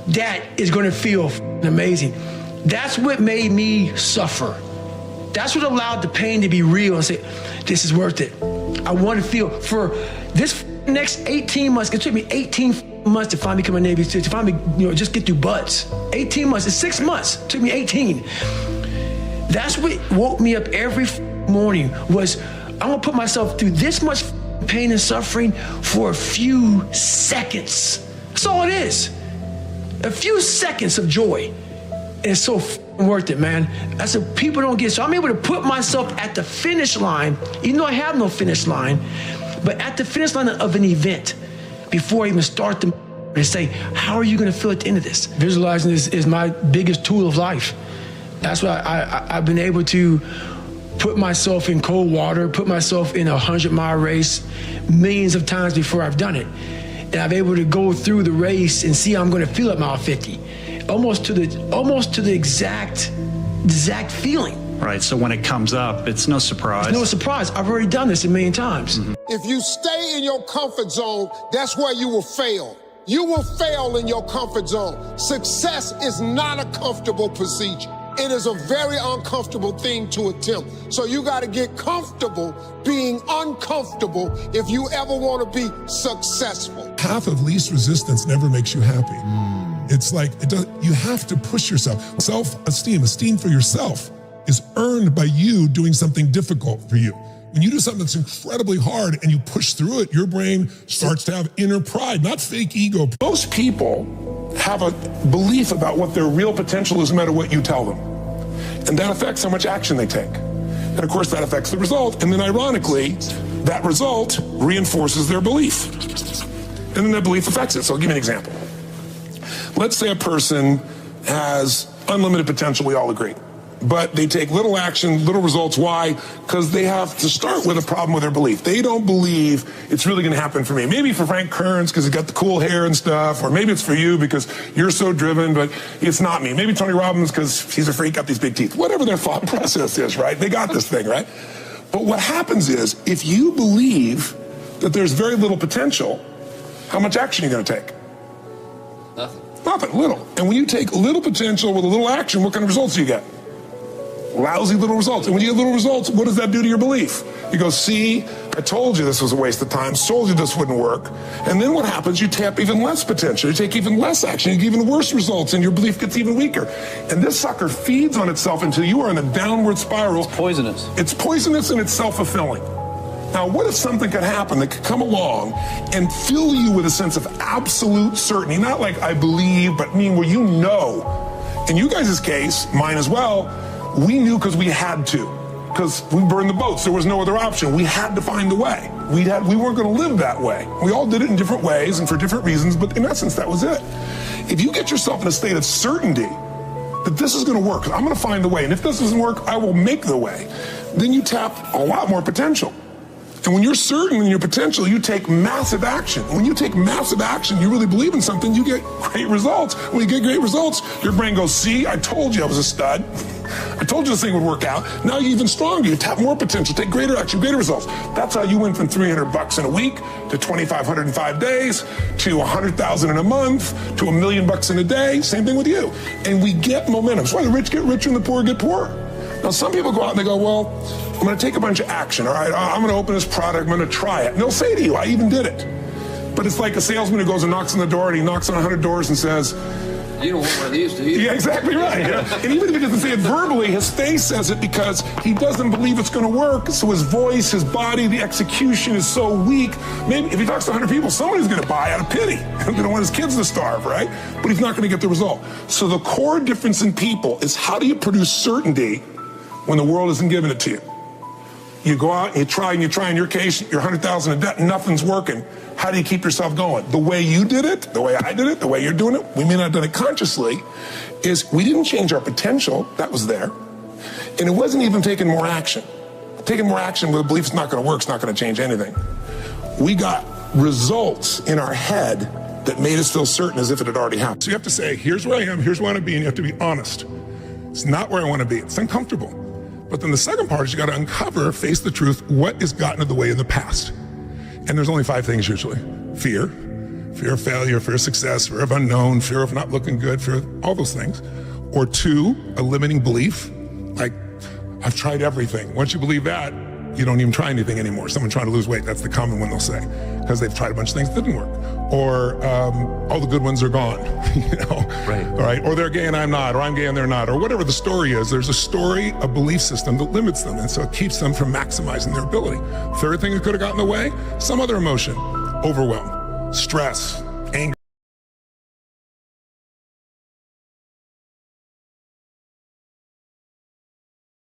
Speaker 21: that is gonna feel amazing. That's what made me suffer. That's what allowed the pain to be real and say, this is worth it. I want to feel for this next 18 months. It took me 18 months to finally become a Navy SEAL, to finally, just get through Buds. 18 months, it's 6 months. It took me 18. That's what woke me up every morning was, I'm gonna put myself through this much pain and suffering for a few seconds. That's all it is. A few seconds of joy. And it's so worth it, man. That's what people don't get. So I'm able to put myself at the finish line, even though I have no finish line, but at the finish line of an event before I even start the and say, how are you gonna feel at the end of this? Visualizing is my biggest tool of life. That's why I've been able to put myself in cold water, put myself in a 100-mile race millions of times before I've done it. And I'm able to go through the race and see how I'm gonna feel at mile 50. Almost to the exact feeling.
Speaker 13: Right, so when it comes up, it's no surprise.
Speaker 21: It's no surprise. I've already done this 1,000,000 times. Mm-hmm.
Speaker 4: If you stay in your comfort zone, that's where you will fail. You will fail in your comfort zone. Success is not a comfortable procedure. It is a very uncomfortable thing to attempt. So you got to get comfortable being uncomfortable if you ever want to be successful.
Speaker 16: Path of least resistance never makes you happy. It's like, you have to push yourself. Self-esteem, esteem for yourself is earned by you doing something difficult for you. When you do something that's incredibly hard and you push through it, your brain starts to have inner pride, not fake ego.
Speaker 5: Most people have a belief about what their real potential is no matter what you tell them. And that affects how much action they take. And of course that affects the result. And then ironically, that result reinforces their belief. And then that belief affects it. So I'll give you an example. Let's say a person has unlimited potential, we all agree. But they take little action, little results. Why? Because they have to start with a problem with their belief. They don't believe it's really going to happen for me. Maybe for Frank Kearns because he's got the cool hair and stuff, or maybe it's for you because you're so driven, but it's not me. Maybe Tony Robbins because he's a freak, got these big teeth. Whatever their thought process is, right? They got this thing, right? But what happens is, if you believe that there's very little potential, how much action are you going to take? Nothing, little. And when you take little potential with a little action, what kind of results do you get? Lousy little results. And when you get little results, what does that do to your belief? You go, see, I told you this was a waste of time, told you this wouldn't work. And then what happens? You tap even less potential. You take even less action. You get even worse results, and your belief gets even weaker. And this sucker feeds on itself until you are in a downward spiral.
Speaker 13: It's poisonous.
Speaker 5: It's poisonous and it's self-fulfilling.
Speaker 16: Now, what if something could happen that could come along and fill you with a sense of absolute certainty? Not like I believe, but where you know. In you guys' case, mine as well, we knew because we had to. Because we burned the boats. There was no other option. We had to find a way. We weren't going to live that way. We all did it in different ways and for different reasons, but in essence, that was it. If you get yourself in a state of certainty that this is going to work, I'm going to find a way, and if this doesn't work, I will make the way, then you tap a lot more potential. And when you're certain in your potential, you take massive action. When you take massive action, you really believe in something, you get great results. When you get great results, your brain goes, see, I told you I was a stud. I told you this thing would work out. Now you're even stronger. You tap more potential, take greater action, greater results. That's how you went from $300 in a week to $2,500 in 5 days to $100,000 in a month to $1 million in a day. Same thing with you. And we get momentum. That's why the rich get richer and the poor get poorer. Now, some people go out and they go, well, I'm going to take a bunch of action, all right? I'm going to open this product, I'm going to try it. And they'll say to you, I even did it. But it's like a salesman who goes and knocks on the door, and he knocks on 100 doors and says,
Speaker 10: you don't want one of these, do you?
Speaker 16: Yeah, exactly right. And even if he doesn't say it verbally, his face says it because he doesn't believe it's going to work. So his voice, his body, the execution is so weak. Maybe if he talks to 100 people, somebody's going to buy out of pity. They don't want his kids to starve, right? But he's not going to get the result. So the core difference in people is how do you produce certainty when the world isn't giving it to you? You go out and you try, in your case, you're 100,000 in debt, nothing's working. How do you keep yourself going? The way you did it, the way I did it, the way you're doing it, we may not have done it consciously, is we didn't change our potential, that was there. And it wasn't even taking more action. Taking more action with a belief it's not gonna work, it's not gonna change anything. We got results in our head that made us feel certain as if it had already happened. So you have to say, here's where I am, here's where I want to be, and you have to be honest. It's not where I want to be, it's uncomfortable. But then the second part is you got to uncover, face the truth, what has gotten in the way in the past. And there's only 5 things usually. Fear of failure, fear of success, fear of unknown, fear of not looking good, fear of all those things. Or 2, a limiting belief, like I've tried everything. Once you believe that, you don't even try anything anymore. Someone trying to lose weight, that's the common one they'll say, because they've tried a bunch of things that didn't work. Or all the good ones are gone,
Speaker 11: Right.
Speaker 16: All right, or they're gay and I'm not, or I'm gay and they're not, or whatever the story is. There's a story, a belief system that limits them, and so it keeps them from maximizing their ability. Third thing that could have gotten in the way, some other emotion, overwhelm, stress,